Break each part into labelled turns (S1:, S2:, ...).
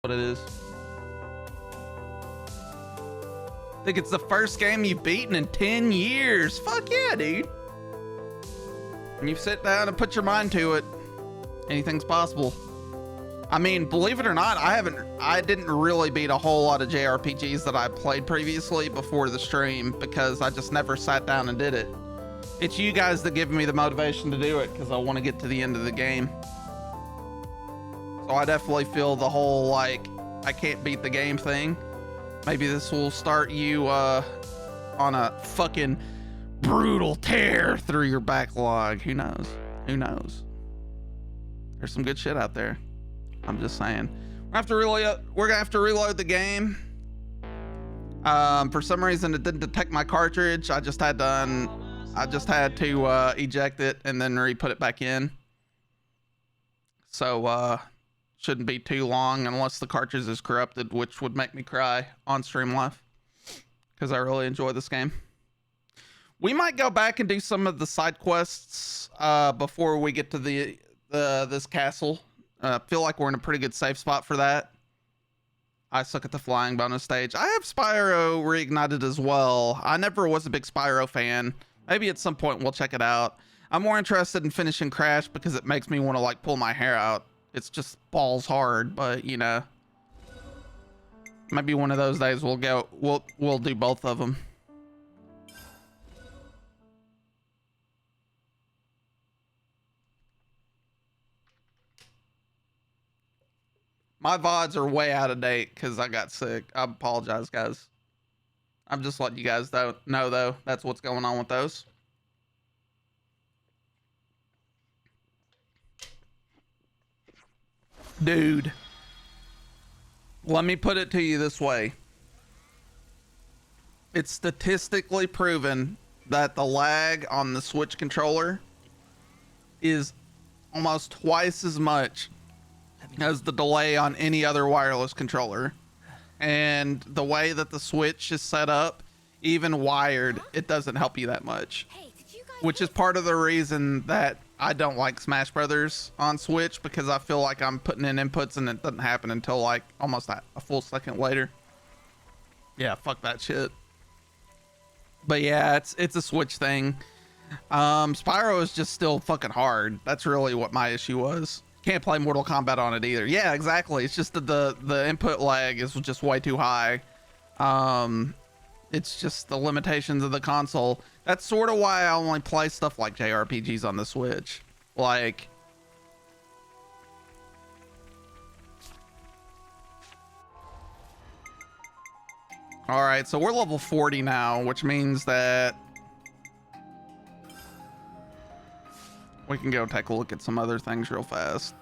S1: what it is. I think it's the first game you've beaten in 10 years. Fuck yeah, dude. When you sit down and put your mind to it, anything's possible. I mean, believe it or not, I didn't really beat a whole lot of JRPGs that I played previously before the stream because I just never sat down and did it. It's you guys that give me the motivation to do it because I want to get to the end of the game. So I definitely feel the whole, like, I can't beat the game thing. Maybe this will start you on a fucking brutal tear through your backlog. Who knows? Who knows? There's some good shit out there. I'm just saying. We're gonna have to reload the game. For some reason it didn't detect my cartridge. I just had to eject it and then re-put it back in. So shouldn't be too long unless the cartridge is corrupted, which would make me cry on stream live because I really enjoy this game. We might go back and do some of the side quests before we get to this castle. Feel like we're in a pretty good safe spot for that. I suck at the flying bonus stage. I have Spyro Reignited as well. I never was a big Spyro fan. Maybe at some point we'll check it out. I'm more interested in finishing Crash because it makes me want to like pull my hair out. It's just balls hard, but you know, maybe one of those days we'll do both of them. My VODs are way out of date because I got sick. I apologize, guys. I'm just letting you guys know, though. That's what's going on with those. Dude. Let me put it to you this way. It's statistically proven that the lag on the Switch controller is almost twice as much as the delay on any other wireless controller. And the way that the Switch is set up, even wired, it doesn't help you that much. Which is part of the reason that I don't like Smash Brothers on Switch, because I feel like I'm putting in inputs and it doesn't happen until like almost a full second later. Yeah, fuck that shit. But yeah, it's a Switch thing. Spyro is just still fucking hard. That's really what my issue was. Can't play Mortal Kombat on it either. Yeah, exactly. It's just that the input lag is just way too high. It's just the limitations of the console. That's sort of why I only play stuff like JRPGs on the Switch. Like, all right, so we're level 40 now, which means that we can go take a look at some other things real fast.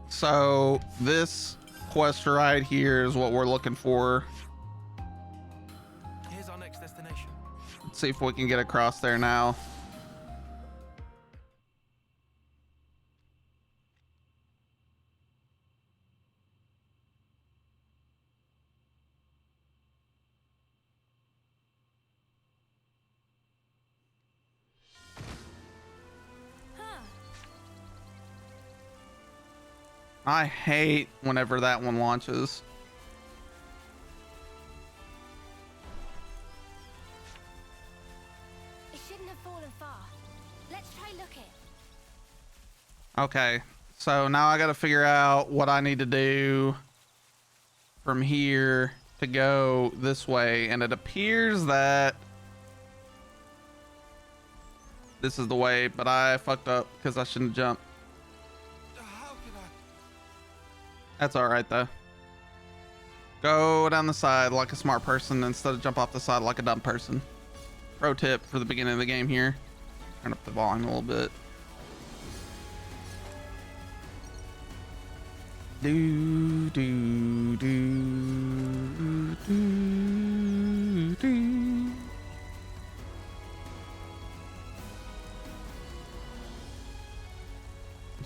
S1: So this quest right here is what we're looking for.
S2: Here's our next destination.
S1: Let's see if we can get across there now. I hate whenever that one launches.
S3: It shouldn't have fallen far. Let's try looking.
S1: Okay, so now I got to figure out what I need to do from here to go this way, and it appears that this is the way, but I fucked up because I shouldn't jump. That's all right though. Go down the side like a smart person instead of jump off the side like a dumb person. Pro tip for the beginning of the game here. Turn up the volume a little bit. Do do do do do.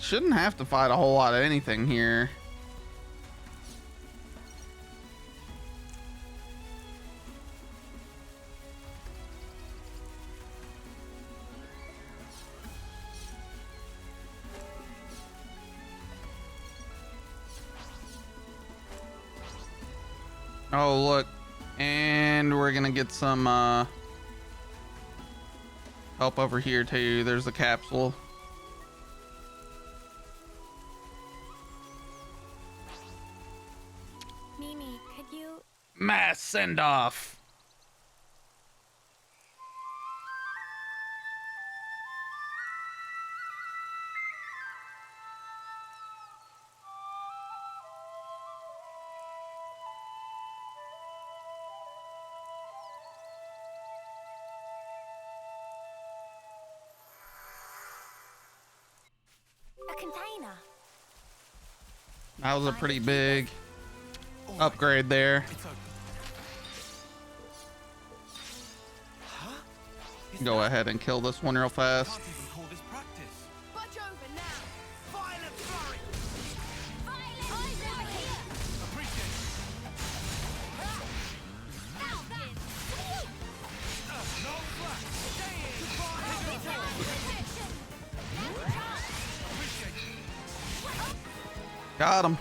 S1: Shouldn't have to fight a whole lot of anything here. Oh, look. And we're gonna get some help over here too. There's a capsule.
S3: Mimi, could you...
S1: Mass send off.
S3: A container?
S1: That was a pretty big upgrade there. Go ahead and kill this one real fast.
S3: Budge over now! Violet flurry! Violet! Eyes over here! Appreciate no flash! Stay in!
S1: Got him.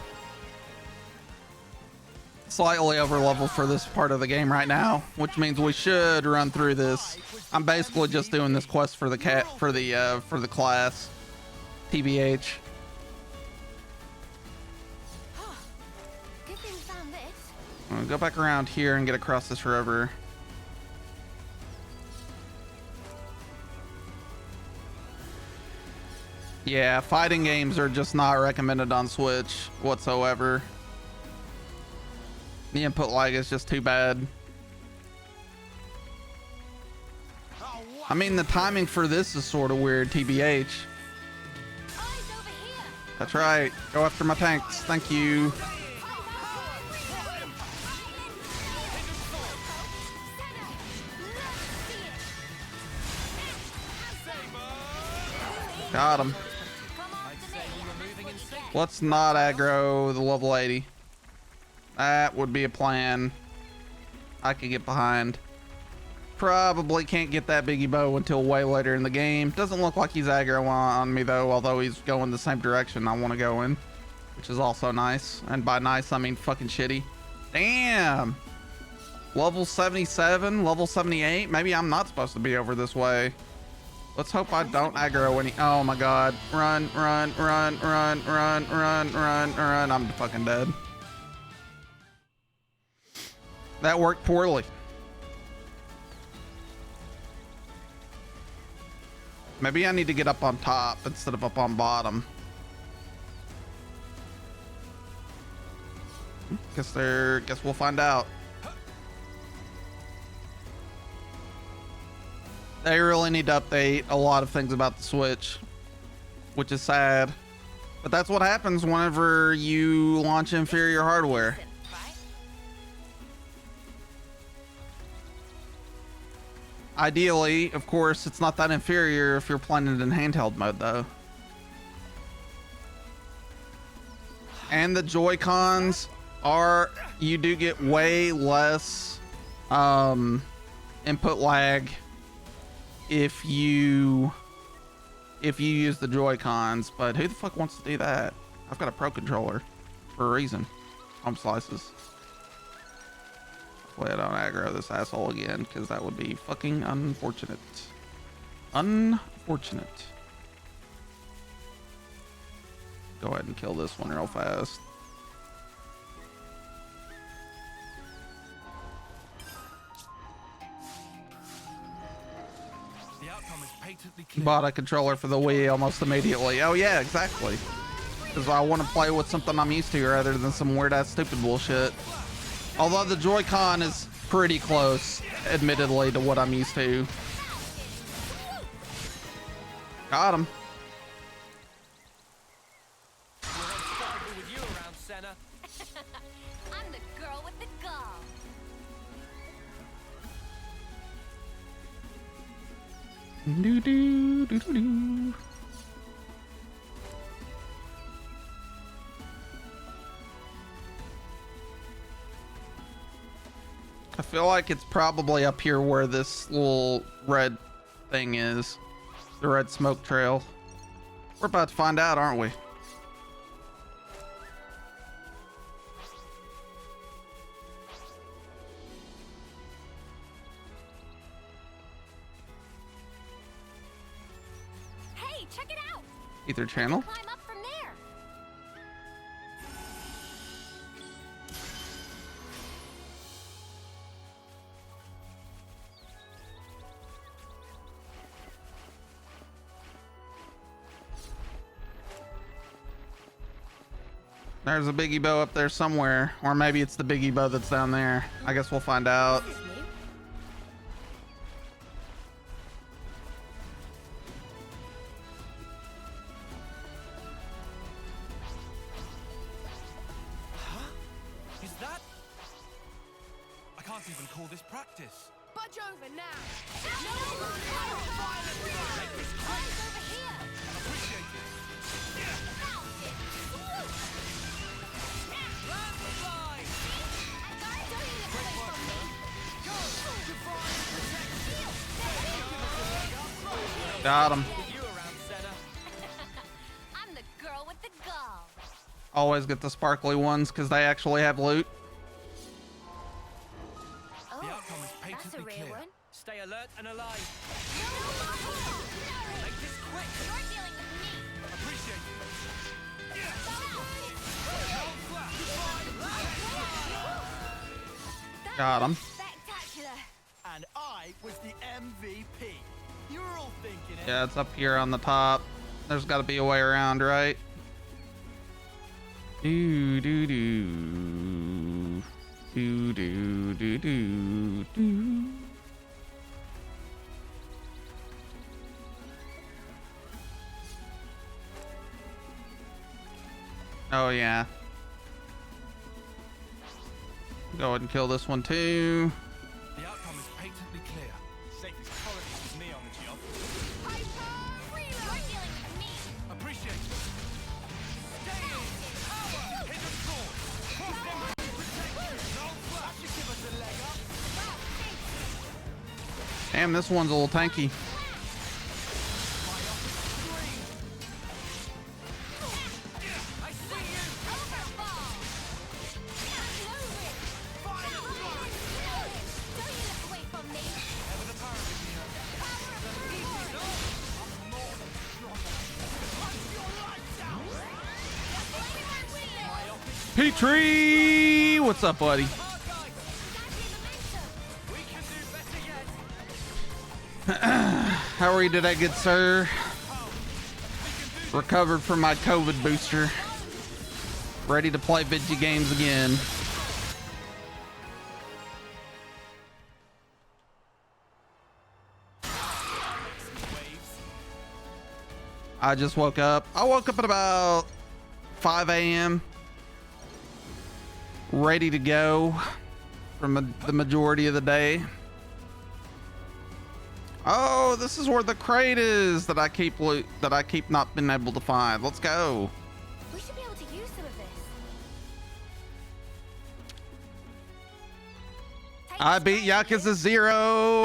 S1: Slightly over level for this part of the game right now, which means we should run through this. I'm basically just doing this quest for the for the class, TBH.
S3: Good thing we found this.
S1: I'm gonna go back around here and get across this river. Yeah, fighting games are just not recommended on Switch whatsoever. The input lag is just too bad. I mean, the timing for this is sort of weird, TBH.
S3: Eyes over here!
S1: That's right. Go after my tanks. Thank you. Got him. Let's not aggro the level 80. That would be a plan I could get behind. Probably can't get that biggie bow until way later in the game. Doesn't look like he's aggro on me though, although he's going the same direction I want to go in, which is also nice. And by nice, I mean fucking shitty. Damn. Level 77, level 78. Maybe I'm not supposed to be over this way. Let's hope I don't aggro any. Oh my god. Run, run, run, run, run, run, run, run. I'm fucking dead. That worked poorly. Maybe I need to get up on top instead of up on bottom. Guess we'll find out. They really need to update a lot of things about the Switch, which is sad. But that's what happens whenever you launch inferior hardware. Ideally, of course, it's not that inferior if you're playing it in handheld mode, though. And the Joy-Cons are, you do get way less input lag if you use the Joy-Cons, but who the fuck wants to do that? I've got a Pro controller for a reason. Home slices. Hopefully I don't aggro this asshole again, because that would be fucking unfortunate. Unfortunate. Go ahead and kill this one real fast. Bought a controller for the Wii almost immediately. Oh yeah, exactly. Because I want to play with something I'm used to rather than some weird ass stupid bullshit. Although the Joy-Con is pretty close, admittedly, to what I'm used to. Got him.
S3: I'm the girl with the gall.
S1: Do do do do do. I feel like it's probably up here where this little red thing is. The red smoke trail. We're about to find out, aren't we?
S3: check it out.
S1: Ether channel.
S3: Climb up from there.
S1: There's a biggie bow up there somewhere, or maybe it's the biggie bow that's down there. I guess we'll find out.
S3: This is new.
S2: Is that? I can't even call this practice.
S3: Budge over now. No, Eyes over here.
S2: Appreciate it.
S3: Found it. Swoop.
S2: Land fly!
S3: And guard, don't you look away from me.
S2: Go! Divine protection!
S1: Got him.
S2: You around, Senna?
S3: I'm the girl with the gall.
S1: Always get the sparkly ones because they actually have loot.
S3: Oh,
S2: The outcome is
S3: that's a
S2: patently
S3: rare
S2: clear.
S3: one.
S2: Stay alert and alive.
S3: No,
S2: Make this quick.
S3: you're dealing with me.
S2: Appreciate it.
S1: Got him.
S3: Spectacular.
S4: And I was the MVP. You were all thinking it.
S1: Yeah, it's up here on the top. There's got to be a way around, right? Do do do do do do do do. Oh yeah. Go ahead and kill this one too.
S2: The outcome is patently clear.
S4: Safest quality was me on the job.
S3: You're dealing with me.
S2: Appreciate it. Stay in. Power. Hidden sword. No flash.
S4: You give us a leg up.
S1: Damn, this one's a little tanky.
S2: I see you.
S3: Overball. Don't you look away from me.
S2: Ever the power of here.
S3: Power of
S1: Petrie, what's up, buddy?
S2: Hard guys. We can do better yet.
S1: How are you today, good sir? Recovered from my COVID booster. Ready to play video games again. I just woke up. I woke up at about 5 a.m. Ready to go from the majority of the day. Oh, this is where the crate is that I keep not been able to find. Let's go.
S3: We should be able to use some of this.
S1: I beat Yakuza 0.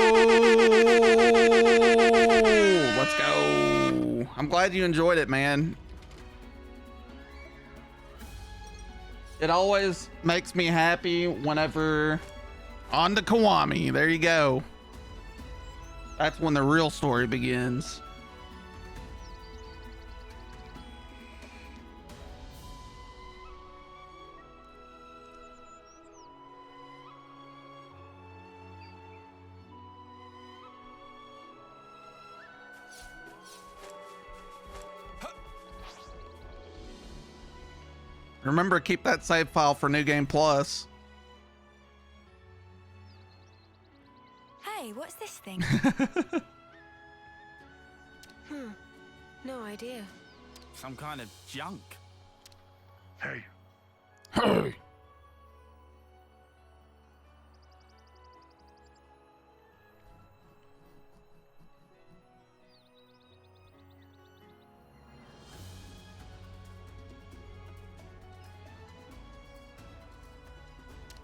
S1: Let's go. I'm glad you enjoyed it, man. It always makes me happy whenever on to Kiwami. There you go. That's when the real story begins. Remember, keep that save file for New Game Plus.
S3: Hey, what's this thing? No idea.
S2: Some kind of junk.
S1: Hey.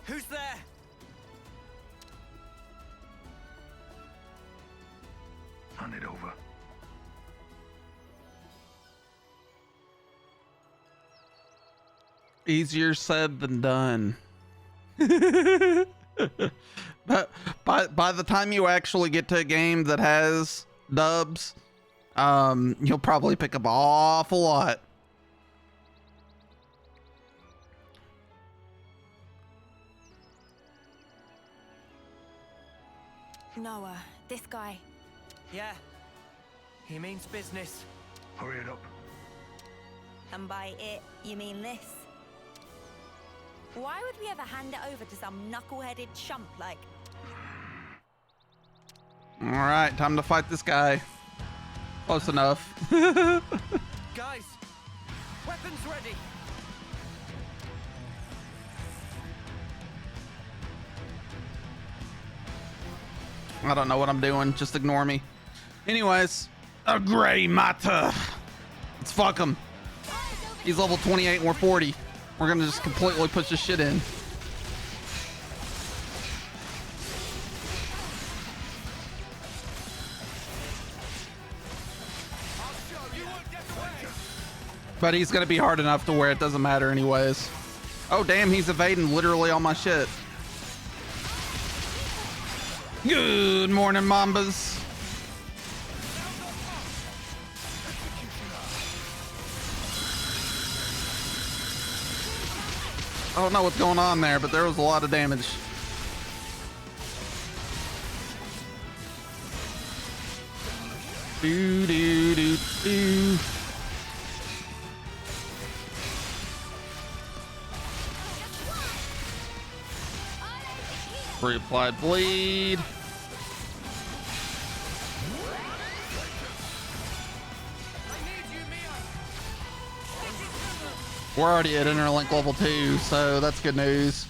S2: Who's there?
S5: Hand it over.
S1: Easier said than done. But by the time you actually get to a game that has dubs, you'll probably pick up an awful lot.
S3: Noah, this guy.
S4: Yeah. He means business.
S5: Hurry it up.
S3: And by it, you mean this? Why would we ever hand it over to some knuckle-headed chump like...
S1: All right, time to fight this guy. Close enough.
S4: Guys, weapons ready.
S1: I don't know what I'm doing. Just ignore me. Anyways, a gray matter. Let's fuck him. He's level 28 and we're 40. We're gonna just completely push this shit in. But he's gonna be hard enough to where it doesn't matter anyways. Oh damn, he's evading literally all my shit. Good morning, Mambas. I don't know what's going on there, but there was a lot of damage. Do do do do. Reapplied bleed. We're already at Interlink level 2, so that's good news.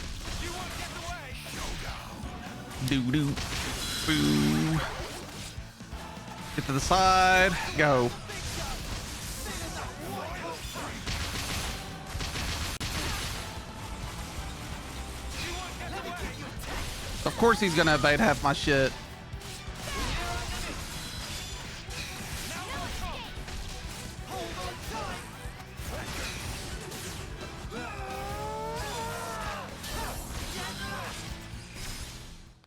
S1: Doo doo. Boo. Get to the side. Go. Of course he's gonna evade half my shit.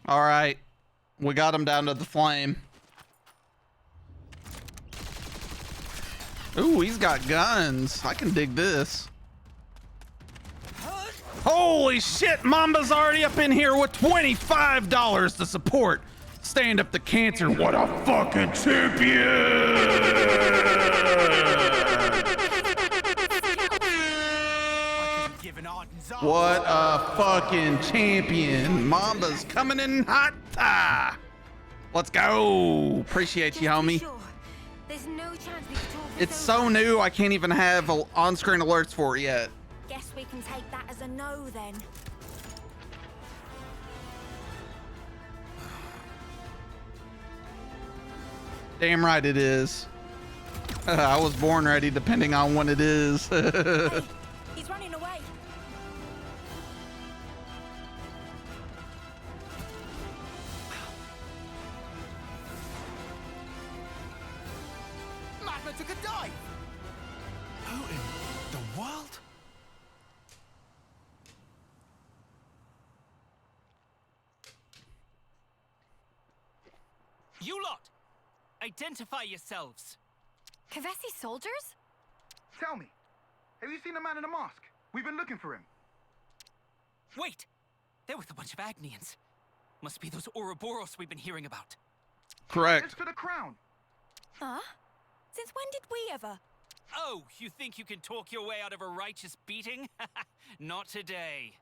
S1: All right, we got him down to the flame. Ooh, he's got guns. I can dig this. Holy shit, Mamba's already up in here with $25 to support Stand Up to Cancer. What a fucking champion! What a fucking champion. Mamba's coming in hot. Let's go. Appreciate you, homie.
S3: Sure. There's no chance we can talk this
S1: It's so
S3: over.
S1: new, I can't even have on-screen alerts for it yet.
S3: Guess we can take that as a no then.
S1: Damn right it is. I was born ready depending on when it is.
S3: Hey, he's running away.
S4: Magma took a dive. Who in the world?
S2: You lot! Identify yourselves!
S3: Kavesi soldiers?
S5: Tell me, have you seen the man in the mask? We've been looking for him.
S2: Wait! They're with a bunch of Agnians. Must be those Ouroboros we've been hearing about.
S5: It's
S1: Correct.
S5: for the crown.
S3: Huh? Since when did we ever?
S2: Oh, you think you can talk your way out of a righteous beating? Not today.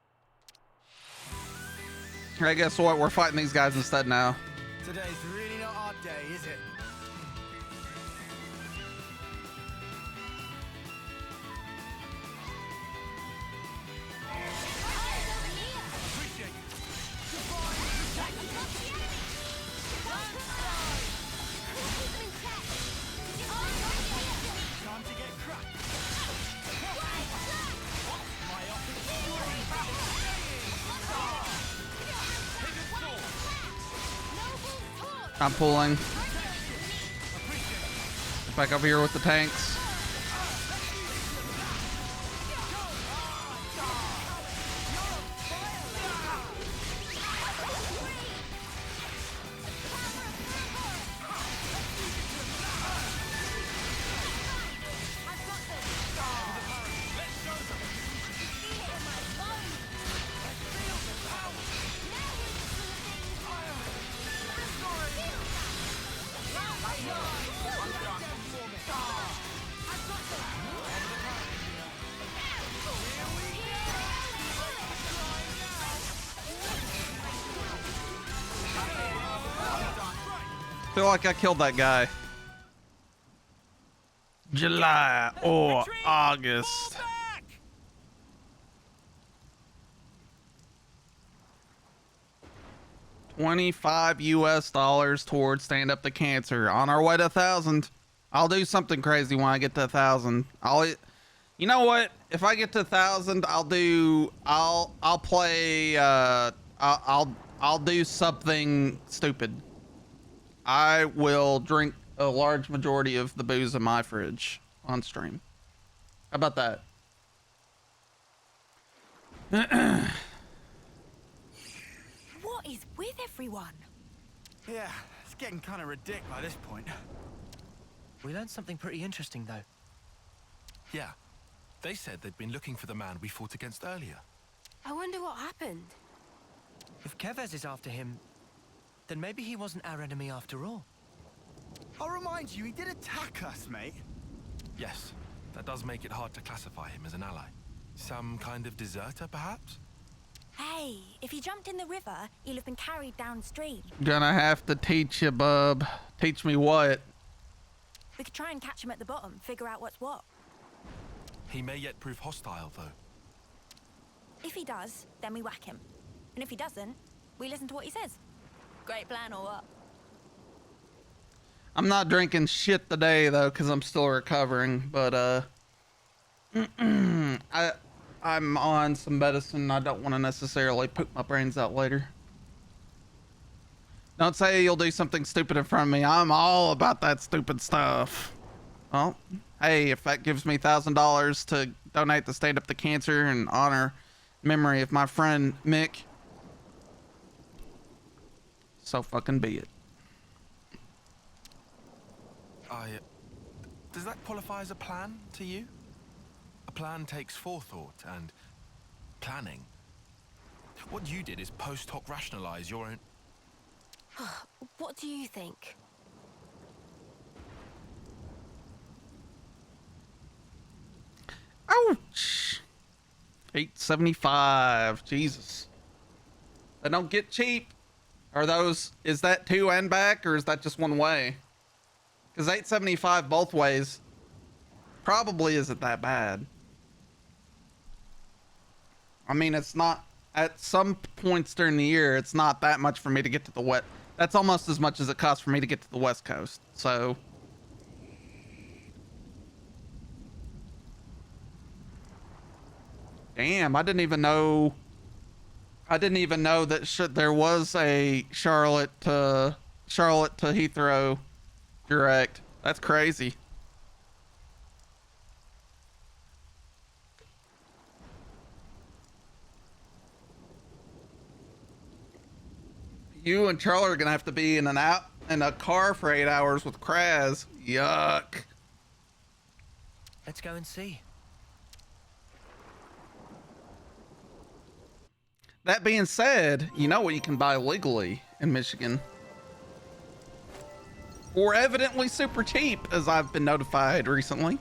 S1: I guess what? We're fighting these guys instead now.
S4: Today's really not our day, is it? Time to get cracked.
S1: I'm pulling. Back over here with the tanks. Feel like I killed that guy. July or
S2: Retreat!
S1: August.
S2: Fall back!
S1: 25 US dollars towards Stand Up to Cancer. On our way to 1,000. I'll do something crazy when I get to 1,000. You know what? If I get to 1,000, I'll play, I'll do something stupid. I will drink a large majority of the booze in my fridge on stream. How about that?
S3: What is with everyone?
S4: Yeah, it's getting kind of ridiculous by this point.
S6: We learned something pretty interesting, though.
S7: Yeah. They said they'd been looking for the man we fought against earlier.
S8: I wonder what happened.
S6: If Kevez is after him, then maybe he wasn't our enemy after all.
S4: I'll remind you, he did attack us, mate.
S7: Yes, that does make it hard to classify him as an ally. Some kind of deserter, perhaps?
S3: Hey, if he jumped in the river, he'll have been carried downstream.
S1: Gonna have to teach you, bub. Teach me what?
S3: We could try and catch him at the bottom, figure out what's what.
S7: He may yet prove hostile, though.
S3: If he does, then we whack him. And if he doesn't, we listen to what he says. Great plan or what?
S1: I'm not drinking shit today though, because I'm still recovering. But I'm on some medicine. I don't want to necessarily poop my brains out later. Don't say you'll do something stupid in front of me. I'm all about that stupid stuff. Well, hey, if that gives me $1,000 to donate to Stand Up to Cancer and honor memory of my friend Mick, so fucking be it.
S7: Does that qualify as a plan to you? A plan takes forethought and planning. What you did is post hoc rationalize your own...
S8: What do you think?
S1: Ouch! 875. Jesus. They don't get cheap. Are those, is that two and back, or is that just one way? Because 875 both ways probably isn't that bad. I mean, it's not, at some points during the year, it's not that much for me to get to the west. That's almost as much as it costs for me to get to the West Coast. So damn, I didn't even know that there was a Charlotte to Heathrow direct. That's crazy. You and Charlie are gonna have to be in a car for 8 hours with Kraz. Yuck.
S6: Let's go and see.
S1: That being said, you know what you can buy legally in Michigan? Or evidently super cheap, as I've been notified recently.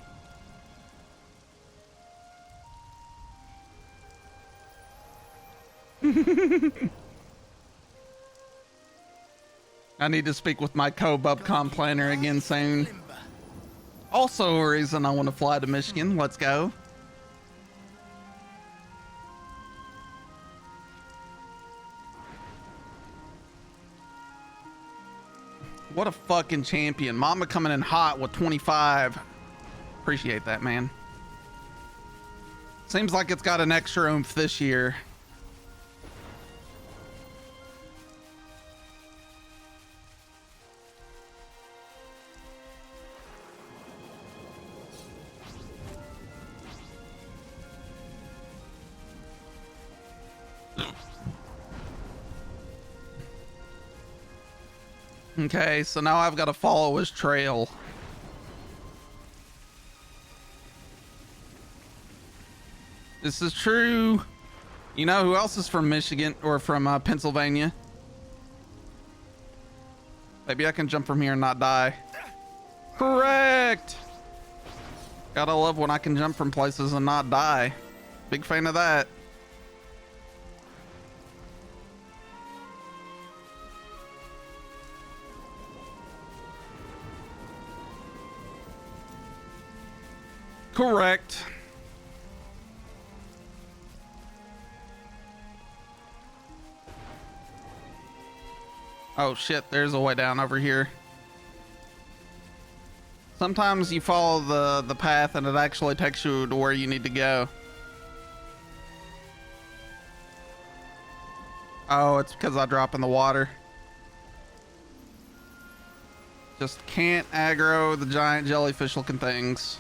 S1: I need to speak with my co-bubcom planner again soon. Also a reason I want to fly to Michigan. Let's go. What a fucking champion. Mama coming in hot with 25. Appreciate that, man. Seems like it's got an extra oomph this year. Okay, so now I've got to follow his trail. This is true. You know who else is from Michigan or from Pennsylvania? Maybe I can jump from here and not die. Correct. Gotta love when I can jump from places and not die. Big fan of that. Correct. Oh shit, there's a way down over here. Sometimes you follow the path and it actually takes you to where you need to go. Oh, it's because I drop in the water. Just can't aggro the giant jellyfish looking things.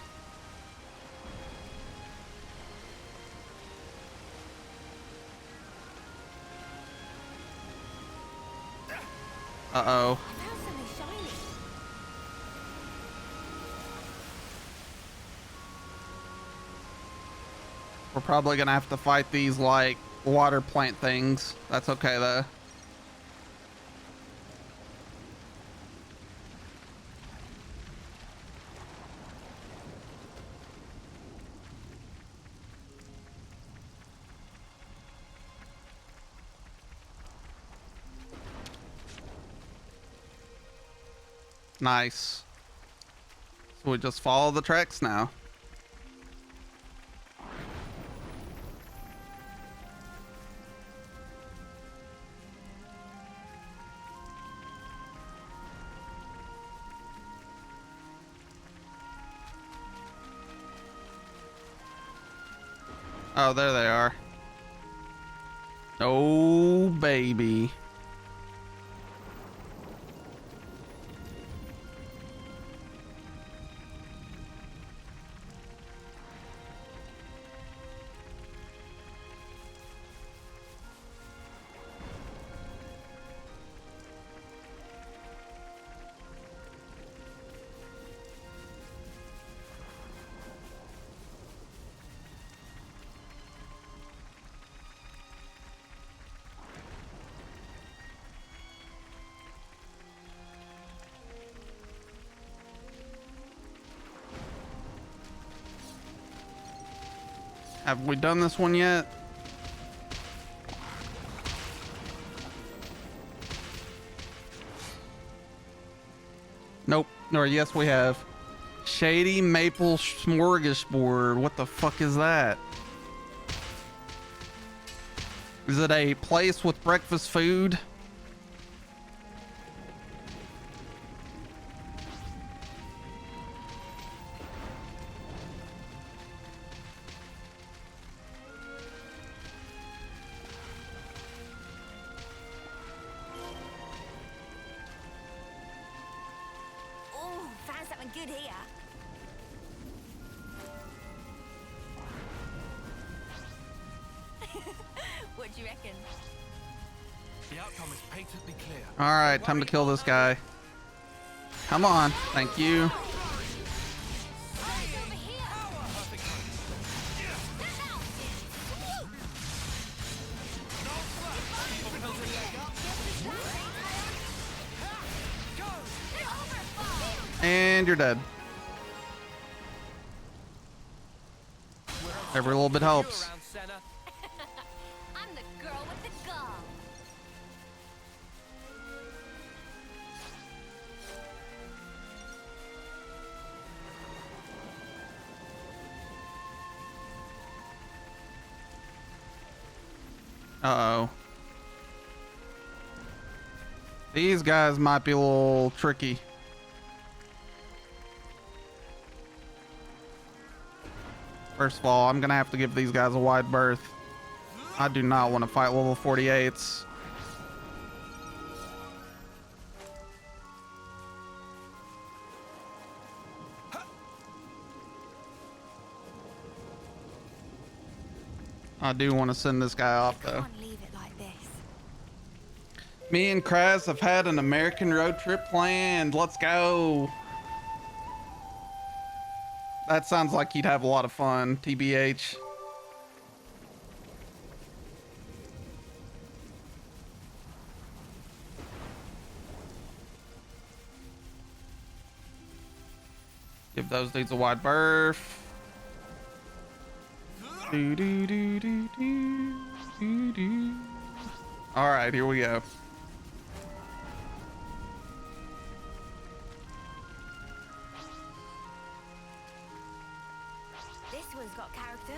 S1: Uh-oh.
S3: I found something shiny.
S1: We're probably gonna have to fight these like water plant things. That's okay though. Nice. So we just follow the tracks now. Oh, there they are. Oh, baby. Have we done this one yet? Nope. Or yes, we have. Shady Maple Smorgasbord. What the fuck is that? Is it a place with breakfast food?
S3: Oh, found something good here. What do you reckon?
S7: The outcome is patently clear.
S1: All right, time to kill this guy. Come on. Thank you. And you're dead. Every little bit helps.
S3: I'm the girl with the gum.
S1: Uh-oh. These guys might be a little tricky. First of all, I'm gonna have to give these guys a wide berth. I do not want to fight level 48s. I do want to send this guy off though.
S3: Can't leave it like this.
S1: Me and Kraz have had an American road trip planned. Let's go. That sounds like you'd have a lot of fun, TBH. Give those dudes a wide berth. Do, do, do, do, do, do, do. All right, here we go.
S3: This one's got character.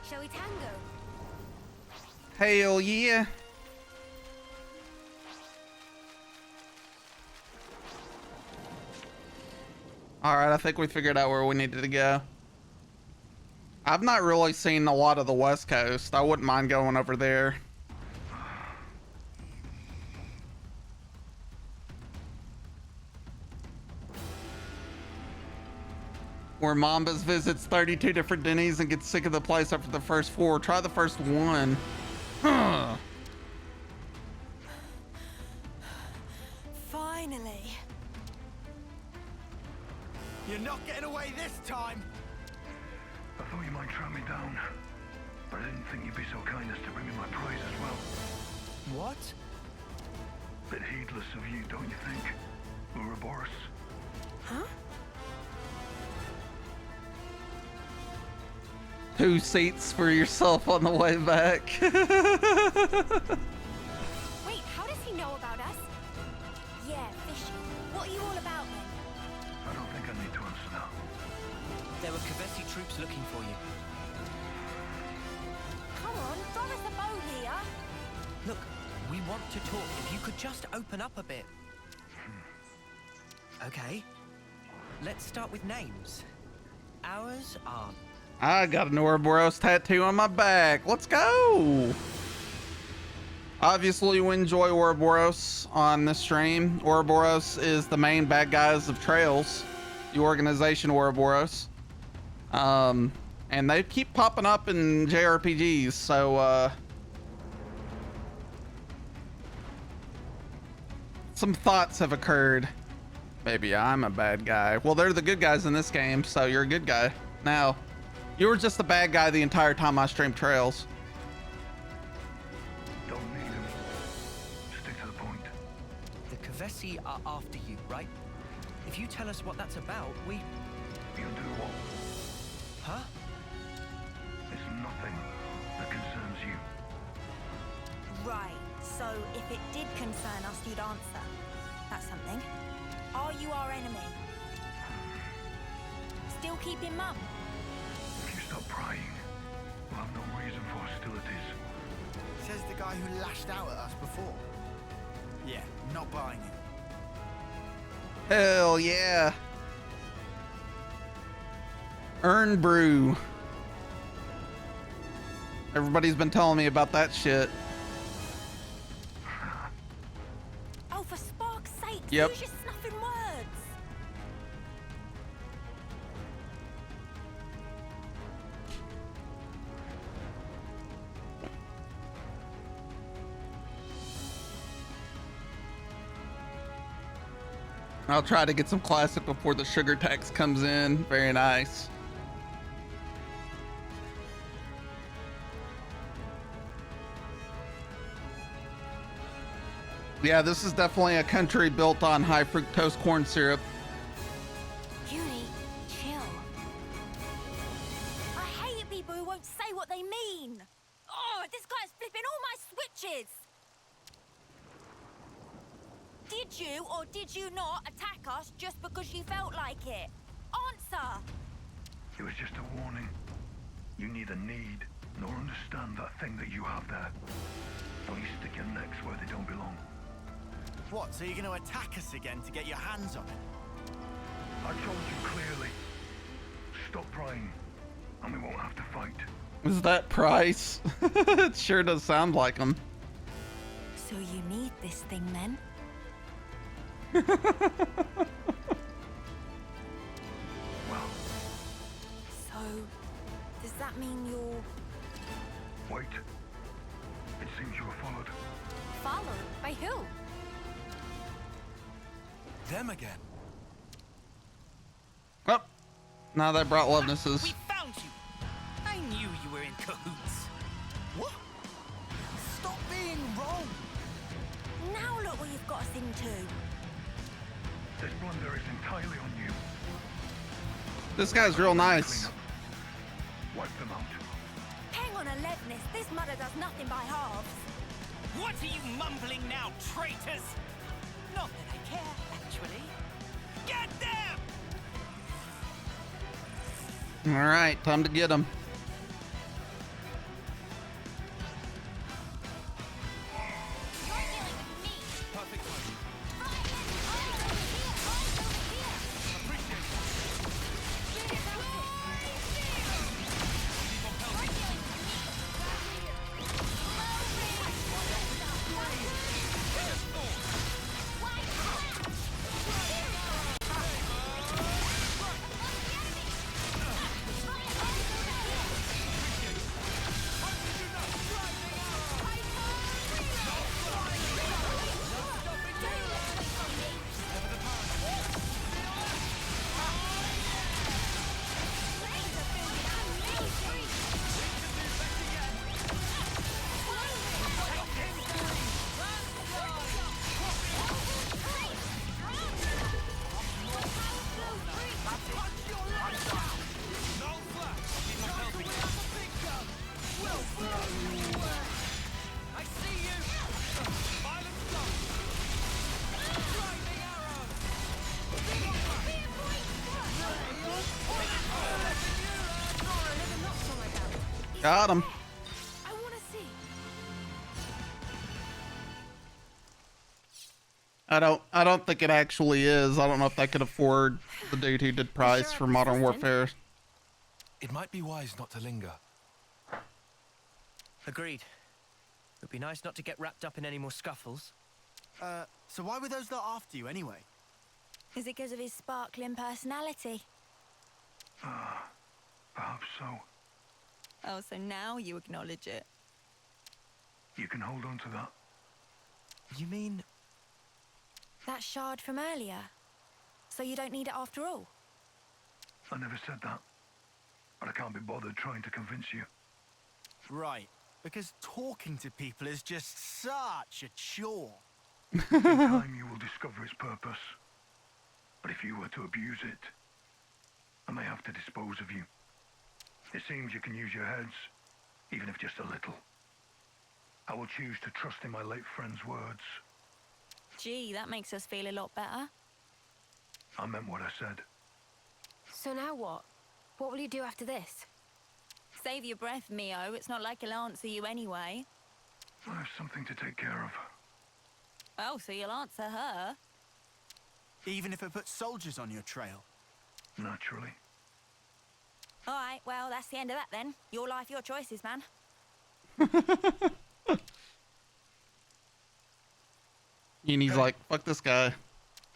S3: Shall we tango?
S1: Hell yeah. Alright, I think we figured out where we needed to go. I've not really seen a lot of the West Coast. I wouldn't mind going over there. Where Mambas visits 32 different Denny's and gets sick of the place after the first 4. Try the first one. Huh.
S3: Finally.
S4: You're not getting away this time.
S5: I thought you might track me down, but I didn't think you'd be so kind as to bring me my prize as well.
S4: What?
S5: Bit heedless of you, don't you think, Ouroboros?
S3: Huh?
S1: 2 seats for yourself on the way back.
S3: Wait, how does he know about us? Yeah, fishy. What are you all about then?
S5: I don't think I need to answer that.
S6: There were Kavesi troops looking for you.
S3: Come on, throw us a bone here.
S6: Look, we want to talk. If you could just open up a bit. Okay. Let's start with names. Ours are...
S1: I got an Ouroboros tattoo on my back. Let's go. Obviously, we enjoy Ouroboros on this stream. Ouroboros is the main bad guys of Trails, the organization Ouroboros. And they keep popping up in JRPGs, so some thoughts have occurred. Maybe I'm a bad guy. Well, they're the good guys in this game, so you're a good guy now. You were just the bad guy the entire time I streamed Trails.
S5: Don't need him. Stick to the point.
S6: The Kavesi are after you, right? If you tell us what that's about, we...
S5: You do what?
S6: Huh?
S5: It's nothing that concerns you.
S3: Right, so if it did concern us, you'd answer. That's something. Are you our enemy? Still keeping mum?
S5: If you stop prying, we'll have no reason for hostilities.
S4: Says the guy who lashed out at us before. Yeah, not buying it.
S1: Hell yeah. Earn brew. Everybody's been telling me about that shit.
S3: Oh, for spark's sake,
S1: Yep.
S3: use your snuffing words.
S1: I'll try to get some classic before the sugar tax comes in. Very nice. Yeah, this is definitely a country built on high fructose corn syrup.
S3: Uni, chill. I hate people who won't say what they mean. Oh, this guy's flipping all my switches. Did you or did you not attack us just because you felt like it? Answer!
S5: It was just a warning. You neither need nor understand that thing that you have there. Don't you stick your necks where they don't belong.
S4: What, so you're going to attack us again to get your hands on it?
S5: I told you clearly. Stop prying, and we won't have to fight.
S1: Is that Price? It sure does sound like him.
S3: So you need this thing then?
S5: Well,
S3: So, does that mean you're
S5: wait. It seems you were followed.
S3: followed? By who?
S7: Them again.
S1: Oh, now they brought Lovenesses.
S2: We found you! I knew you were in cahoots.
S4: What? Stop being wrong.
S3: Now look what you've got us into.
S5: This blunder is entirely on you.
S1: This guy's real nice.
S5: Clean up. Wipe them out.
S3: Hang on, Alevnis, this mother does nothing by halves.
S2: What are you mumbling now, traitors? Not that I care, actually. Get them!
S1: All right, time to get him. Got him.
S8: I want to see.
S1: I don't think it actually is. I don't know if they could afford the dude who did price for Modern Warfare.
S7: It might be wise not to linger.
S6: Agreed. It'd be nice not to get wrapped up in any more scuffles.
S4: So why were those lot after you anyway?
S3: Is it because of his sparkling personality?
S5: Perhaps so.
S3: Oh, so now you acknowledge it.
S5: You can hold on to that.
S6: You mean...
S3: That shard from earlier. So you don't need it after all?
S5: I never said that. But I can't be bothered trying to convince you.
S4: Right, because talking to people is just such a chore.
S5: In time you will discover its purpose. But if you were to abuse it, I may have to dispose of you. It seems you can use your heads, even if just a little. I will choose to trust in my late friend's words.
S3: Gee, that makes us feel a lot better.
S5: I meant what I said.
S8: So now what? What will you do after this?
S3: Save your breath, Mio. It's not like he'll answer you anyway.
S5: I have something to take care of.
S3: Oh, so you'll answer her?
S4: Even if it puts soldiers on your trail.
S5: Naturally.
S3: All right, well, that's the end of that then. Your life, your choices, man.
S1: Yeeni's like, fuck this guy.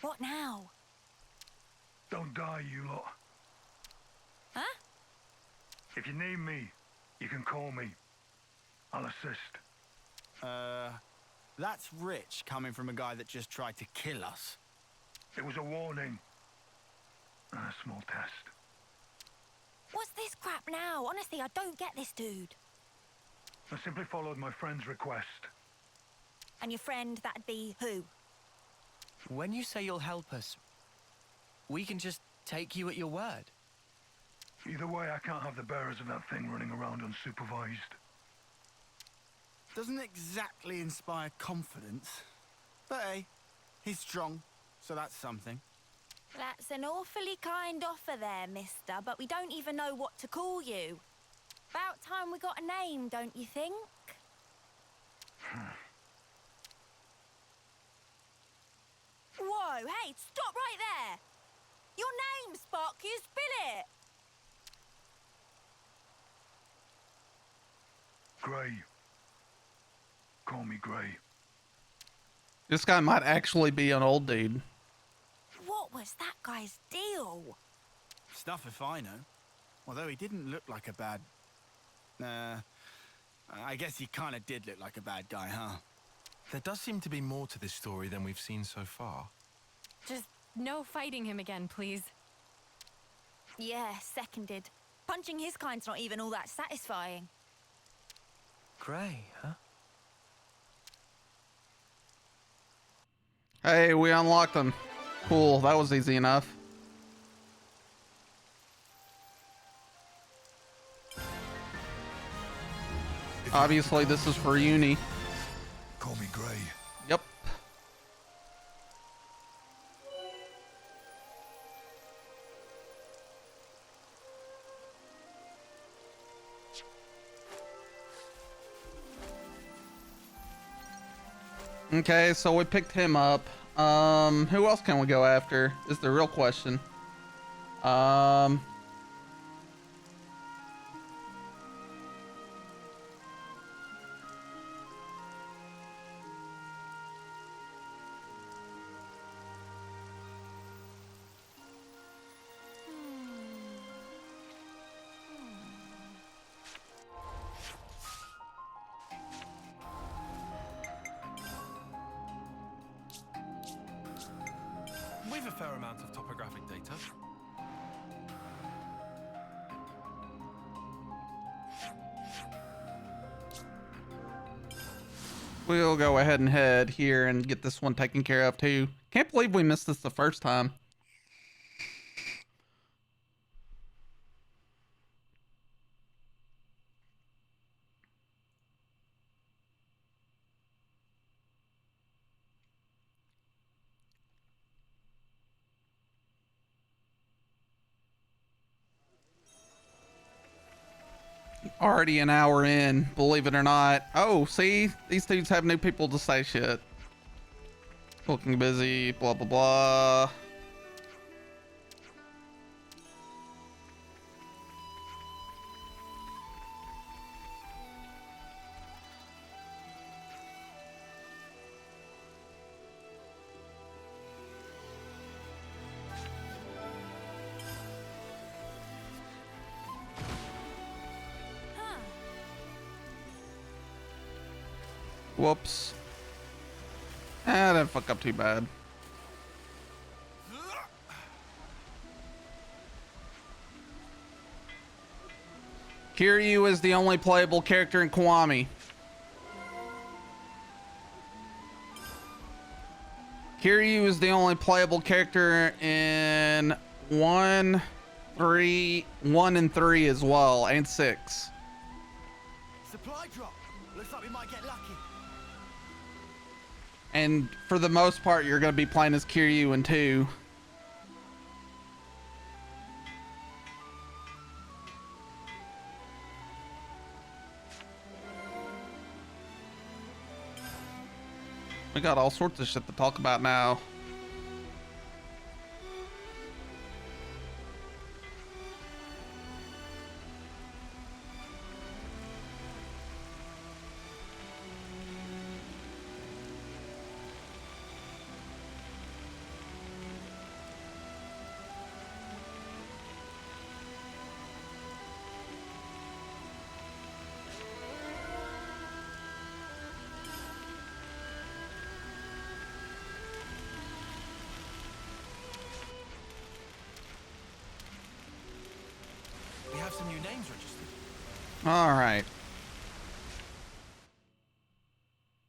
S3: What now?
S5: Don't die, you lot.
S3: Huh?
S5: If you need me, you can call me. I'll assist.
S4: That's rich coming from a guy that just tried to kill us.
S5: It was a warning. And a small test.
S3: What's this crap now? Honestly, I don't get this dude.
S5: I simply followed my friend's request.
S3: And your friend, that'd be who?
S6: When you say you'll help us, we can just take you at your word.
S5: Either way, I can't have the bearers of that thing running around unsupervised.
S4: Doesn't exactly inspire confidence. But hey, he's strong, so that's something.
S3: That's an awfully kind offer there, mister, but we don't even know what to call you. About time we got a name, don't you think? Whoa, hey, stop right there! Your name, Sparky, spill it!
S5: Gray. Call me Gray.
S1: This guy might actually be an old dude.
S3: What was that guy's deal?
S4: Stuff if I know. Although he didn't look like a bad... I guess he kind of did look like a bad guy, huh?
S7: There does seem to be more to this story than we've seen so far.
S8: Just no fighting him again, please.
S3: Yeah, seconded. Punching his kind's not even all that satisfying.
S6: Gray, huh?
S1: Hey, we unlocked them. Cool, that was easy enough. Obviously, this is for uni.
S5: Call me Gray.
S1: Yep. Okay, so we picked him up. Who else can we go after? Is the real question.
S7: We've a fair amount of topographic data.
S1: We'll go ahead and head here and get this one taken care of too. Can't believe we missed this the first time. Already an hour in, believe it or not. Oh, see? These dudes have new people to say shit. Looking busy, blah, blah, blah. Whoops. I didn't fuck up too bad. Kiryu is the only playable character in Kiwami. Kiryu is the only playable character in 1, and 3 as well, and 6.
S4: Supply drop. Looks like we might get lucky.
S1: And for the most part, you're going to be playing as Kiryu in 2. We got all sorts of shit to talk about now.
S7: We have some new names registered.
S1: All right.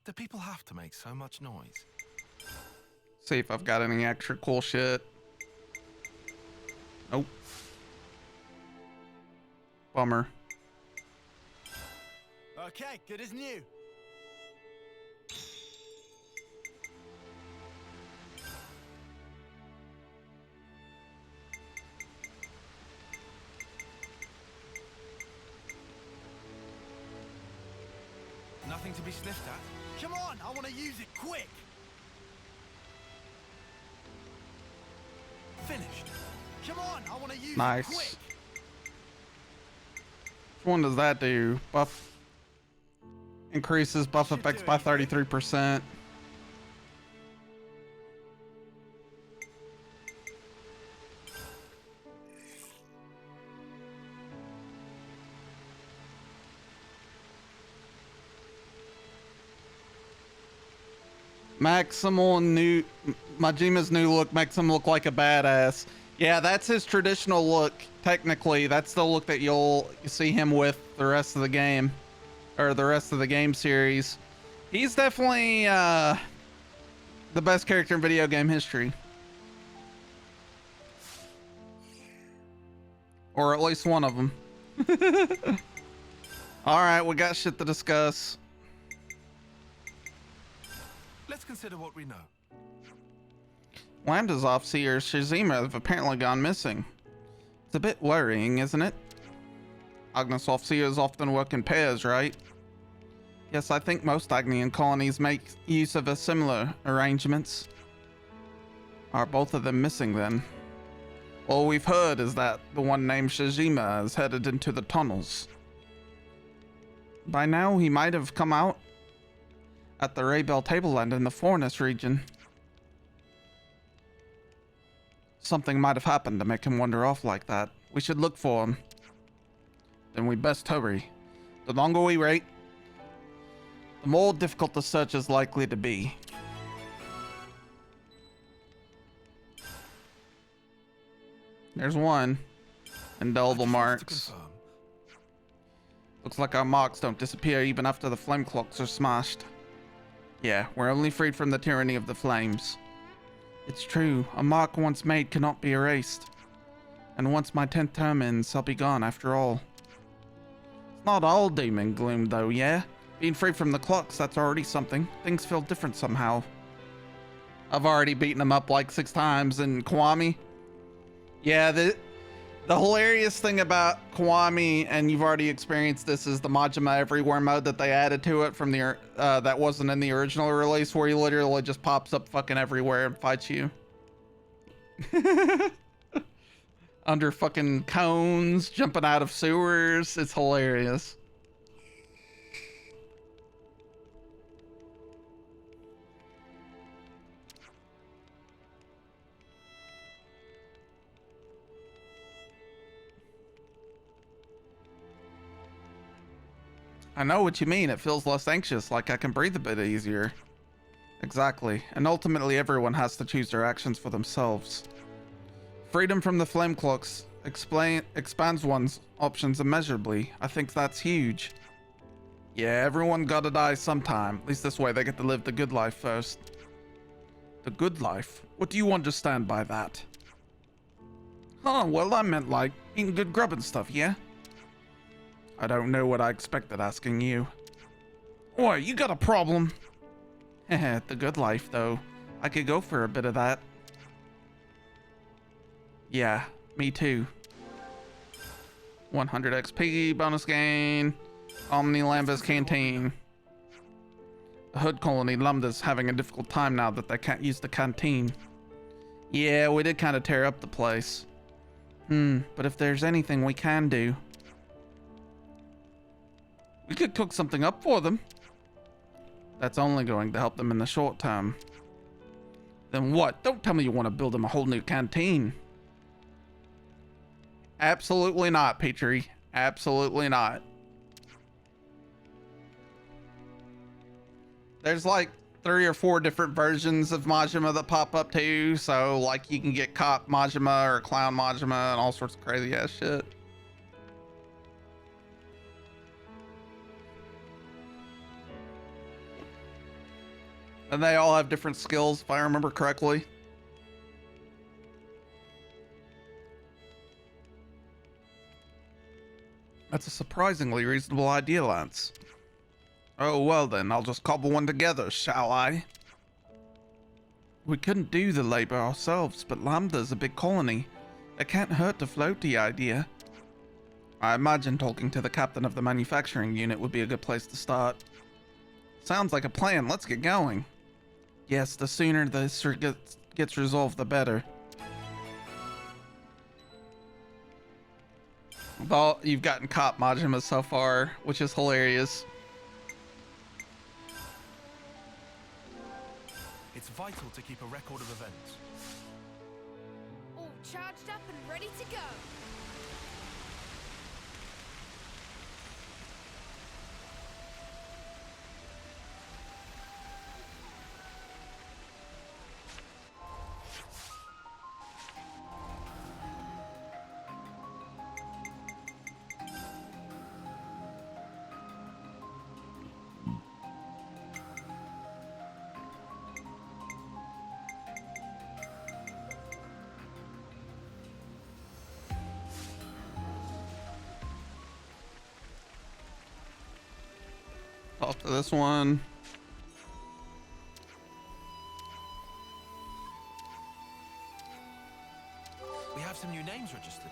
S7: Do people have to make so much noise?
S1: See if I've got any extra cool shit. Nope. Bummer.
S4: Okay, good as new.
S7: Nothing to be sniffed at.
S4: Come on, I want to use it quick.
S7: Finished.
S4: Come on, I want to use
S1: Nice.
S4: it quick.
S1: Which one does that do? Buff increases buff effects by 33%. Majima's new look makes him look like a badass. Yeah, that's his traditional look. Technically, that's the look that you'll see him with the rest of the game, or the rest of the game series. He's definitely the best character in video game history, or at least one of them. All right, we got shit to discuss.
S7: Let's consider what we know.
S1: Lambda's Offseer Shizima have apparently gone missing. It's a bit worrying, isn't it? Agnes Offseer is often work in pairs, right? Yes, I think most Agnian colonies make use of a similar arrangements. Are both of them missing then? All we've heard is that the one named Shijima is headed into the tunnels. By now, he might have come out at the Raybell Tableland in the Forness region. Something might have happened to make him wander off like that. We should look for him. Then we best hurry. The longer we wait, the more difficult the search is likely to be. There's one. Indelible marks. Looks like our marks don't disappear even after the flame clocks are smashed. Yeah, we're only freed from the tyranny of the flames. It's true, a mark once made cannot be erased. And once my 10th term ends, I'll be gone after all. It's not all doom and gloom though, yeah? Being free from the clocks, that's already something. Things feel different somehow. I've already beaten him up like 6 times in Kiwami. Yeah, the hilarious thing about Kiwami, and you've already experienced this, is the Majima Everywhere mode that they added to it from the that wasn't in the original release, where he literally just pops up fucking everywhere and fights you. Under fucking cones, jumping out of sewers. It's hilarious. I know what you mean. It feels less anxious, like I can breathe a bit easier. Exactly. And ultimately everyone has to choose their actions for themselves. Freedom from the flame clocks expands one's options immeasurably. I think that's huge. Yeah, everyone gotta die sometime. At least this way they get to live the good life first. The good life? What do you understand by that? Huh, well I meant like eating good grub and stuff, yeah? I don't know what I expected asking you. Oi, you got a problem? Heh, the good life though. I could go for a bit of that. Yeah, me too. 100 XP, bonus gain, Omni Lambus Canteen. The Hood Colony Lambda's having a difficult time now that they can't use the canteen. Yeah, we did kind of tear up the place. But if there's anything we can do, we could cook something up for them. That's only going to help them in the short term. Then what? Don't tell me you want to build them a whole new canteen. Absolutely not, Petrie. Absolutely not. There's like 3 or 4 different versions of Majima that pop up too. So like you can get Cop Majima or Clown Majima and all sorts of crazy ass shit. And they all have different skills, if I remember correctly. That's a surprisingly reasonable idea, Lance. Oh, well then, I'll just cobble one together, shall I? We couldn't do the labor ourselves, but Lambda's a big colony. It can't hurt to float the idea. I imagine talking to the captain of the manufacturing unit would be a good place to start. Sounds like a plan. Let's get going. Yes, the sooner this gets resolved, the better. Well, you've gotten Cop Majima so far, which is hilarious.
S7: It's vital to keep a record of events.
S8: All charged up and ready to go.
S1: Talk to this one.
S7: We have some new names registered.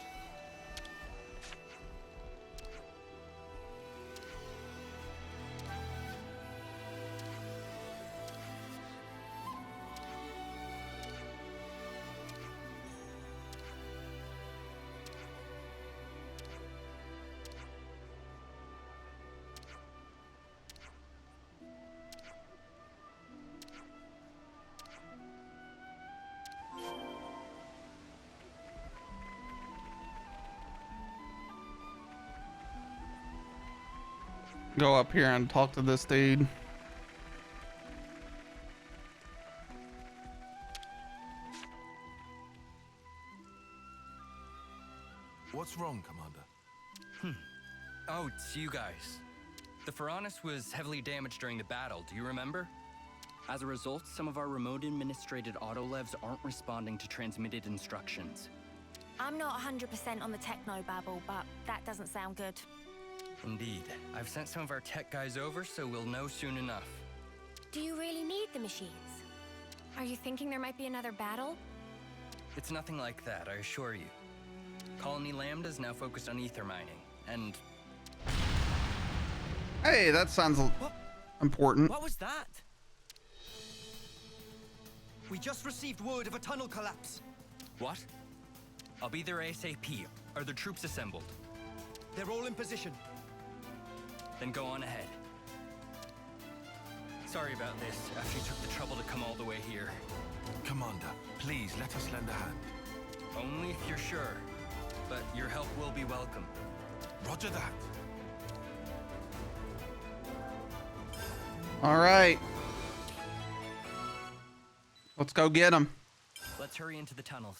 S1: go up here and talk to this dude.
S7: What's wrong, Commander?
S2: Oh, it's you guys. The Pharaonis was heavily damaged during the battle, do you remember? As a result, some of our remote administrated autolevs aren't responding to transmitted instructions.
S3: I'm not 100% on the techno-babble, but that doesn't sound good.
S2: Indeed. I've sent some of our tech guys over, so we'll know soon enough.
S8: Do you really need the machines? Are you thinking there might be another battle?
S2: It's nothing like that, I assure you. Colony Lambda is now focused on ether mining, and...
S1: Hey, that sounds important.
S6: What was that? We just received word of a tunnel collapse.
S2: What? I'll be there ASAP. Are the troops assembled?
S6: They're all in position.
S2: Then go on ahead. Sorry about this, after you took the trouble to come all the way here.
S7: Commander, please let us lend a hand.
S2: Only if you're sure. But your help will be welcome.
S7: Roger that.
S1: All right. Let's go get him.
S2: Let's hurry into the tunnels.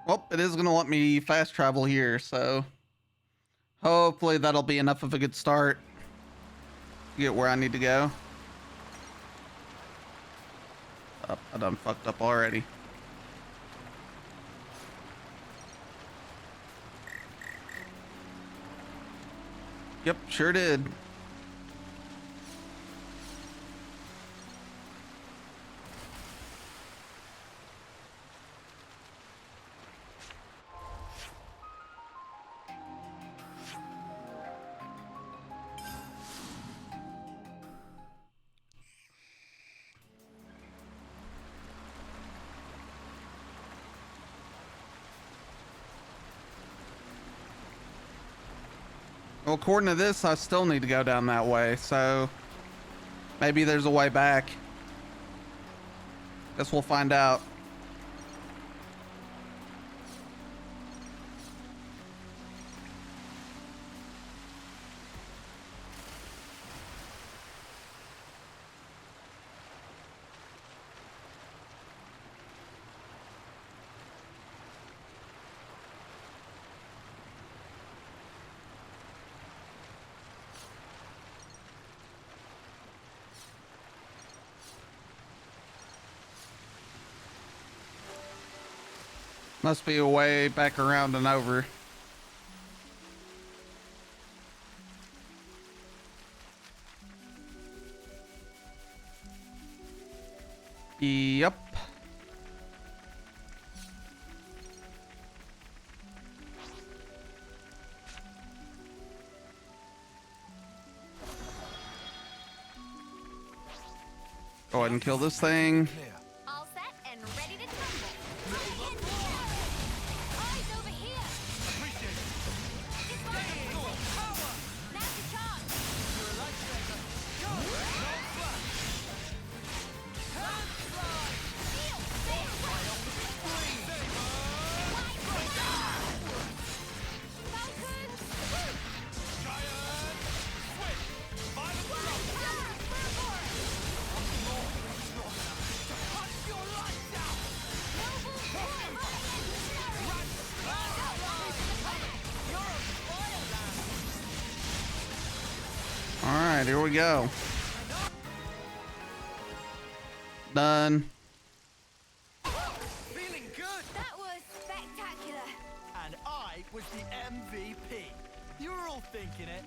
S1: Well, it is going to let me fast travel here, so hopefully that'll be enough of a good start to get where I need to go. Oh, I done fucked up already. Yep, sure did. Well, according to this, I still need to go down that way, so maybe there's a way back. Guess we'll find out. Must be a way back around and over. Yep. Go ahead and kill this thing.
S7: Clear.
S8: All set and ready to tumble. Eyes over here. Now's the chance.
S1: All right, here we go. Done.
S4: the MVP. You were all thinking it.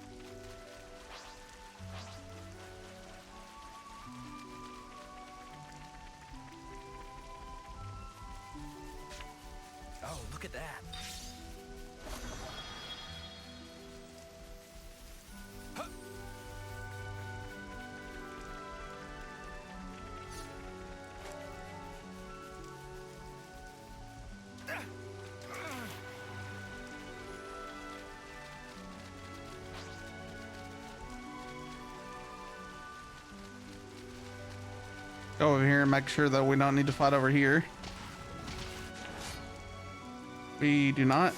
S2: Oh, look at that.
S1: Go over here and make sure that we don't need to fight over here. We do not.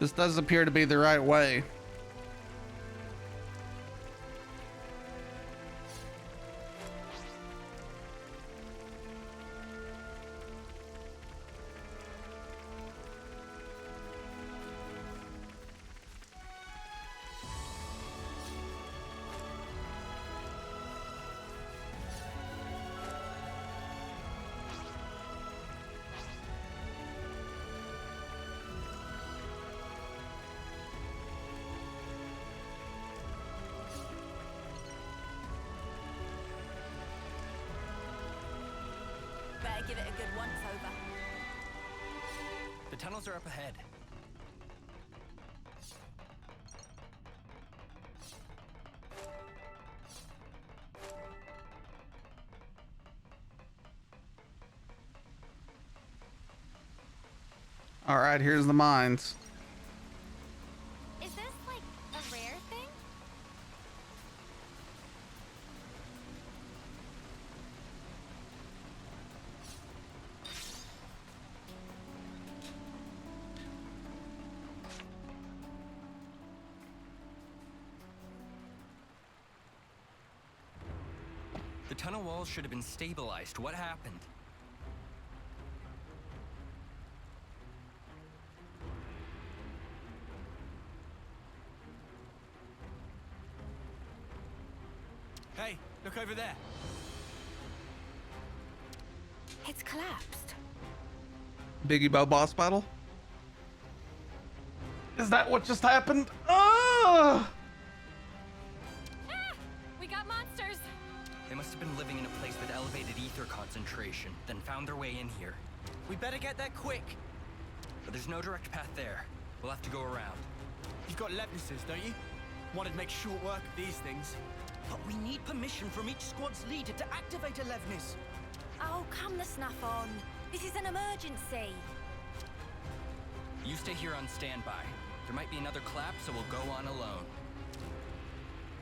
S1: This does appear to be the right way.
S3: Better give it a good once over.
S2: The tunnels are up ahead.
S1: All right, here's the mines.
S8: Is this like a rare thing?
S2: The tunnel walls should have been stabilized. What happened?
S4: Hey, look over there.
S3: It's collapsed.
S1: Biggie Bow boss battle. Is that what just happened? Ah!
S8: We got monsters.
S2: They must have been living in a place with elevated ether concentration, then found their way in here.
S6: We better get there quick.
S2: But there's no direct path there. We'll have to go around.
S4: You've got Levinuses, don't you? Wanted to make short work of these things.
S9: But we need permission from each squad's leader to activate a Levnis.
S3: Oh, come the snuff on. This is an emergency.
S2: You stay here on standby. There might be another collapse, so we'll go on alone.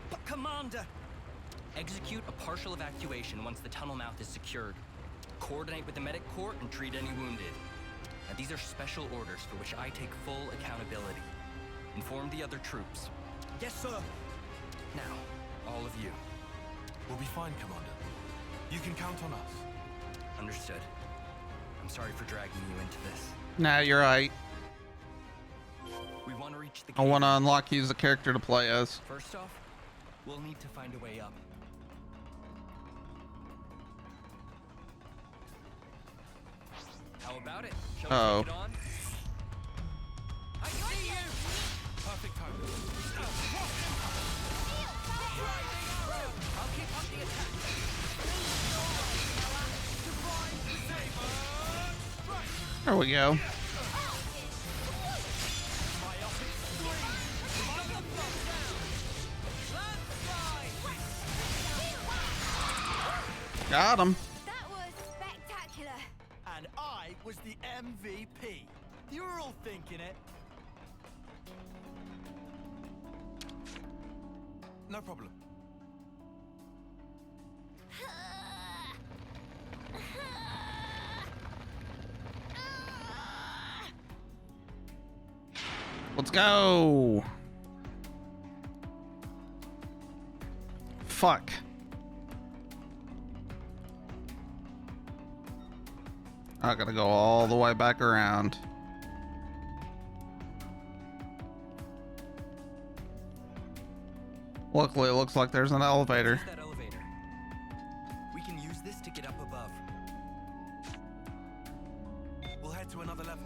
S9: But Commander!
S2: Execute a partial evacuation once the tunnel mouth is secured. Coordinate with the medic corps and treat any wounded. Now, these are special orders for which I take full accountability. Inform the other troops.
S9: Yes, sir.
S2: Now, all of you.
S7: We'll be fine, Commander. You can count on us.
S2: Understood. I'm sorry for dragging you into this.
S1: Nah, you're right.
S2: We want to reach the
S1: I
S2: gate.
S1: want to unlock you as a character to play as.
S2: First off, we'll need to find a way up. How about it? Shall we take it on?
S9: I see you!
S7: Perfect time.
S9: I'll keep up the attack.
S1: There we go. Got him.
S3: That was spectacular.
S4: And I was the MVP. You were all thinking it.
S7: No problem.
S1: Let's go. fuck. I gotta go all the way back around. Luckily, it looks like there's an elevator.
S2: Use that elevator. We can use this to get up above.
S7: We'll head to another level.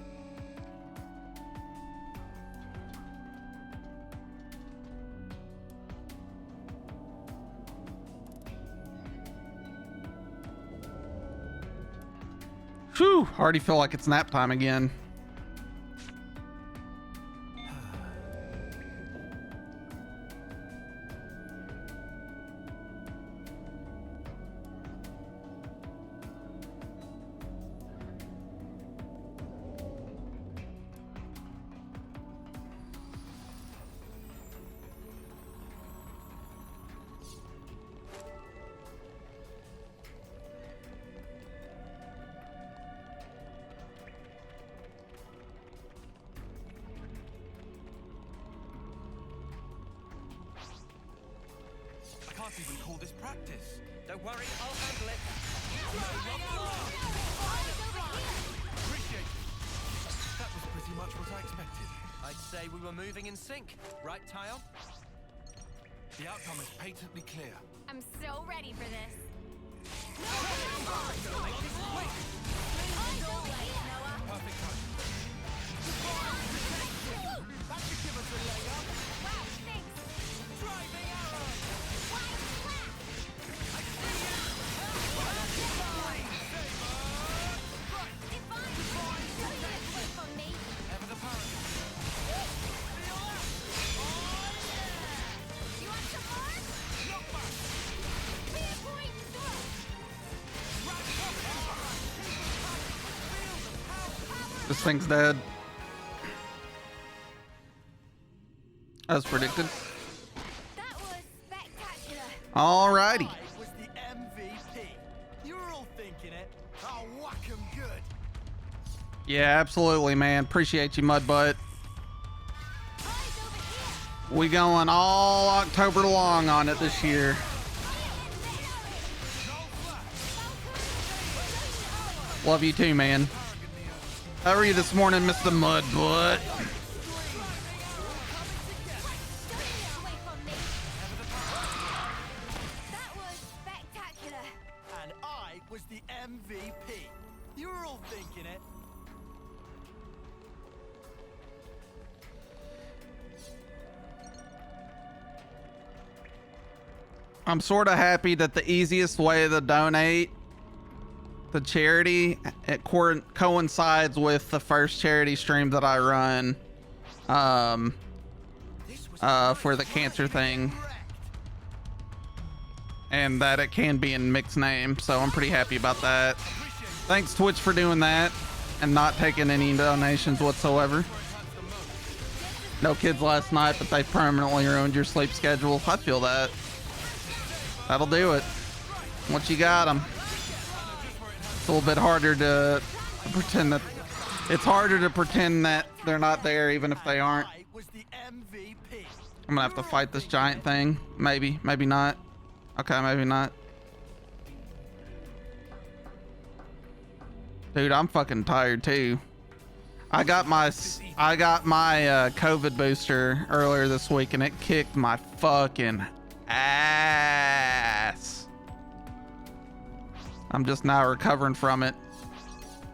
S1: Whew, already feel like it's nap time again.
S7: I can't even call this practice.
S9: Don't worry, I'll handle it.
S7: Appreciate it. That was pretty much what I expected.
S6: I'd say we were moving in sync. Right, Tile?
S7: The outcome is patently clear.
S8: I'm so ready for this.
S7: Perfect time.
S8: That should give us a leg up. Wow, thanks.
S7: Driving arrow!
S8: Wide slap.
S7: I see you!
S8: Divine. Don't get away from me.
S7: Ever the paragon.
S8: You want some more?
S7: Knock back!
S8: Spear point throw.
S1: This thing's dead. As predicted.
S8: That was spectacular.
S1: Alrighty.
S4: I was the MVP. You were all thinking it. I'll whack 'em good.
S1: Yeah, absolutely, man. Appreciate you, Mudbutt.
S8: Eyes over here.
S1: We going all October long on it this year. Love you too, man. How are you this morning, Mr. Mudbutt?
S8: Away from me. That was spectacular.
S4: And I was the MVP. You were all thinking it.
S1: I'm sort of happy that the easiest way to donate the charity, it coincides with the first charity stream that I run for the cancer thing, and that it can be in mixed name, so I'm pretty happy about that. Thanks, Twitch, for doing that and not taking any donations whatsoever. No kids last night, but they permanently ruined your sleep schedule. I feel that. That'll do it. Once you got them, it's a little bit harder to pretend that. It's harder to pretend that they're not there, even if they aren't.
S4: I was the MVP.
S1: I'm gonna have to fight this giant thing. Maybe, maybe not. Okay, maybe not. Dude, I'm fucking tired too. I got my COVID booster earlier this week, and it kicked my fucking ass. I'm just now recovering from it.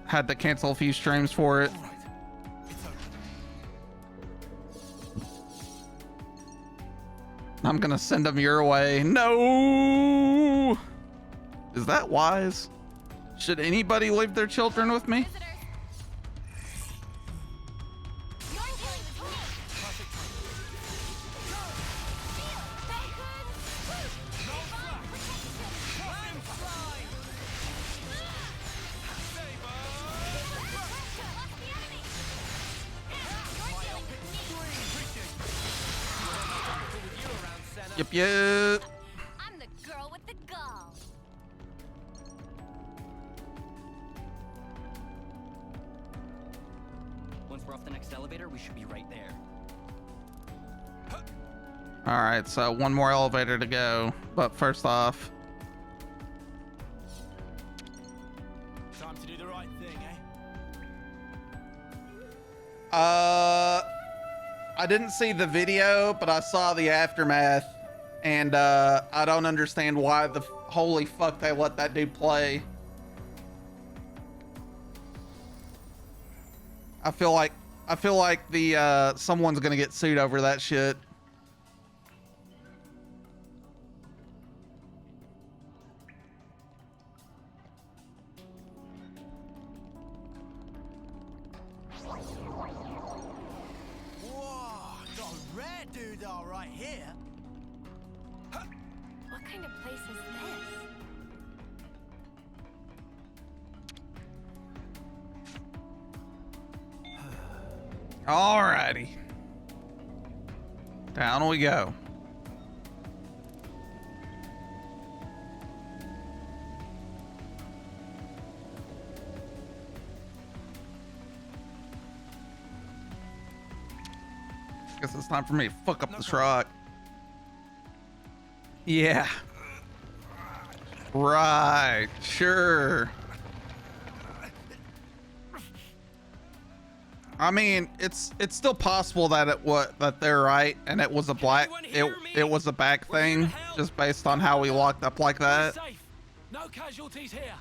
S1: Had to cancel a few streams for it.
S7: All right. It's over.
S1: I'm gonna send them your way. No! Is that wise? Should anybody leave their children with me?
S8: Visitors. You're dealing with me.
S7: Perfect time.
S1: Yep, yep.
S8: I'm the girl with the gall.
S2: Once we're off the next elevator, we should be right there.
S1: All right, so one more elevator to go. But first off,
S4: Time to do the right thing, eh?
S1: I didn't see the video, but I saw the aftermath, and I don't understand why the holy fuck they let that dude play. I feel like the someone's gonna get sued over that shit.
S4: Whoa, got a rare doodah right here.
S8: What kind of place is this?
S1: Alrighty. Down we go. Guess it's time for me to fuck up this rock. Yeah. Right. Sure. I mean, it's still possible that that they're right and it was a it was a back thing just based on how we locked up like that.
S9: Safe. No casualties here.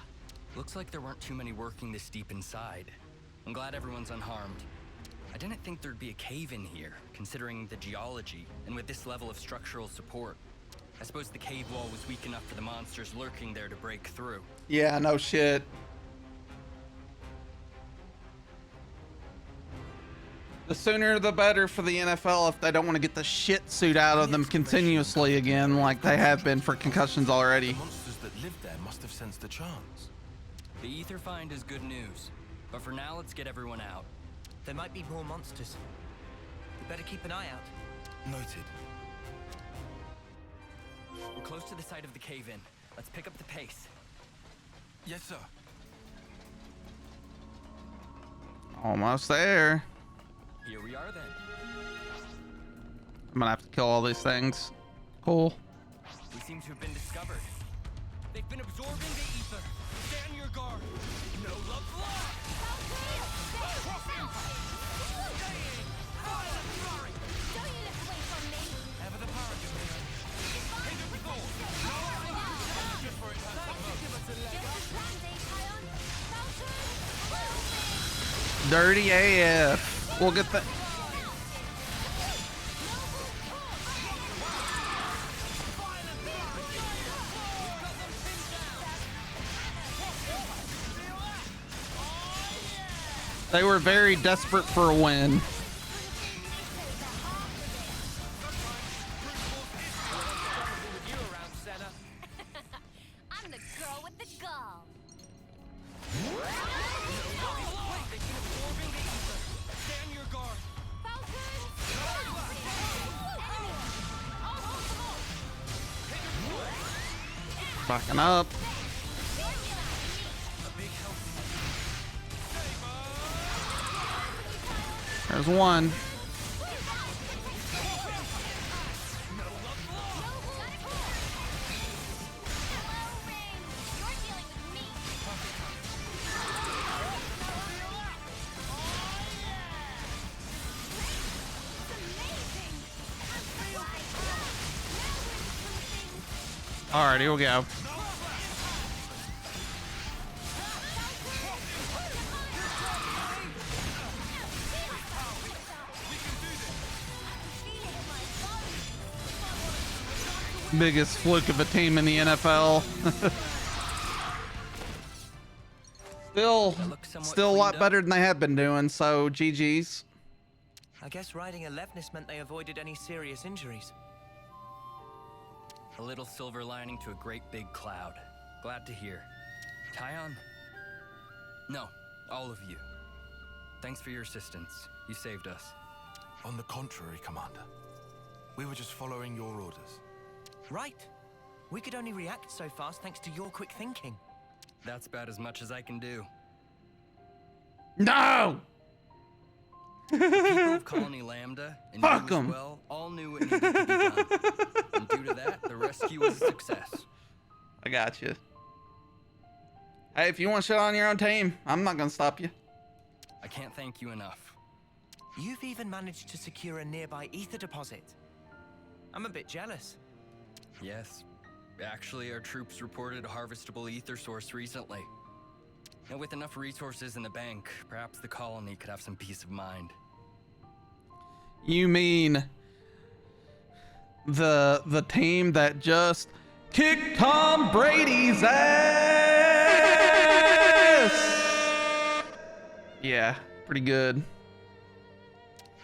S2: Looks like there weren't too many working this deep inside. I'm glad everyone's unharmed. I didn't think there'd be a cave in here, considering the geology, and with this level of structural support. I suppose the cave wall was weak enough for the monsters lurking there to break through.
S1: Yeah, no shit. The sooner the better for the NFL if they don't want to get the shit suit out of them continuously again like they have been for concussions already.
S7: The monsters that lived there must have sensed the chance.
S2: The ether find is good news, but for now let's get everyone out.
S6: There might be more monsters. We better keep an eye out.
S7: Noted.
S2: We're close to the site of the cave-in. Let's pick up the pace.
S7: Yes, sir.
S1: Almost there.
S2: Here we are then.
S1: I'm gonna have to kill all these things. Cool.
S2: We seem to have been discovered.
S9: They've been absorbing the ether. Stand your guard. No love lost. Ever the paragon here. Hit it with all. Just for it has some
S1: Dirty AF. We'll get that. They were very desperate for a win.
S3: I'm the girl with the gall.
S9: Stand your guard.
S1: Backing up. There's one. All right, here we go. Biggest fluke of a team in the NFL. Still a lot better than they have been doing, so GG's.
S6: I guess riding a Levnis meant they avoided any serious injuries.
S2: A little silver lining to a great big cloud. Glad to hear. Tyon? No, all of you. Thanks for your assistance. You saved us.
S7: On the contrary, Commander. We were just following your orders.
S6: Right. We could only react so fast thanks to your quick thinking.
S2: That's about as much as I can do.
S1: No!
S2: The people of Colony Lambda and you
S1: Fuck
S2: as
S1: 'em.
S2: well all knew it needed to be done. And due to that, the rescue was a success.
S1: I got you. Hey, if you want shit on your own team, I'm not gonna stop you.
S2: I can't thank you enough.
S6: You've even managed to secure a nearby ether deposit. I'm a bit jealous.
S2: Yes. Actually, our troops reported a harvestable ether source recently. And with enough resources in the bank, perhaps the colony could have some peace of mind.
S1: You mean the team that just kicked Tom Brady's ass? Yeah, pretty good.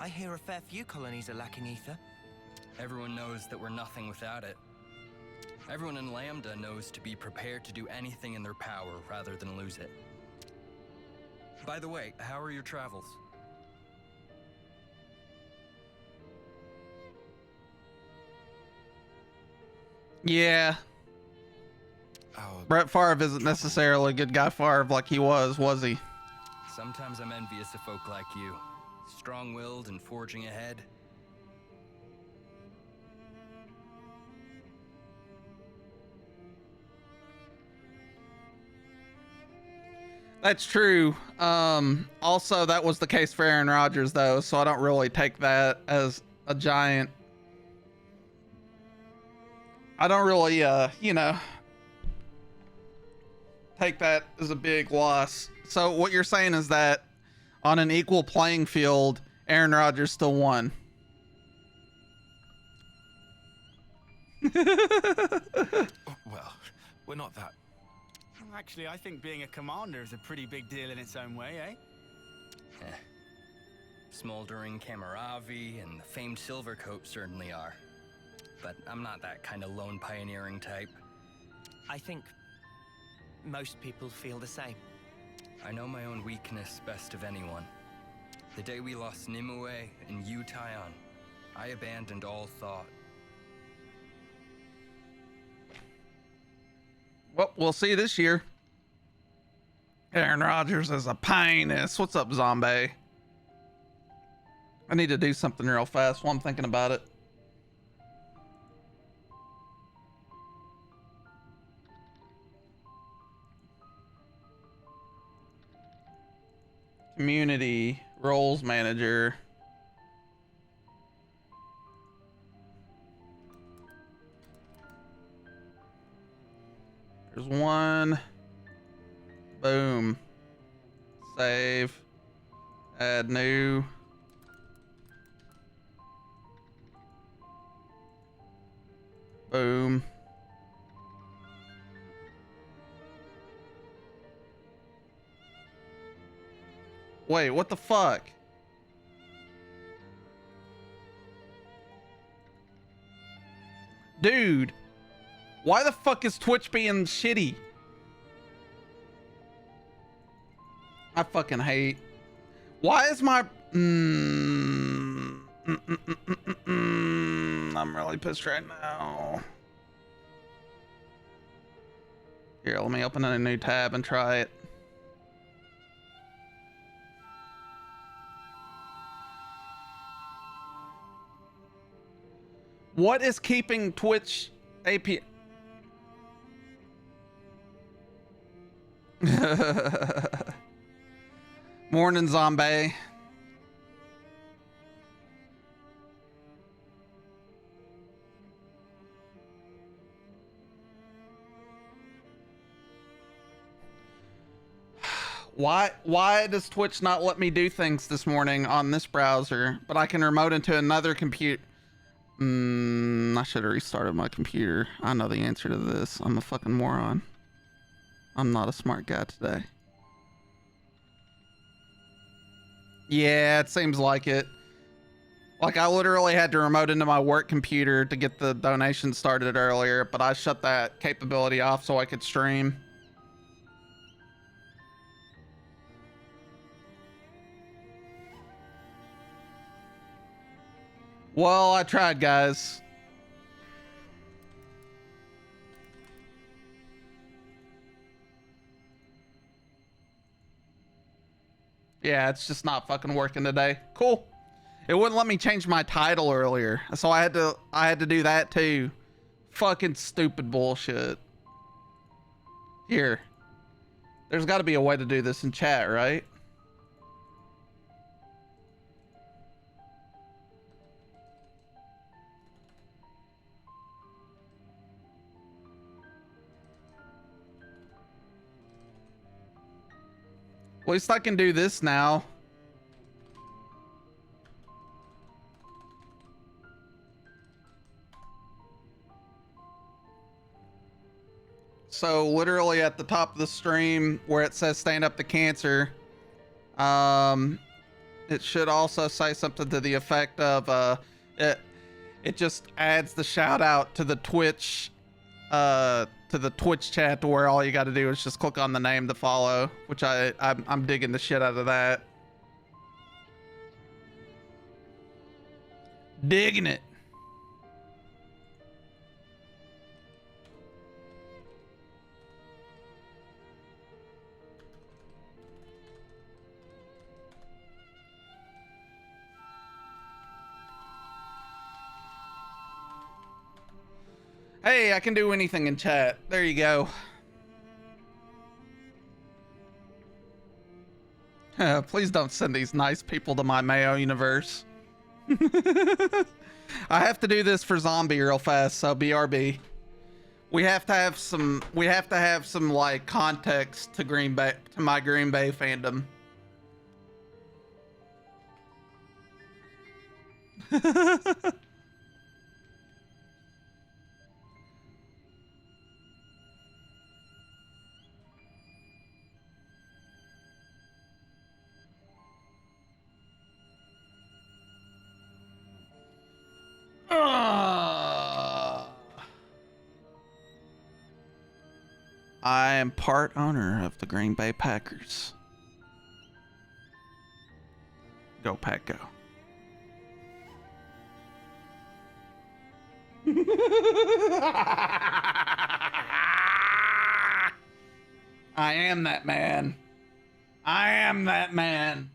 S6: I hear a fair few colonies are lacking ether.
S2: Everyone knows that we're nothing without it. Everyone in Lambda knows to be prepared to do anything in their power rather than lose it. By the way, how are your travels?
S1: Yeah. Brett Favre isn't necessarily a good guy Favre like he was he?
S2: Sometimes I'm envious of folk like you. Strong-willed and forging ahead.
S1: That's true. Also, that was the case for Aaron Rodgers, though, so I don't really take that as a giant. I don't really, take that as a big loss. So what you're saying is that on an equal playing field, Aaron Rodgers still won.
S7: Well, we're not that.
S4: Actually, I think being a commander is a pretty big deal in its own way, eh?
S2: Smoldering Camaravi and the famed Silvercoat certainly are. But I'm not that kind of lone pioneering type.
S6: I think most people feel the same.
S2: I know my own weakness best of anyone. The day we lost Nimue and Yu Taion, I abandoned all thought.
S1: Well, we'll see this year. Aaron Rodgers is a penis. What's up, zombie? I need to do something real fast while I'm thinking about it. Community roles manager. There's one. Boom. Save. Add new. Boom. Wait, what the fuck? Dude, why the fuck is Twitch being shitty? I fucking hate. Why is my... I'm really pissed right now. Here, let me open a new tab and try it. What is keeping Twitch API? Morning, zombie. Why does Twitch not let me do things this morning on this browser, but I can remote into another computer? I should have restarted my computer. I know the answer to this. I'm a fucking moron. I'm not a smart guy today. Yeah, it seems like it. Like, I literally had to remote into my work computer to get the donation started earlier, but I shut that capability off so I could stream. Well, I tried, guys. Yeah, it's just not fucking working today. Cool. It wouldn't let me change my title earlier, so I had to do that too. Fucking stupid bullshit. Here. There's got to be a way to do this in chat, right? At least I can do this now. So literally at the top of the stream where it says stand up to cancer, it should also say something to the effect of it just adds the shout out to the Twitch chat, to where all you got to do is just click on the name to follow, which I'm digging the shit out of that. Digging it. Hey, I can do anything in chat. There you go. Please don't send these nice people to my Mayo universe. I have to do this for zombie real fast, so BRB. We have to have some like context to my Green Bay fandom. I am part owner of the Green Bay Packers. Go Pack, go. I am that man. I am that man.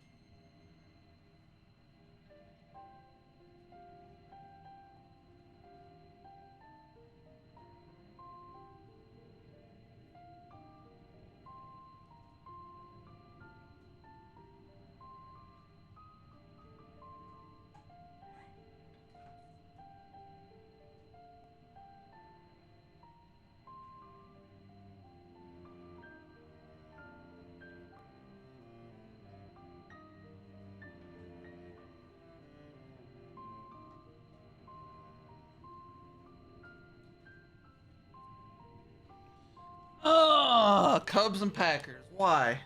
S1: Oh, Cubs and Packers. Why?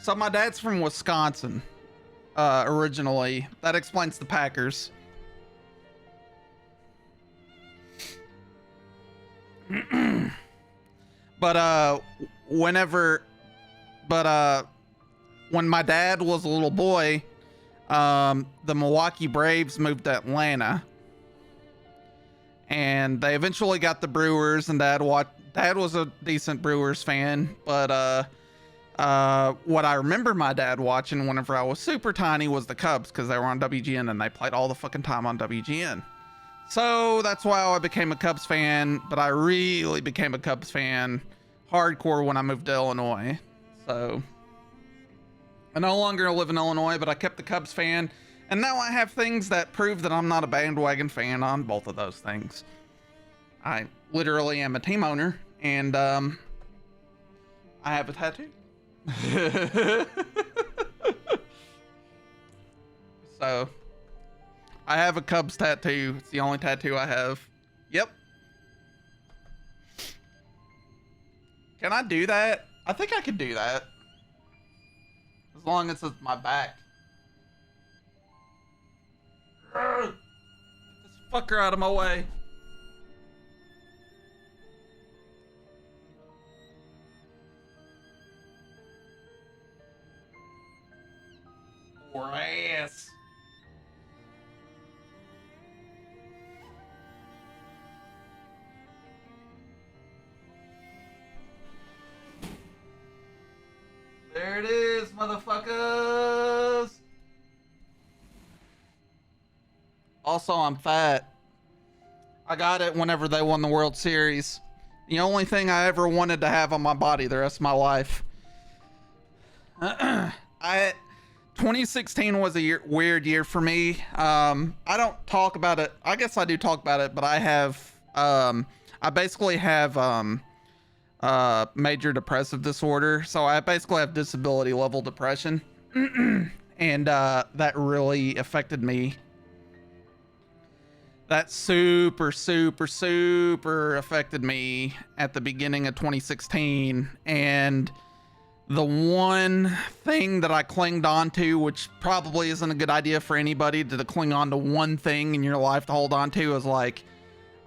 S1: So my dad's from Wisconsin, originally. That explains the Packers. But when my dad was a little boy, the Milwaukee Braves moved to Atlanta, and they eventually got the Brewers, and Dad was a decent Brewers fan, but what I remember my dad watching whenever I was super tiny was the Cubs, because they were on WGN and they played all the fucking time on WGN. So that's why I became a Cubs fan, but I really became a Cubs fan hardcore when I moved to Illinois. So I no longer live in Illinois, but I kept the Cubs fan, and now I have things that prove that I'm not a bandwagon fan on both of those things. I literally am a team owner, and I have a tattoo. So I have a Cubs tattoo. It's the only tattoo I have. Yep. Can I do that? I think I could do that. As long as it's my back. Get this fucker out of my way. Or ass. There There it is, motherfuckers. Also, I'm fat. I got it whenever they won the World Series. The only thing I ever wanted to have on my body the rest of my life. 2016 was a weird year for me. I don't talk about it. I guess I do talk about it, but I basically have major depressive disorder. So I basically have disability level depression. And that really affected me. That super affected me at the beginning of 2016. And the one thing that I clinged on to, which probably isn't a good idea for anybody to cling on to one thing in your life to hold on to, is like,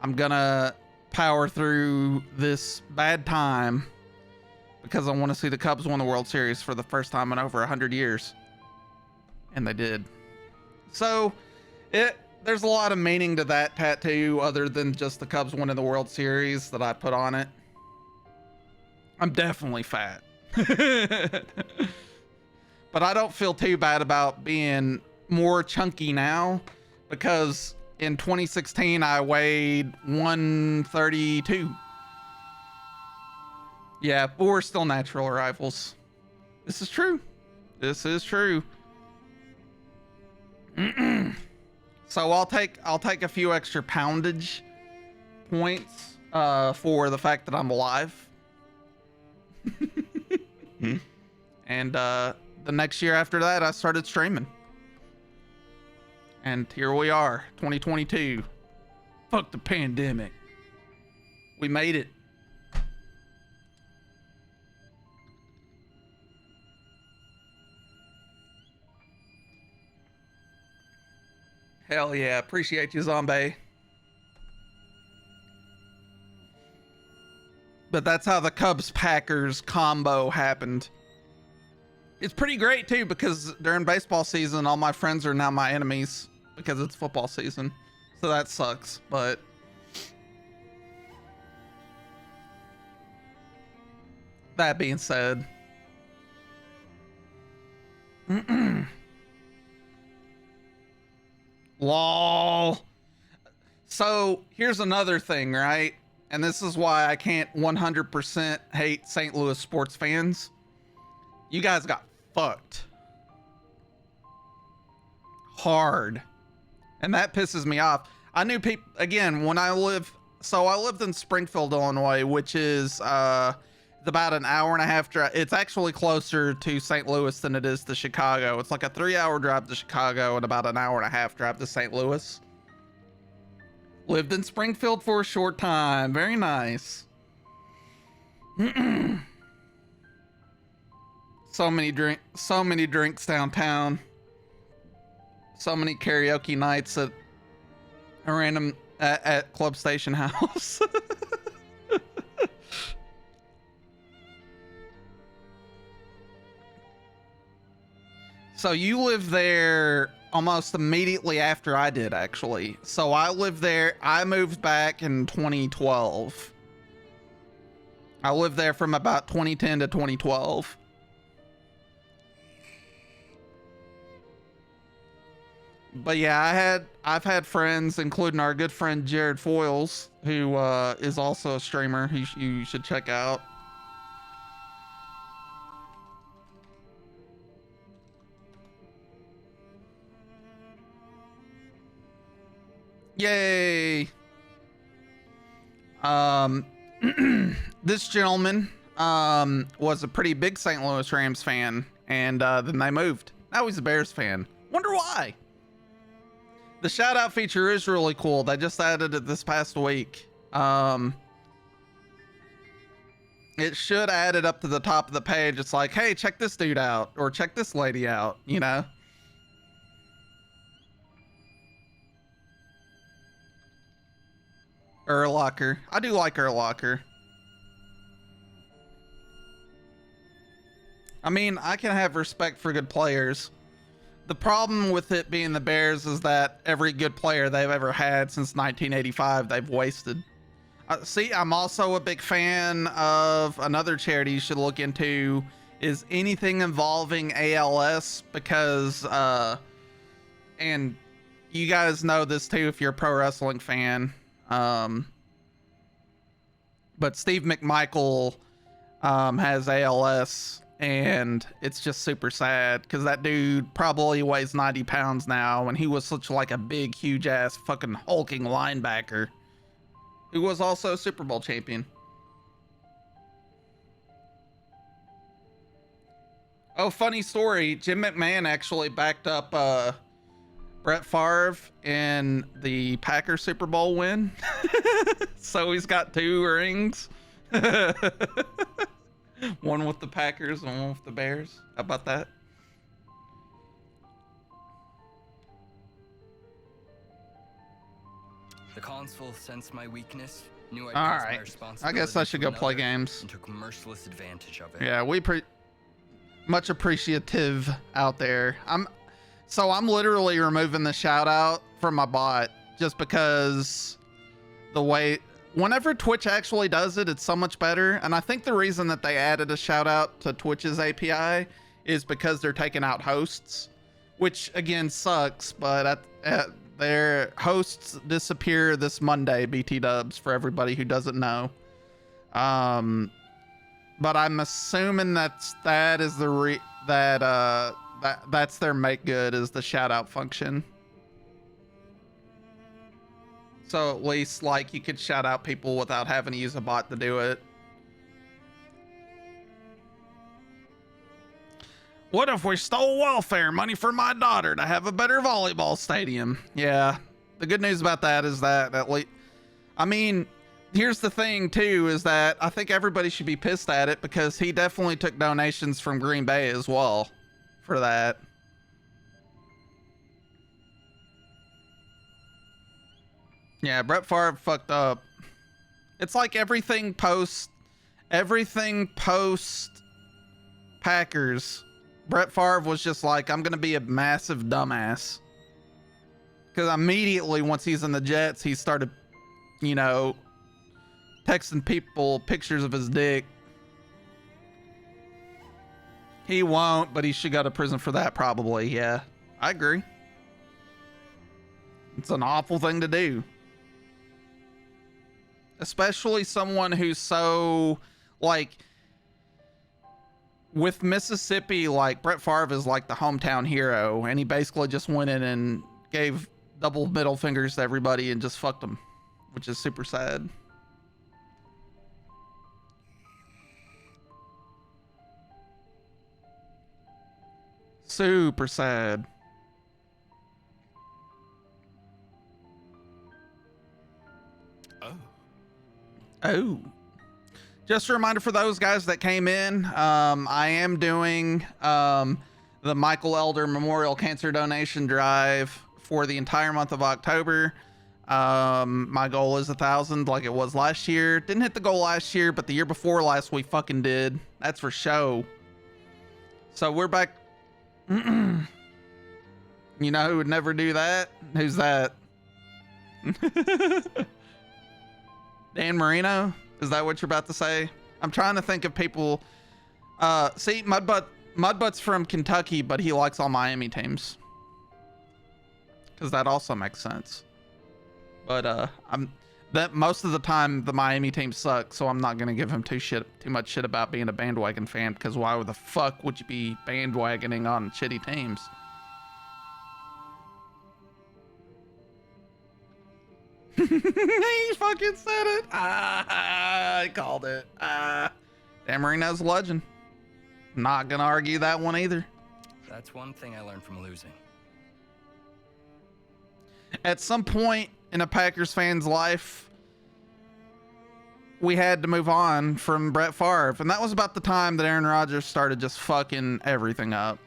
S1: I'm gonna power through this bad time because I want to see the Cubs win the World Series for the first time in over 100 years. And they did. So there's a lot of meaning to that tattoo other than just the Cubs winning the World Series that I put on it. I'm definitely fat. But I don't feel too bad about being more chunky now, because in 2016 I weighed 132. Yeah, but we're still natural rivals. This is true. This is true. So I'll take a few extra poundage points for the fact that I'm alive. And the next year after that, I started streaming. And here we are, 2022. Fuck the pandemic. We made it. Hell yeah, appreciate you, zombie. But that's how the Cubs-Packers combo happened. It's pretty great too, because during baseball season, all my friends are now my enemies because it's football season. So that sucks, but that being said, lol. So here's another thing, right? And this is why I can't 100% hate St. Louis sports fans. You guys got fucked hard, and that pisses me off. I knew people, again, when I lived in Springfield, Illinois, which is about an hour and a half drive. It's actually closer to St. Louis than it is to Chicago. It's like a 3-hour drive to Chicago and about an hour and a half drive to St. Louis. Lived in Springfield for a short time. Very nice. So many drinks downtown. So many karaoke nights at a random at Club Station House. So you lived there almost immediately after I did, actually. So I lived there. I moved back in 2012. I lived there from about 2010 to 2012. But yeah, I've had friends, including our good friend Jared Foyles, who is also a streamer. You should check out. Yay! This gentleman was a pretty big St. Louis Rams fan, and then they moved. Now he's a Bears fan. Wonder why? The shout out feature is really cool. They just added it this past week. It should add it up to the top of the page. It's like, hey, check this dude out, or check this lady out, you know? Urlacher. I do like Urlacher. I mean, I can have respect for good players. The problem with it being the Bears is that every good player they've ever had since 1985, they've wasted. See, I'm also a big fan of another charity you should look into. is anything involving ALS because, and you guys know this too if you're a pro wrestling fan, but Steve McMichael has ALS, and it's just super sad because that dude probably weighs 90 pounds now, and he was such like a big, huge ass fucking hulking linebacker who was also a Super Bowl champion. Oh, funny story. Jim McMahon actually backed up Brett Favre in the Packers Super Bowl win. So he's got 2 rings. One with the Packers and one with the Bears. How about that?
S2: The console sensed my weakness, knew I'd
S1: All
S2: passed my
S1: right.
S2: responsibility
S1: I guess I
S2: to
S1: should go play
S2: another,
S1: games.
S2: and took merciless advantage of it.
S1: Yeah, much appreciative out there. I'm literally removing the shout out from my bot just because the way whenever Twitch actually does it, it's so much better. And I think the reason that they added a shout out to Twitch's API is because they're taking out hosts, which again sucks, but their hosts disappear this Monday, BT dubs, for everybody who doesn't know. But I'm assuming that's their make good is the shout out function. So at least like you could shout out people without having to use a bot to do it. What if we stole welfare money for my daughter to have a better volleyball stadium? Yeah. The good news about that is that at least, I mean, here's the thing too, is that I think everybody should be pissed at it because he definitely took donations from Green Bay as well for that. Yeah, Brett Favre fucked up. It's like everything post Packers. Brett Favre was just like, I'm going to be a massive dumbass. Because immediately once he's in the Jets, he started, texting people pictures of his dick. He won't, but he should go to prison for that probably. Yeah, I agree. It's an awful thing to do. Especially someone who's so, like, with Mississippi, like, Brett Favre is like the hometown hero, and he basically just went in and gave double middle fingers to everybody and just fucked them, which is super sad. Super sad. Oh. Just a reminder for those guys that came in, I am doing the Michael Elder Memorial Cancer Donation Drive for the entire month of October. My goal is 1,000 like it was last year. Didn't hit the goal last year, but the year before last we fucking did. That's for show. So we're back. You know who would never do that? Who's that? Dan Marino? Is that what you're about to say? I'm trying to think of people. See, Mudbutt's from Kentucky, but he likes all Miami teams. Because that also makes sense. But most of the time the Miami team sucks, so I'm not gonna give him too much shit about being a bandwagon fan. Because why the fuck would you be bandwagoning on shitty teams? He fucking said it. I called it. Dan Marino's a legend. Not gonna argue that one either.
S2: That's one thing I learned from losing.
S1: At some point in a Packers fan's life, we had to move on from Brett Favre, and that was about the time that Aaron Rodgers started just fucking everything up.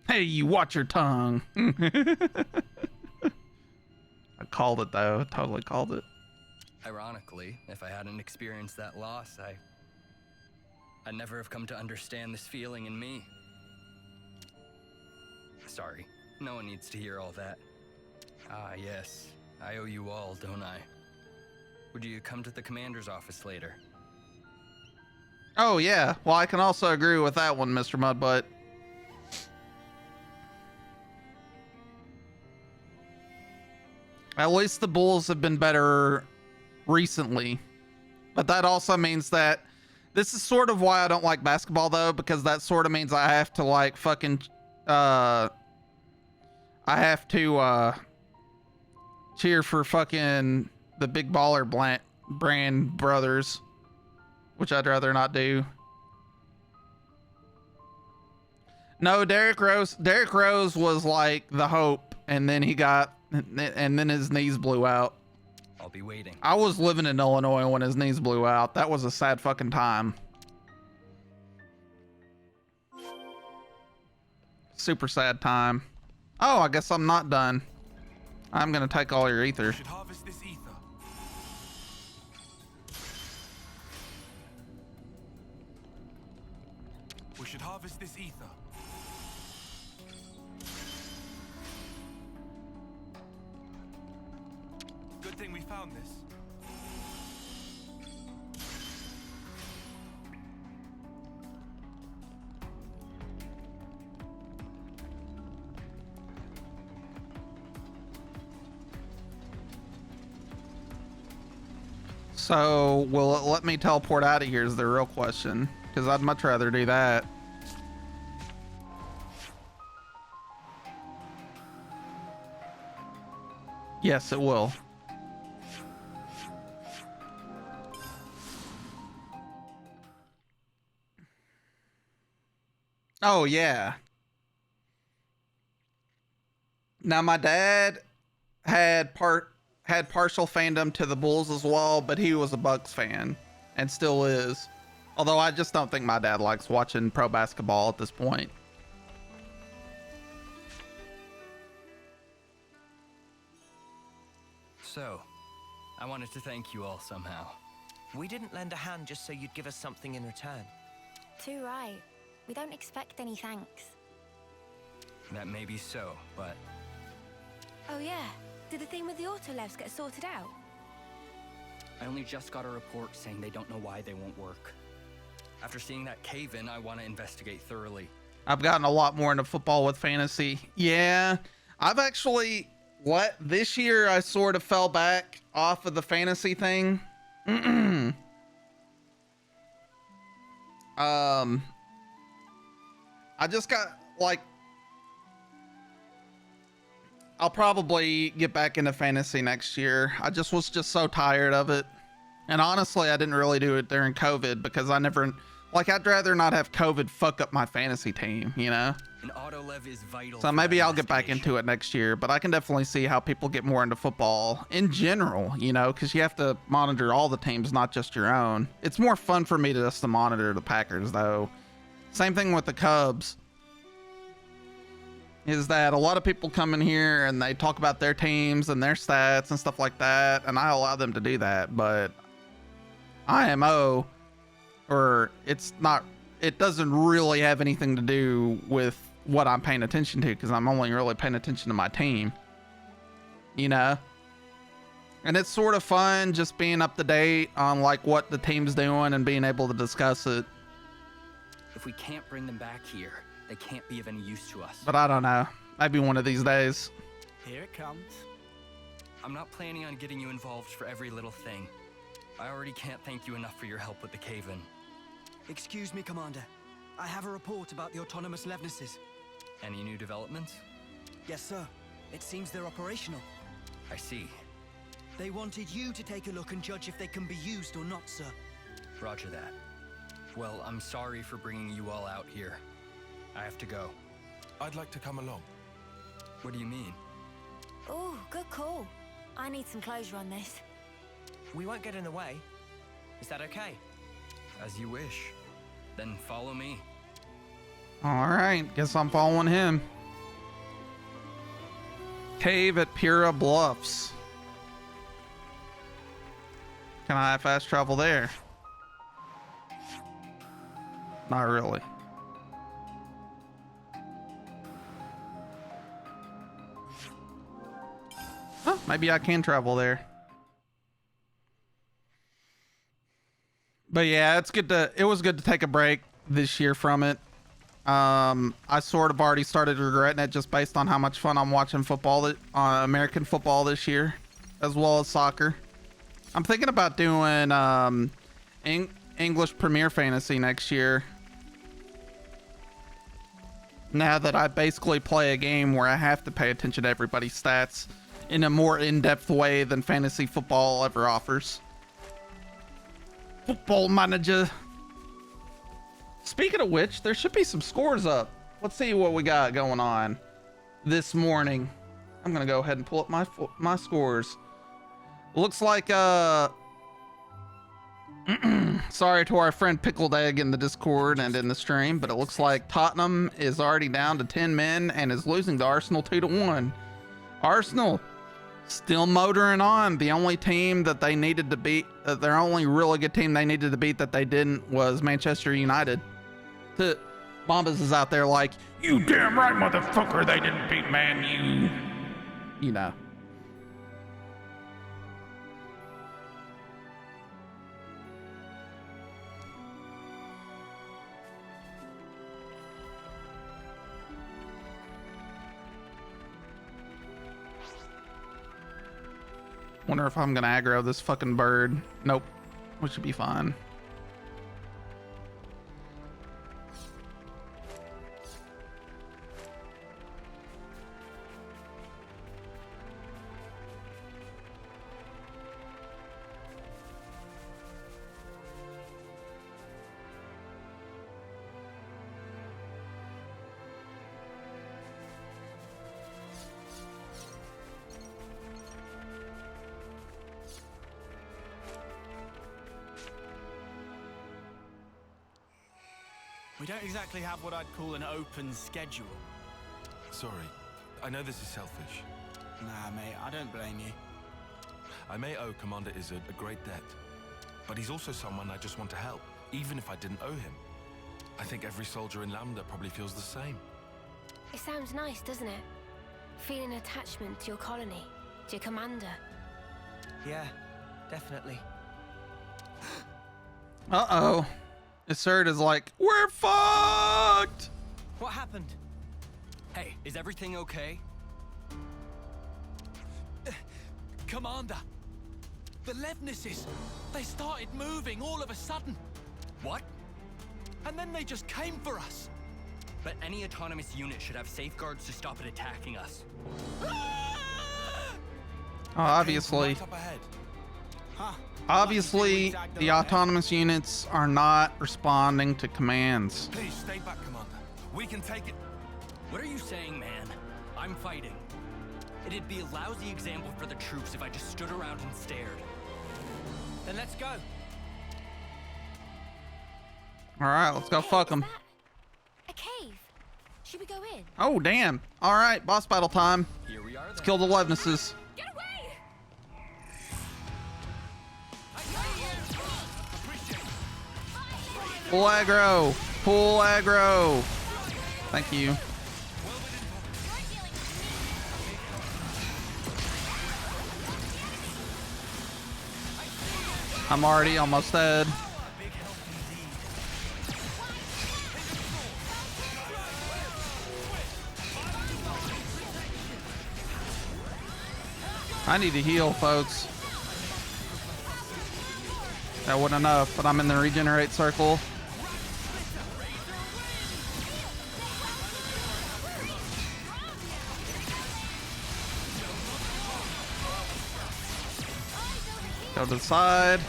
S1: Hey, you watch your tongue. I called it though. Totally called it.
S2: Ironically, if I hadn't experienced that loss, I'd never have come to understand this feeling in me. Sorry, no one needs to hear all that. Ah, yes, I owe you all, don't I? Would you come to the commander's office later?
S1: Oh, yeah. Well, I can also agree with that one, Mr. Mudbutt. At least the Bulls have been better recently. But that also means that this is sort of why I don't like basketball, though, because that sort of means I have to, like, fucking, I have to, cheer for fucking the Big Baller brand brothers, which I'd rather not do. No, Derrick Rose was like the hope, and then his knees blew out.
S2: I'll be waiting.
S1: I was living in Illinois when his knees blew out. That was a sad fucking time. Super sad time. Oh, I guess I'm not done. I'm gonna take all your ether.
S7: We should harvest this ether. We should harvest this ether. Good thing we found this.
S1: So, will it let me teleport out of here is the real question. Because I'd much rather do that. Yes, it will. Oh, yeah. Now, my dad had partial fandom to the Bulls as well, but he was a Bucks fan and still is. Although I just don't think my dad likes watching pro basketball at this point.
S2: So, I wanted to thank you all somehow.
S6: We didn't lend a hand just so you'd give us something in return.
S8: Too right. We don't expect any thanks.
S2: That may be so, but
S8: Oh yeah, did the thing with the autolevs get sorted out?
S2: I only just got a report saying they don't know why they won't work. After seeing that cave-in, I want to investigate thoroughly.
S1: I've gotten a lot more into football with fantasy. Yeah, I've actually this year I sort of fell back off of the fantasy thing. I just got I'll probably get back into fantasy next year. I just was so tired of it. And honestly, I didn't really do it during COVID because I'd rather not have COVID fuck up my fantasy team, you know?
S2: An autolev is vital.
S1: So maybe I'll get back into it next year, but I can definitely see how people get more into football in general, you know, because you have to monitor all the teams, not just your own. It's more fun for me to monitor the Packers, though. Same thing with the Cubs. Is that a lot of people come in here and they talk about their teams and their stats and stuff like that, and I allow them to do that, but IMO, it doesn't really have anything to do with what I'm paying attention to because I'm only really paying attention to my team, you know? And it's sort of fun just being up to date on like what the team's doing and being able to discuss it.
S2: If we can't bring them back here, they can't be of any use to us.
S1: But I don't know. Maybe one of these days.
S4: Here it comes.
S2: I'm not planning on getting you involved for every little thing. I already can't thank you enough for your help with the cave-in.
S10: Excuse me, Commander. I have a report about the autonomous Levnesses.
S2: Any new developments?
S10: Yes, sir. It seems they're operational.
S2: I see.
S10: They wanted you to take a look and judge if they can be used or not, sir.
S2: Roger that. Well, I'm sorry for bringing you all out here. I have to go.
S7: I'd like to come along.
S2: What do you mean?
S8: Oh, good call. I need some closure on this.
S6: We won't get in the way. Is that okay?
S2: As you wish. Then follow me.
S1: All right, guess I'm following him. Cave at Pura Bluffs. Can I fast travel there? Not really. Oh, maybe I can travel there. But But yeah, it was good to take a break this year from it. I sort of already started regretting it just based on how much fun I'm watching football, American football this year, as well as soccer. I'm thinking about doing English Premier Fantasy next year. Now that I basically play a game where I have to pay attention to everybody's stats in a more in-depth way than fantasy football ever offers. Football Manager. Speaking of which, there should be some scores up. Let's see what we got going on this morning. I'm gonna go ahead and pull up my scores. Looks like sorry to our friend Pickled Egg in the Discord and in the stream, but it looks like Tottenham is already down to 10 men and is losing to Arsenal 2-1. Arsenal still motoring on. The only team that they needed to beat, their only really good team they needed to beat that they didn't was Manchester United. Bombas is out there like, you damn right, motherfucker, they didn't beat Man U. You know. Wonder if I'm gonna aggro this fucking bird. Nope. We should be fine.
S4: We don't exactly have what I'd call an open schedule.
S7: Sorry, I know this is selfish.
S4: Nah, mate, I don't blame you.
S7: I may owe Commander Izzard a great debt, but he's also someone I just want to help, even if I didn't owe him. I think every soldier in Lambda probably feels the same.
S8: It sounds nice, doesn't it? Feeling attachment to your colony, to your commander.
S6: Yeah, definitely.
S1: Uh-oh. Assert is like, we're fucked!
S6: What happened?
S2: Hey, is everything okay?
S9: Commander, the Levnesses, they started moving all of a sudden.
S2: What?
S9: And then they just came for us.
S2: But any autonomous unit should have safeguards to stop it attacking us.
S1: Obviously.
S7: Right up ahead.
S4: Huh.
S1: Obviously, the autonomous units are not responding to commands.
S7: Please stay back, Commander. We can take it.
S2: What are you saying, man? I'm fighting. It'd be a lousy example for the troops if I just stood around and stared.
S6: Then let's go.
S1: All right, let's go fuck them.
S8: A cave. Should we go in?
S1: Oh, damn. All right, boss battle time.
S2: Here we are.
S1: Let's kill the Levnesses.
S8: Get away!
S1: Full aggro. Full aggro. Thank you. I'm already almost dead. I need to heal, folks. That wasn't enough, but I'm in the regenerate circle. Go to the side.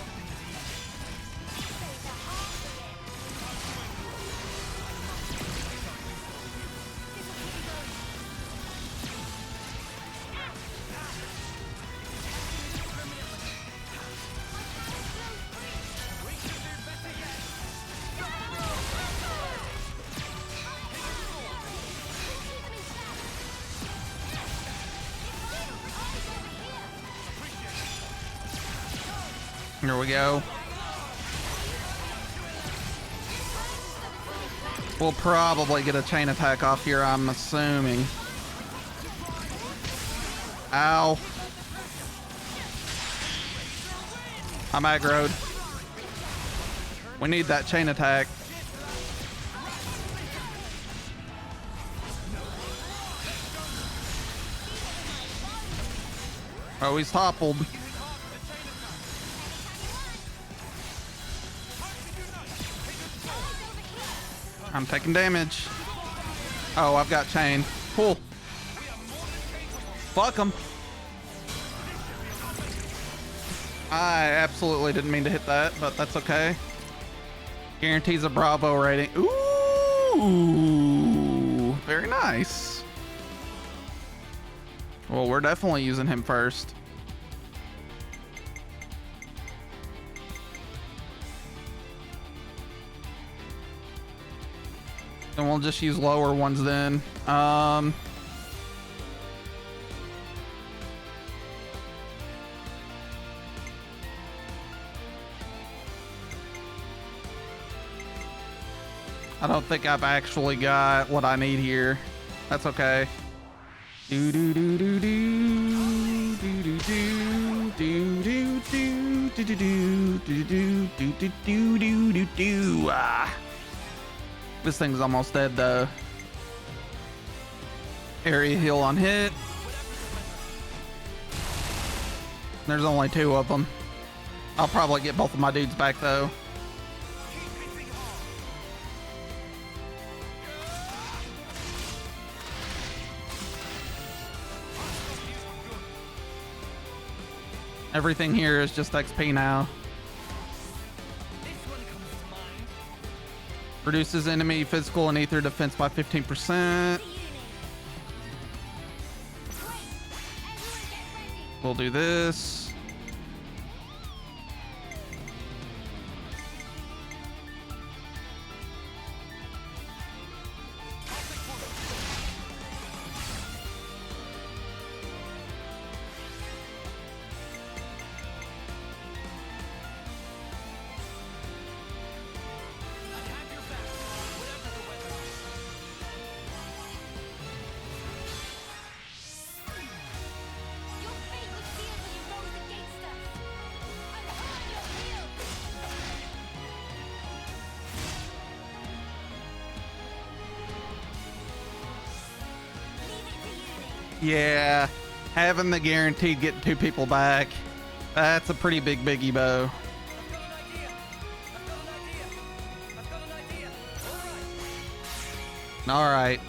S1: Here we go. We'll probably get a chain attack off here, I'm assuming. Ow. I'm aggroed. We need that chain attack. Oh, he's toppled. I'm taking damage. Oh, I've got chain. Cool. Fuck him. I absolutely didn't mean to hit that, but that's okay. Guarantees a Bravo rating. Ooh, very nice. Well, we're definitely using him first. And we'll just use lower ones then. I don't think I've actually got what I need here. That's okay. Do do do do do do do do do do do do do do do do do do do do. Ah. This thing's almost dead though. Area heal on hit. There's only 2 of them. I'll probably get both of my dudes back though. Everything here is just XP now. Reduces enemy physical and ether defense by 15%. We'll do this. Yeah, having the guaranteed getting 2 people back, that's a pretty big biggie, Bo. All right.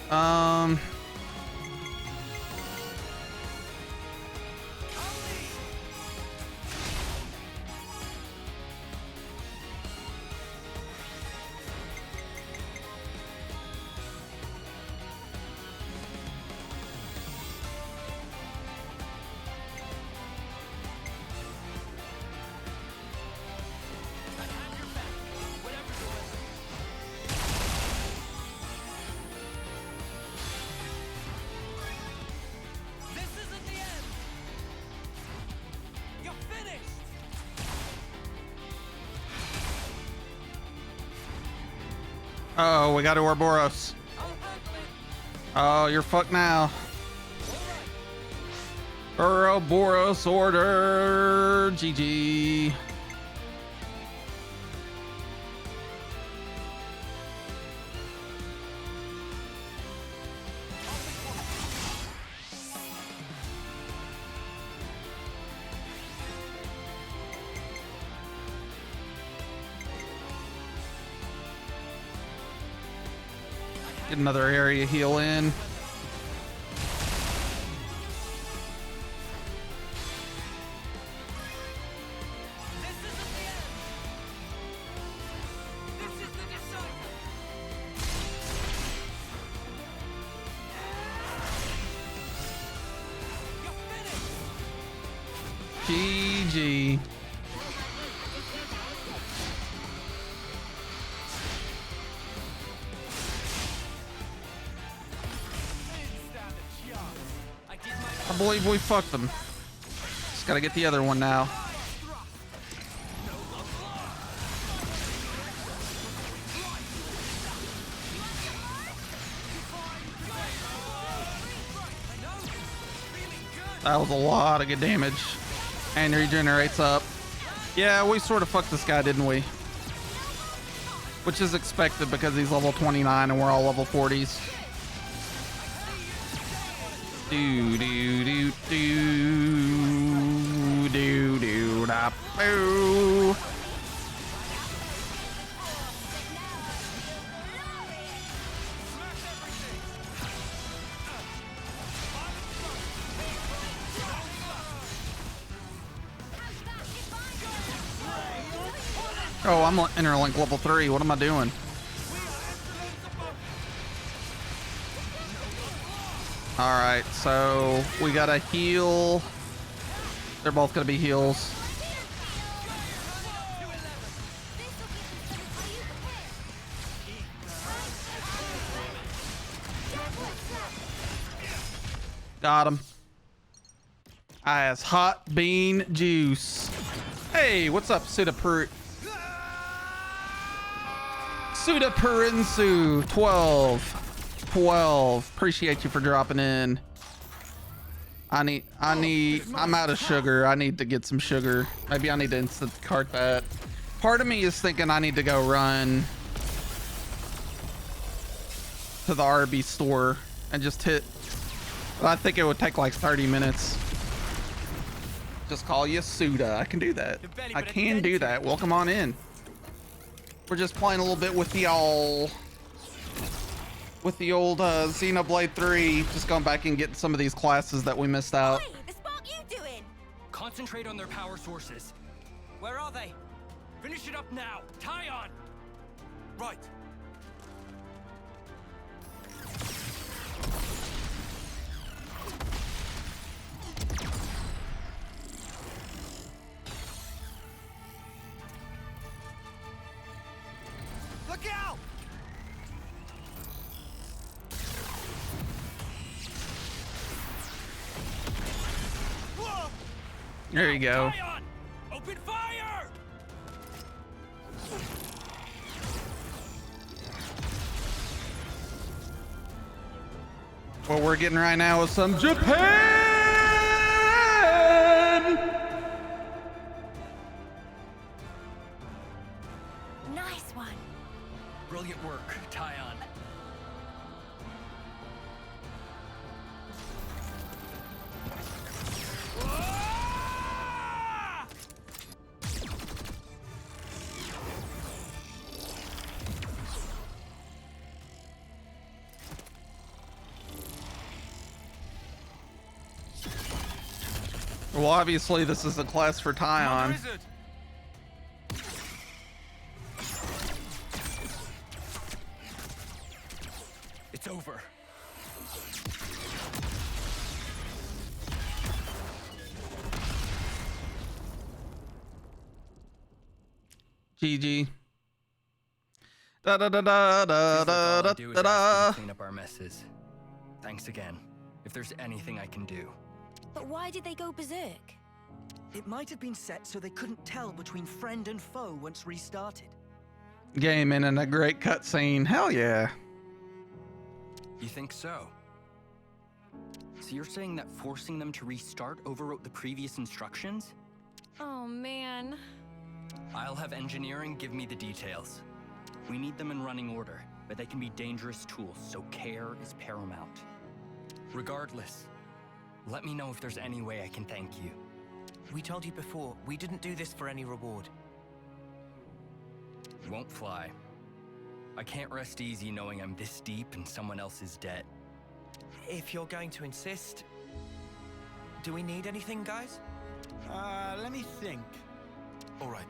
S1: Oh, we got Ouroboros. Oh, you're fucked now. Ouroboros order. GG. Get another area heal in. GG. I believe we fucked them. Just gotta get the other one now. That was a lot of good damage. And regenerates up. Yeah, we sort of fucked this guy, didn't we? Which is expected because he's level 29 and we're all level 40s. Do do do do do do da boo. Oh, I'm interlink level 3. What am I doing? Alright, so we gotta heal. They're both gonna be heals. Got him. As hot bean juice. Hey, what's up, Sudapurinsu 12. Appreciate you for dropping in. I'm out of sugar. I need to get some sugar. Maybe I need to instant cart that. Part of me is thinking I need to go run to the RB store and just hit. But I think it would take like 30 minutes. Just call you Suda. I can do that. I can do that. Welcome on in. We're just playing a little bit with the old Xenoblade 3. Just going back and getting some of these classes that we missed out.
S3: Hey, the spark you doing?
S2: Concentrate on their power sources.
S6: Where are they?
S2: Finish it up now. Tie on.
S7: Right.
S10: Look out!
S2: Whoa!
S1: There you go.
S2: Tie on. Open fire!
S1: What we're getting right now is some Japan.
S3: Nice one.
S2: Brilliant work, Tyon.
S1: Well, obviously this is a class for Tyon.
S2: It's over.
S1: GG. Da da da da da da da da da.
S2: Clean up our messes. Thanks again. If there's anything I can do.
S3: But why did they go berserk?
S10: It might have been set so they couldn't tell between friend and foe once restarted.
S1: Gaming and a great cutscene. Hell yeah.
S2: You think so? So you're saying that forcing them to restart overwrote the previous instructions?
S3: Oh, man.
S2: I'll have engineering give me the details. We need them in running order, but they can be dangerous tools, so care is paramount. Regardless, let me know if there's any way I can thank you.
S6: We told you before, we didn't do this for any reward.
S2: Won't fly. I can't rest easy knowing I'm this deep in someone else's debt.
S6: If you're going to insist, do we need anything, guys?
S4: Let me think.
S7: All right,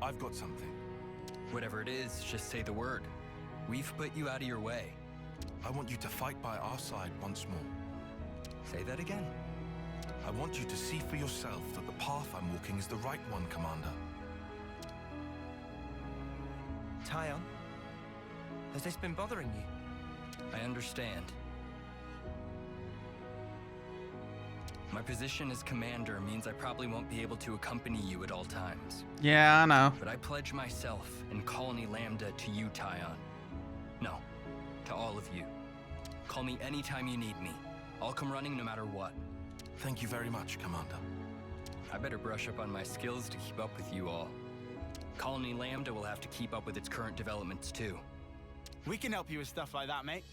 S7: I've got something.
S2: Whatever it is, just say the word. We've put you out of your way.
S7: I want you to fight by our side once more.
S2: Say that again.
S7: I want you to see for yourself that the path I'm walking is the right one, Commander.
S6: Tyon, has this been bothering you?
S2: I understand. My position as commander means I probably won't be able to accompany you at all times.
S1: Yeah, I know.
S2: But I pledge myself and Colony Lambda to you, Tyon. No, to all of you. Call me anytime you need me. I'll come running no matter what.
S7: Thank you very much, Commander.
S2: I better brush up on my skills to keep up with you all. Colony Lambda will have to keep up with its current developments too.
S4: We can help you with stuff like that, mate.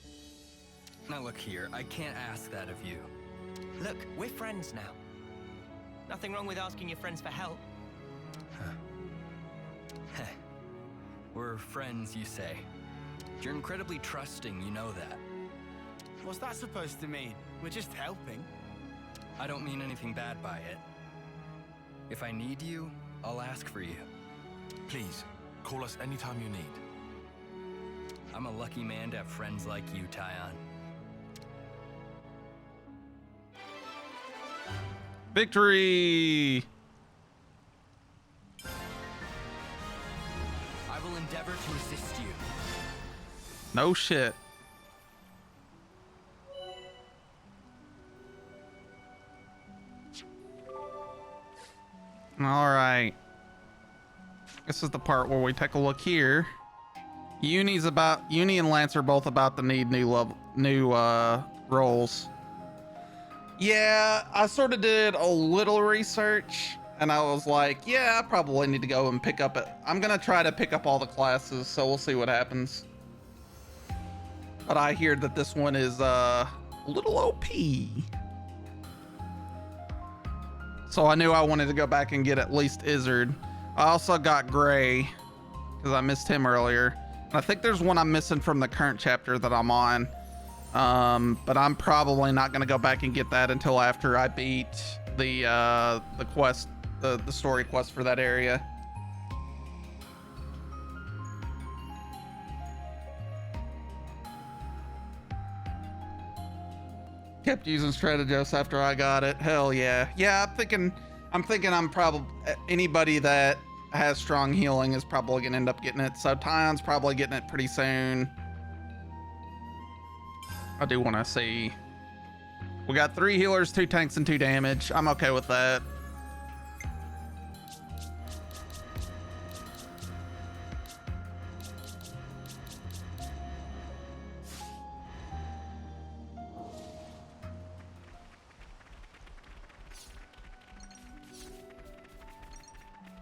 S2: Now look here, I can't ask that of you.
S6: Look, we're friends now. Nothing wrong with asking your friends for help.
S2: We're friends, you say. You're incredibly trusting, you know that.
S4: What's that supposed to mean? We're just helping.
S2: I don't mean anything bad by it. If I need you, I'll ask for you.
S7: Please, call us anytime you need.
S2: I'm a lucky man to have friends like you, Tyon.
S1: Victory!
S2: I will endeavor to assist you.
S1: No shit. All right. This is the part where we take a look here. Uni and Lance are both about to need new roles. Yeah, I sort of did a little research and I was like, yeah, I probably need to go and pick up it. I'm gonna try to pick up all the classes, so we'll see what happens. But I hear that this one is a little OP. So I knew I wanted to go back and get at least Izzard. I also got Gray because I missed him earlier. And I think there's one I'm missing from the current chapter that I'm on. But I'm probably not going to go back and get that until after I beat the quest, the story quest for that area. Kept using Strategos after I got it. Hell yeah. Yeah, I'm thinking I'm probably anybody that has strong healing is probably gonna end up getting it. So Tyon's probably getting it pretty soon. I do want to see. We got 3 healers, 2 tanks, and 2 damage. I'm okay with that.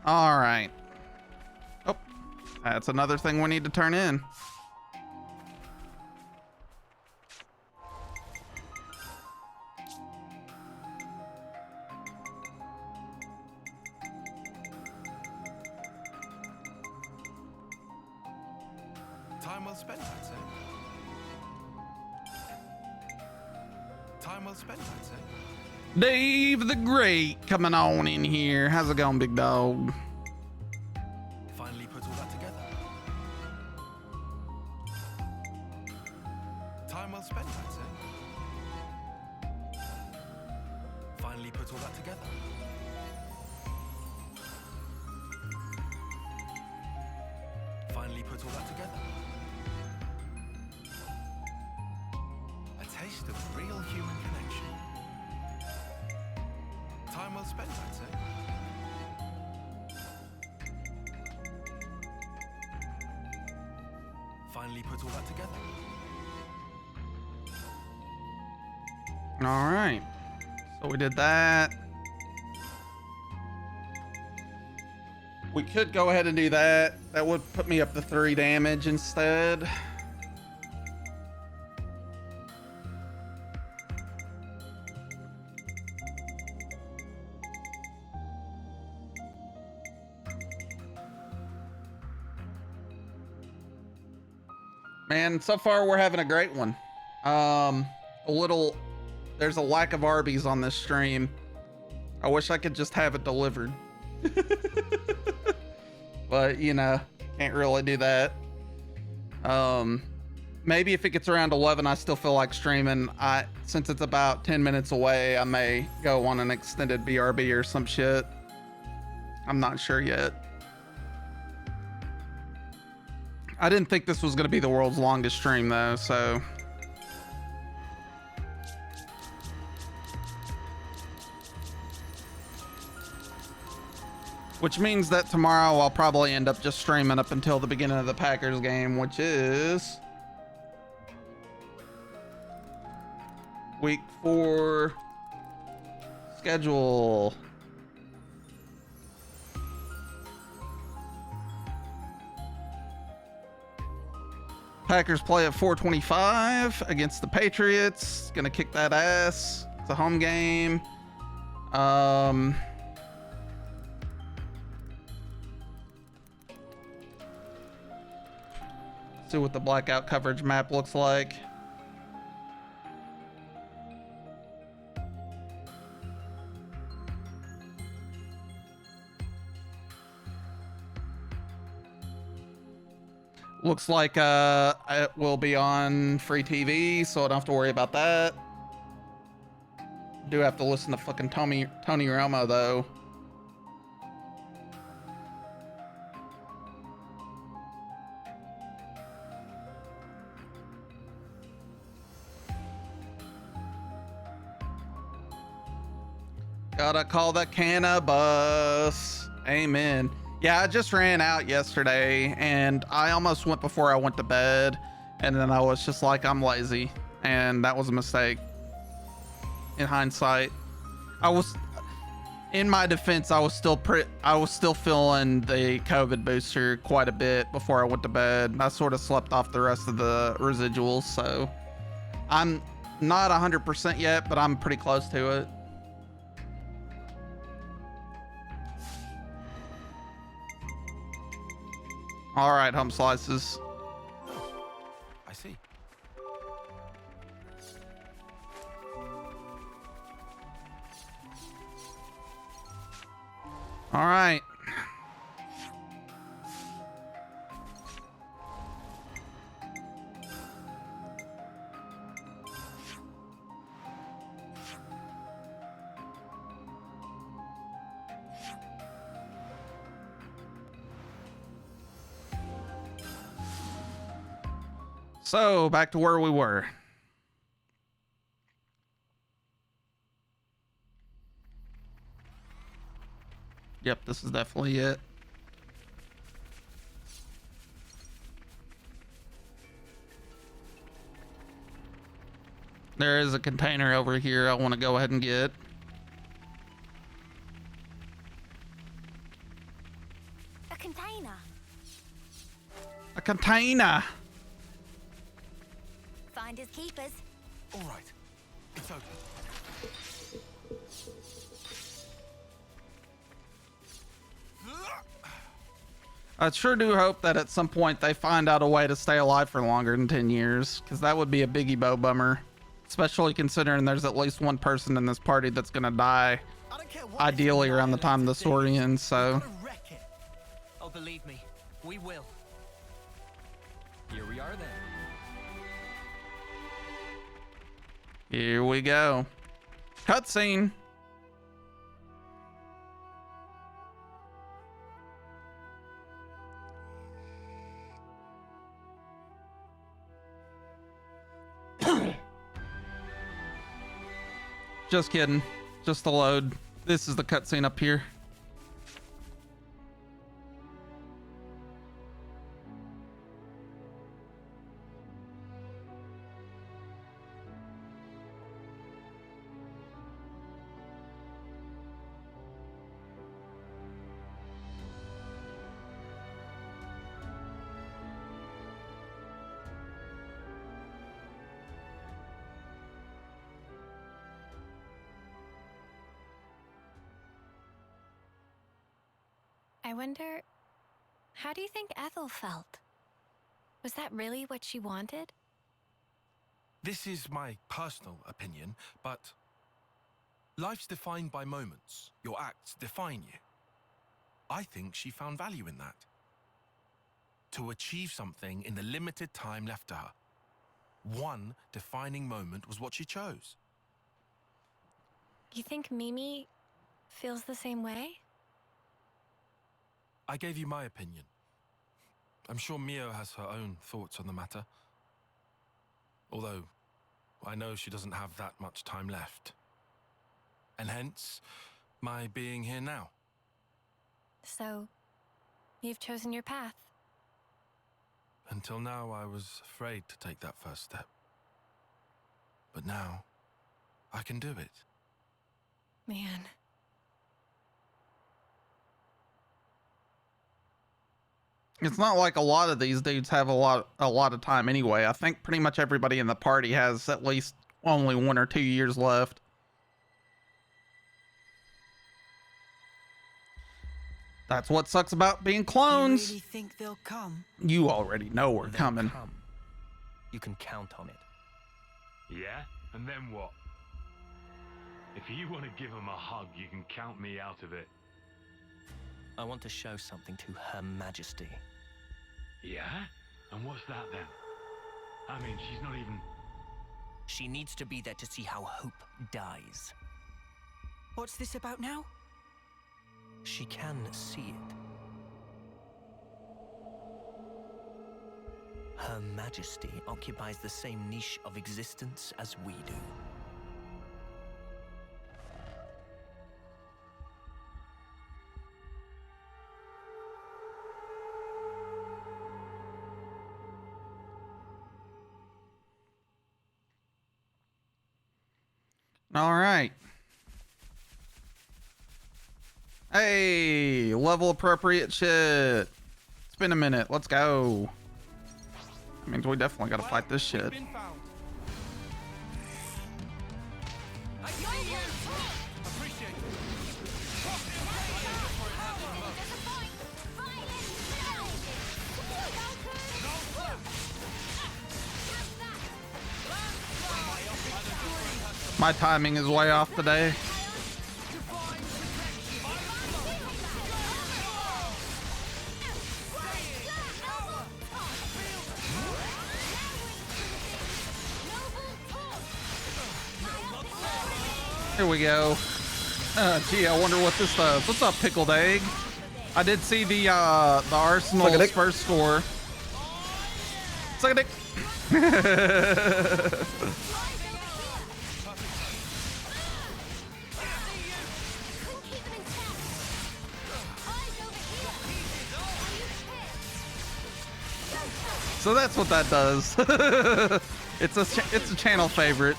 S1: All right. Oh, that's another thing we need to turn in.
S7: Time well spent, I'd say. Time well spent, I'd say.
S1: Dave the Great coming on in here. How's it going, big dog?
S7: Finally put all that together. Time well spent, I'd say. Finally put all that together. Finally put all that together. A taste of real human connection. Time well spent, I'd say. Finally put all that together.
S1: All right. So we did that. We could go ahead and do that. That would put me up to 3 damage instead. Man, so far we're having a great one. There's a lack of Arby's on this stream. I wish I could just have it delivered. But, you know, can't really do that. Maybe if it gets around 11, I still feel like streaming. Since it's about 10 minutes away, I may go on an extended BRB or some shit. I'm not sure yet. I didn't think this was going to be the world's longest stream, though, so... Which means that tomorrow I'll probably end up just streaming up until the beginning of the Packers game, which is... Week 4... Schedule... Packers play at 4:25 against the Patriots. Gonna kick that ass. It's a home game. See what the blackout coverage map looks like. Looks like it will be on free TV, so I don't have to worry about that. Do have to listen to fucking Tony Romo though. Gotta call the cannabis. Amen. Yeah, I just ran out yesterday and I almost went before I went to bed, and then I was just like, I'm lazy, and that was a mistake. In hindsight, in my defense, I was still feeling the COVID booster quite a bit before I went to bed. I sort of slept off the rest of the residuals, so I'm not 100% yet, but I'm pretty close to it. All right, home slices.
S7: I see.
S1: All right. So, back to where we were. Yep, this is definitely it. There is a container over here I want to go ahead and get.
S3: A container.
S1: A container.
S3: Finders keepers.
S7: All right. It's open.
S1: I sure do hope that at some point they find out a way to stay alive for longer than 10 years, because that would be a biggie bow bummer, especially considering there's at least one person in this party that's gonna die, ideally around the time the story ends. So
S6: Oh, believe me, we will.
S2: Here we are then.
S1: here we go. Cutscene. Just kidding. Just the load. This is the cutscene up here.
S8: I wonder, how do you think Ethel felt? Was that really what she wanted?
S7: This is my personal opinion, but life's defined by moments. Your acts define you. I think she found value in that. To achieve something in the limited time left to her. One defining moment was what she chose.
S8: You think Mimi feels the same way?
S7: I gave you my opinion. I'm sure Mio has her own thoughts on the matter. Although, I know she doesn't have that much time left. And hence, my being here now.
S8: So, you've chosen your path.
S7: Until now, I was afraid to take that first step. But now, I can do it.
S8: Man.
S1: It's not like a lot of these dudes have a lot of time anyway. I think pretty much everybody in the party has at least only 1 or 2 years left. That's what sucks about being clones.
S10: You really think they'll come?
S1: You already know we're
S6: They'll
S1: coming.
S6: come. You can count on it.
S5: Yeah? And then what? If you want to give them a hug, you can count me out of it.
S6: I want to show something to Her Majesty.
S5: Yeah? And what's that then? I mean, she's not even...
S6: She needs to be there to see how hope dies.
S10: What's this about now?
S6: She can see it. Her Majesty occupies the same niche of existence as we do.
S1: All right. Hey, level appropriate shit. It's been a minute. Let's go. That means we definitely got to fight this shit. My timing is way off today. Here we go. Gee, I wonder what this does. What's up, pickled egg? I did see the Arsenal's first score. Suck a dick. So that's what that does. it's a channel favorite.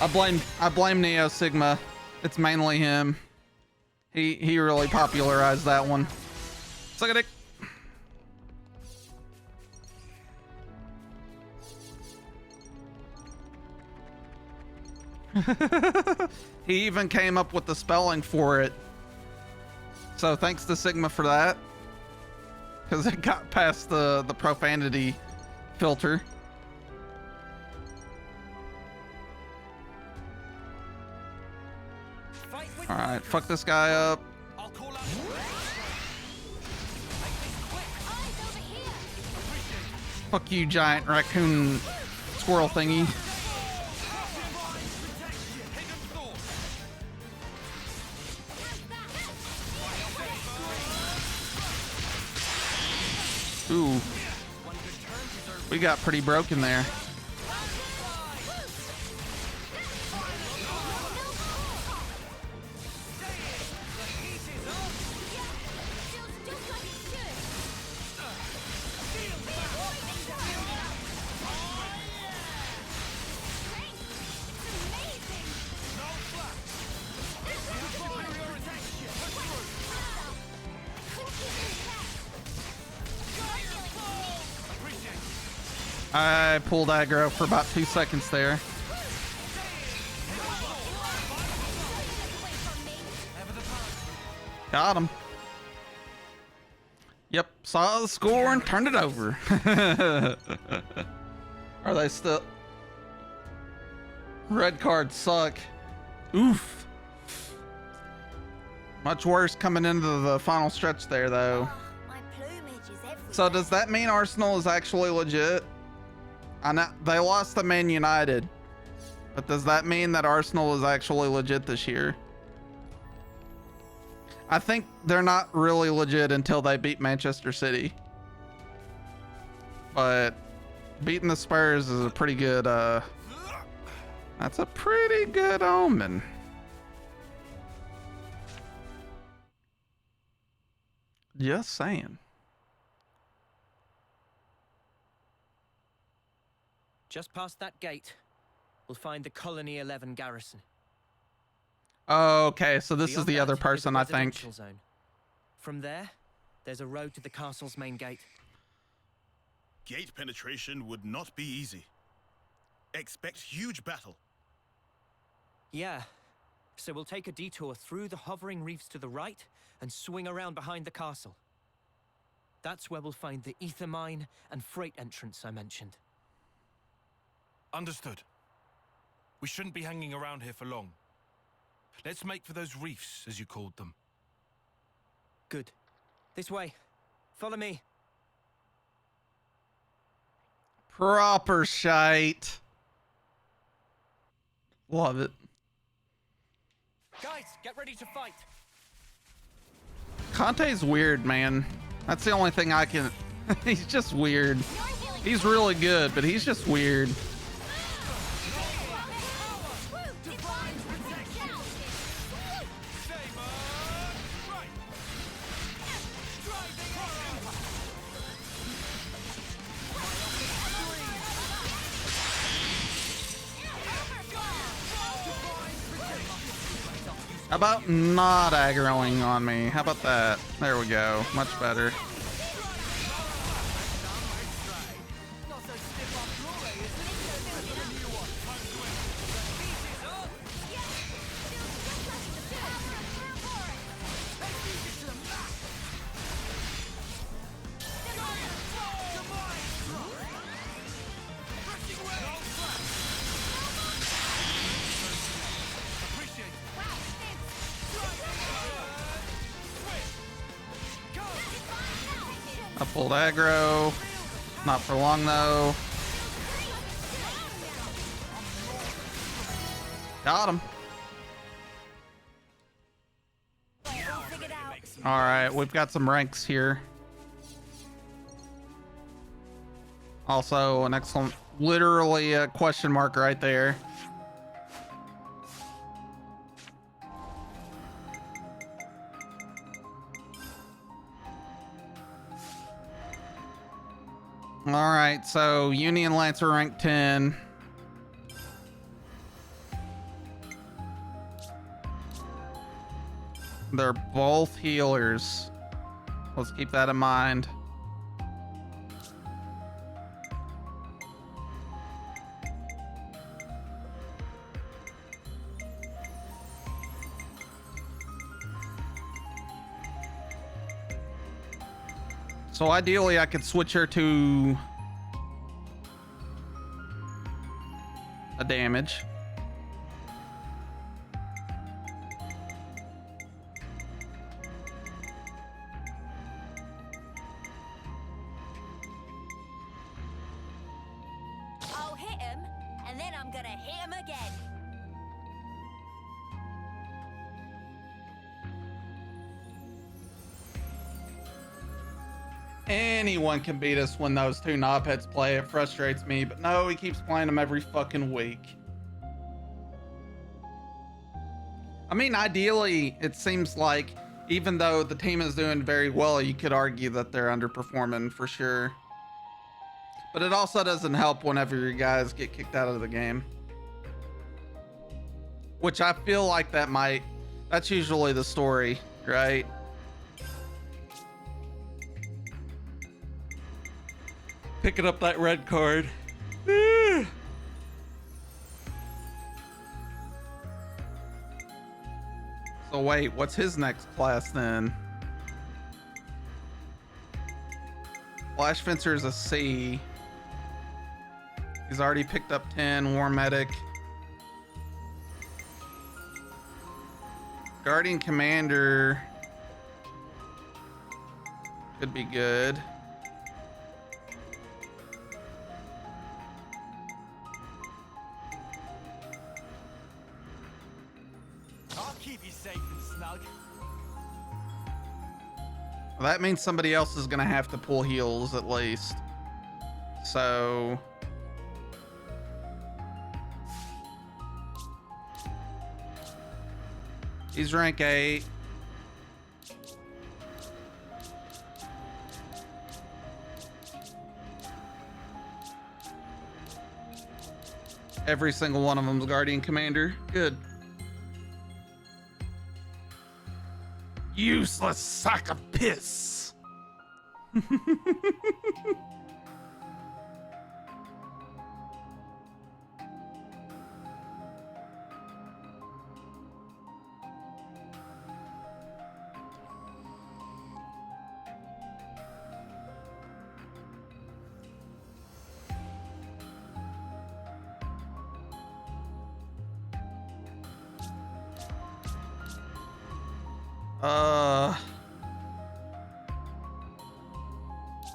S1: I blame Neo Sigma. It's mainly him. He really popularized that one. Suck a dick. He even came up with the spelling for it. So thanks to Sigma for that. Because it got past the profanity filter. Alright, fuck this guy up. Fuck you, giant raccoon squirrel thingy. Ooh. We got pretty broken there. I pulled aggro for about 2 seconds there. Got him. Yep, saw the score and turned it over. Are they still... Red cards suck. Oof. Much worse coming into the final stretch there, though.
S3: My plumage is everywhere.
S1: So does that mean Arsenal is actually legit? I know they lost to Man United, but does that mean that Arsenal is actually legit this year? I think they're not really legit until they beat Manchester City. But beating the Spurs is a pretty good, that's a pretty good omen. Just saying.
S6: Just past that gate, we'll find the Colony 11 garrison.
S1: Okay, so this is
S6: Beyond
S1: the other
S6: that a
S1: person, I think.
S6: residential zone. From there, there's a road to the castle's main gate.
S11: Gate penetration would not be easy. Expect huge battle.
S6: Yeah, so we'll take a detour through the hovering reefs to the right and swing around behind the castle. That's where we'll find the ether mine and freight entrance I mentioned.
S7: Understood. We shouldn't be hanging around here for long. Let's make for those reefs, as you called them.
S6: Good. This way. Follow me.
S1: Proper shite. Love it.
S6: Guys, get ready to fight.
S1: Conte's weird, man. That's the only thing I can... He's just weird. He's really good, but he's just weird. How about not aggroing on me? How about that? There we go. Much better. I pulled aggro. Not for long though. Got him. All right, we've got some ranks here. Also, an excellent, literally a question mark right there. All right, so Union Lancer rank 10. They're both healers. Let's keep that in mind. So ideally I could switch her to a damage.
S3: I'll hit him, and then I'm gonna hit him again.
S1: Anyone can beat us when those two knobheads play. It frustrates me, but no, he keeps playing them every fucking week. I mean, ideally, it seems like even though the team is doing very well, you could argue that they're underperforming for sure. But it also doesn't help whenever your guys get kicked out of the game. Which I feel like that's usually the story, right? Picking up that red card. So wait, what's his next class then? Flash Fencer is a C. He's already picked up 10. War Medic. Guardian Commander could be good.
S10: I'll keep you safe and snug.
S1: Well, that means somebody else is gonna have to pull heals at least. So he's rank 8. Every single one of them's Guardian Commander. Good. Useless sack of piss.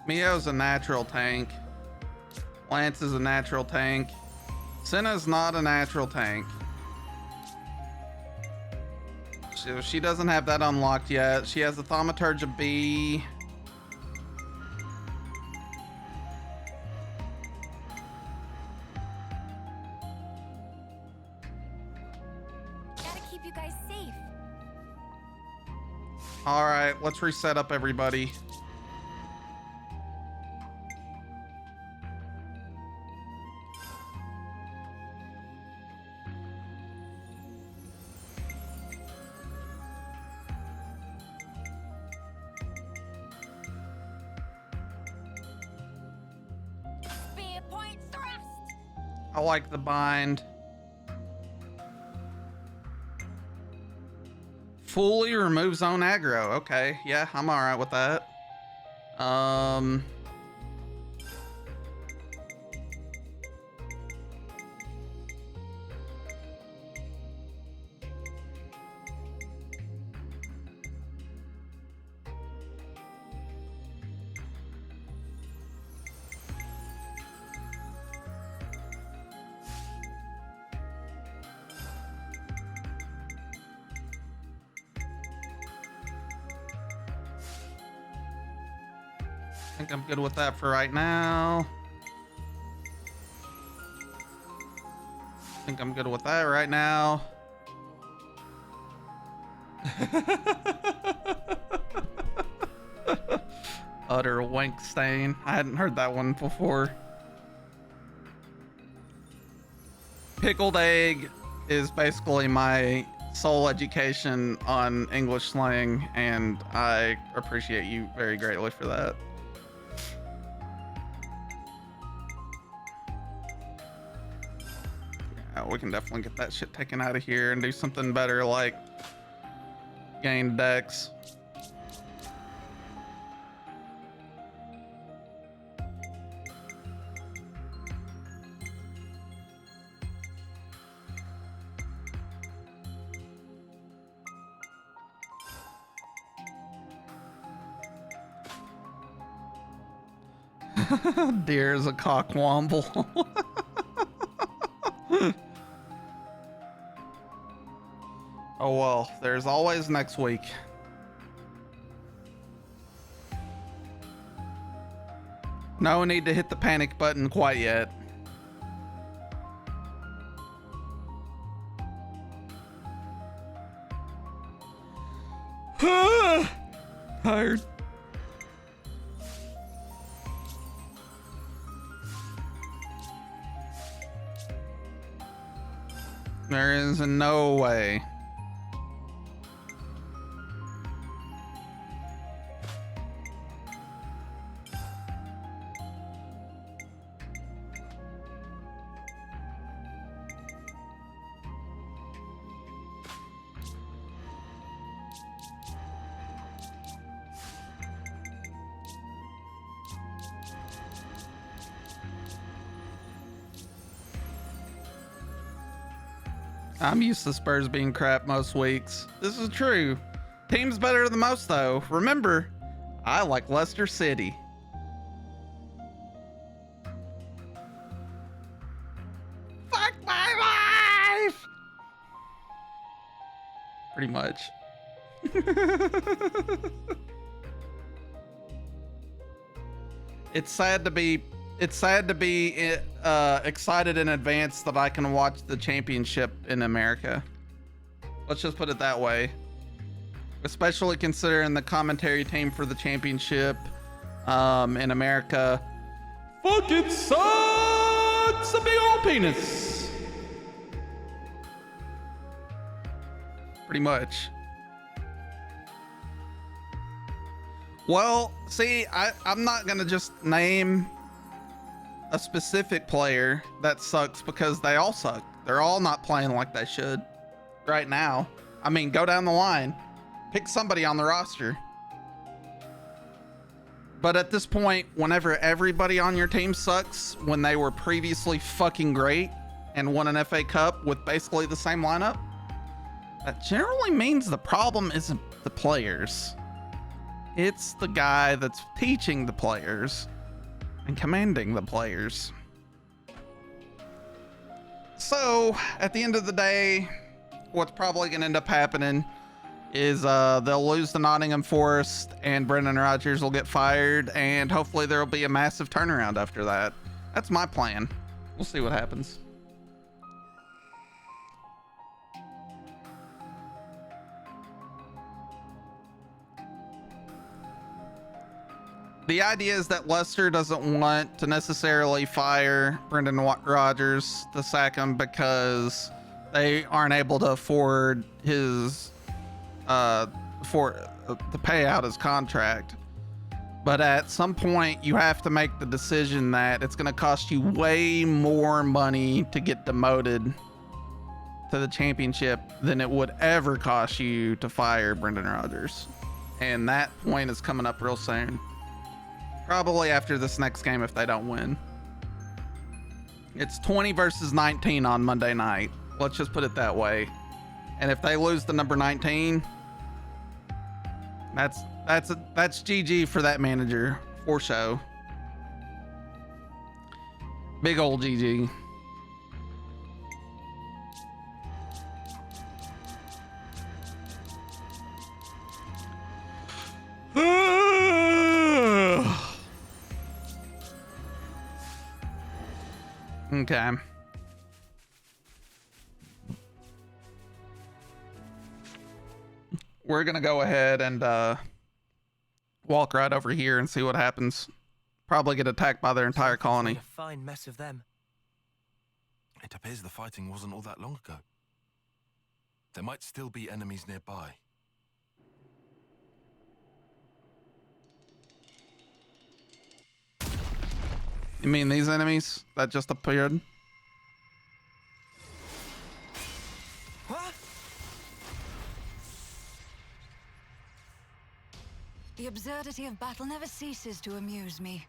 S1: Mio's a natural tank. Lance is a natural tank. Senna's not a natural tank. She doesn't have that unlocked yet. She has the Thaumaturge B.
S3: Gotta keep you guys safe.
S1: All right, let's reset up everybody.
S3: Spear point thrust.
S1: I like the bind. Fully removes zone aggro. Okay, yeah, I'm all right with that. I think I'm good with that for right now. I think I'm good with that right now. Utter wank stain. I hadn't heard that one before. Pickled egg is basically my sole education on English slang, and I appreciate you very greatly for that. We can definitely get that shit taken out of here and do something better, like gain dex. Deer is a cockwomble. Oh well, there's always next week. No need to hit the panic button quite yet. Tired. There is no way. I'm used to Spurs being crap most weeks. This is true. Team's better than most, though. Remember, I like Leicester City. Fuck my life! Pretty much. It's sad to be excited in advance that I can watch the championship in America. Let's just put it that way. Especially considering the commentary team for the championship in America fucking sucks a big old penis. Pretty much. Well, see, I'm not going to just name a specific player that sucks because they all suck. They're all not playing like they should right now. I mean, go down the line. Pick somebody on the roster. But at this point, whenever everybody on your team sucks when they were previously fucking great and won an FA Cup with basically the same lineup, that generally means the problem isn't the players. It's the guy that's teaching the players and commanding the players. So, at the end of the day, what's probably going to end up happening is they'll lose to Nottingham Forest and Brendan Rodgers will get fired, and hopefully there'll be a massive turnaround after that. That's my plan. We'll see what happens. The idea is that Leicester doesn't want to necessarily fire Brendan Rodgers to sack him because they aren't able to afford his to pay out his contract. But at some point you have to make the decision that it's going to cost you way more money to get demoted to the championship than it would ever cost you to fire Brendan Rodgers. And that point is coming up real soon. Probably after this next game if they don't win. It's 20 versus 19 on Monday night. Let's just put it that way. And if they lose the number 19, that's GG for that manager for show. Big old GG. Okay. We're gonna go ahead and walk right over here and see what happens. Probably get attacked by their entire colony.
S6: A fine mess of them.
S7: It appears the fighting wasn't all that long ago. There might still be enemies nearby.
S1: You mean these enemies that just appeared?
S10: What?
S12: The absurdity of battle never ceases to amuse me.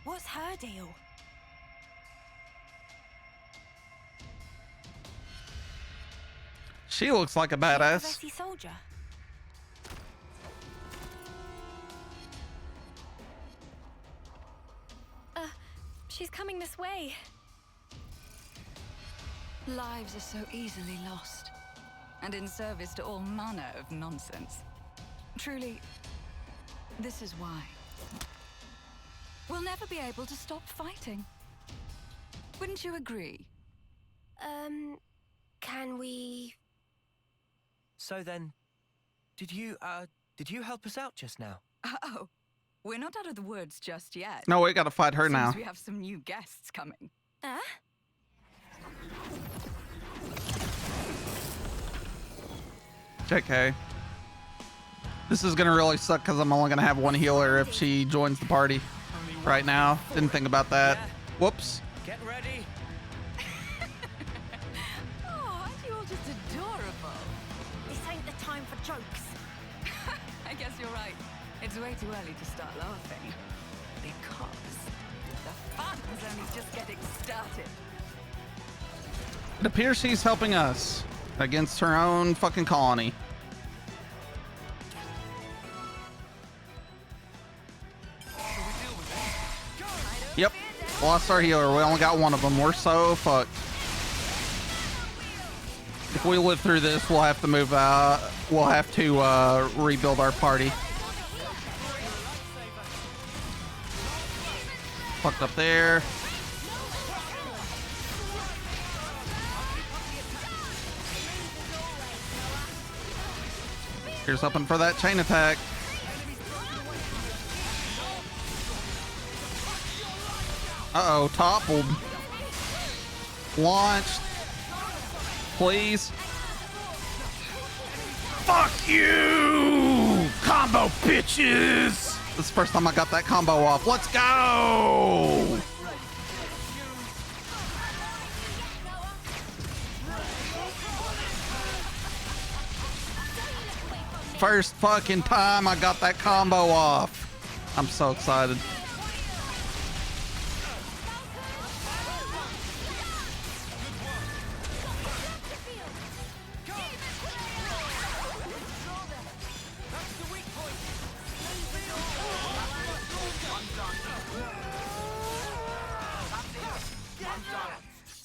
S3: What's her deal?
S1: She looks like a badass.
S3: Vessi soldier.
S8: She's coming this way.
S12: Lives are so easily lost, and in service to all manner of nonsense. Truly, this is why. We'll never be able to stop fighting. Wouldn't you agree?
S3: Can we...
S6: So then, did you help us out just now?
S12: Oh, we're not out of the woods just yet.
S1: No, we gotta fight her
S12: Seems
S1: now.
S12: we have some new guests coming.
S1: JK. This is gonna really suck because I'm only gonna have one healer if she joins the party right now. Didn't think about that. Whoops.
S6: Get ready.
S12: Oh, aren't you all just adorable?
S3: This ain't the time for jokes.
S12: I guess you're right. It's way too early to start laughing. Because the fun's only just getting started.
S1: It appears she's helping us against her own fucking colony. Yep. Lost our healer. We only got one of them. We're so fucked. If we live through this, we'll have to move out. We'll have to rebuild our party. Fucked up there. Here's hoping for that chain attack. Uh-oh, toppled. Launched. Please. Fuck you! Combo bitches! This is the first time I got that combo off. Let's go! First fucking time I got that combo off. I'm so excited.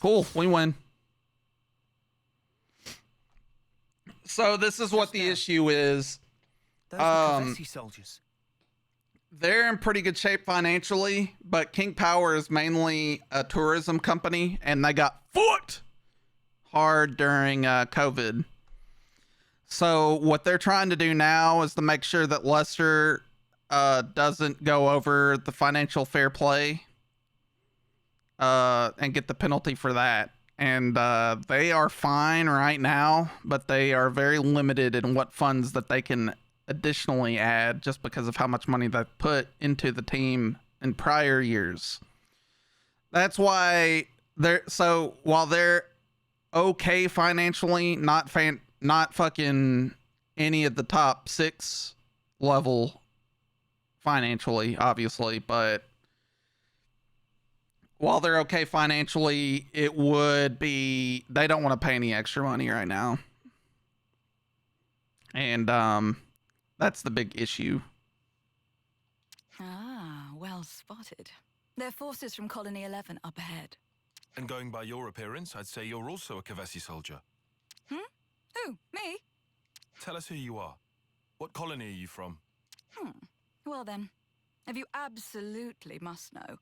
S1: Cool, we win. So this is what the issue is.
S6: Those were Kavesi soldiers.
S1: They're in pretty good shape financially, but King Power is mainly a tourism company, and they got fucked hard during COVID. So what they're trying to do now is to make sure that Lester doesn't go over the financial fair play and get the penalty for that. And they are fine right now, but they are very limited in what funds that they can additionally add just because of how much money they've put into the team in prior years. That's why while they're okay financially, not fucking any of the top 6 level financially, obviously, but while they're okay financially, it would be, they don't want to pay any extra money right now. And that's the big issue.
S12: Ah, well spotted. Their forces from Colony 11 up ahead.
S7: And going by your appearance, I'd say you're also a Kavesi soldier.
S12: Who? Me?
S7: Tell us who you are. What colony are you from?
S12: Well then, if you absolutely must know.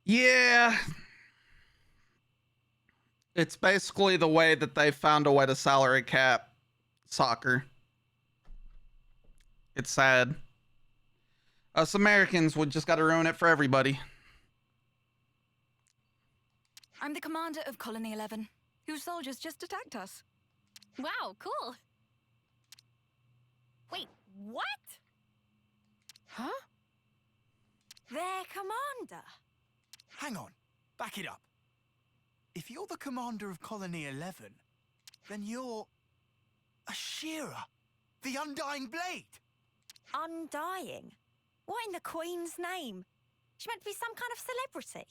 S1: Yeah. It's basically the way that they found a way to salary cap soccer. It's sad. Us Americans would just got to ruin it for everybody.
S12: I'm the commander of Colony 11, whose soldiers just attacked us.
S8: Wow, cool. Wait, what?
S4: Huh?
S3: Their commander.
S4: Hang on. Back it up. If you're the commander of Colony 11, then you're a shearer. The Undying Blade.
S3: Undying? What in the Queen's name? She meant to be some kind of celebrity.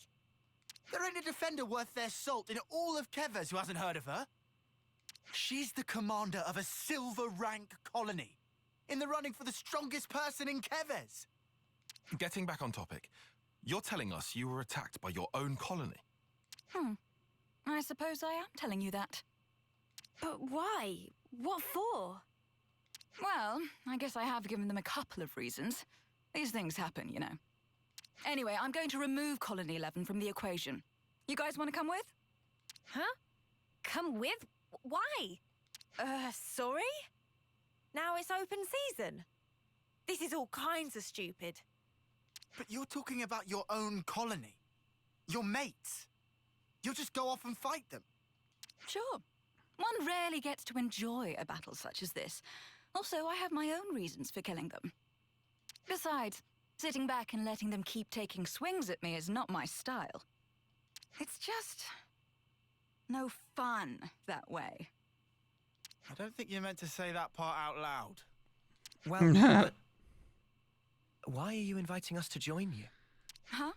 S4: There ain't a defender worth their salt in all of Kevers who hasn't heard of her. She's the commander of a silver rank colony, in the running for the strongest person in Kevers.
S7: Getting back on topic, you're telling us you were attacked by your own colony?
S12: I suppose I am telling you that.
S3: But why? What for?
S12: Well, I guess I have given them a couple of reasons. These things happen, you know. Anyway, I'm going to remove Colony 11 from the equation. You guys want to come with?
S3: Huh? Come with? Why? Sorry? Now it's open season. This is all kinds of stupid.
S4: But you're talking about your own colony. Your mates. You'll just go off and fight them.
S12: Sure. One rarely gets to enjoy a battle such as this. Also, I have my own reasons for killing them. Besides, sitting back and letting them keep taking swings at me is not my style. It's just no fun that way.
S4: I don't think you meant to say that part out loud.
S6: Well, but why are you inviting us to join you?
S12: Huh?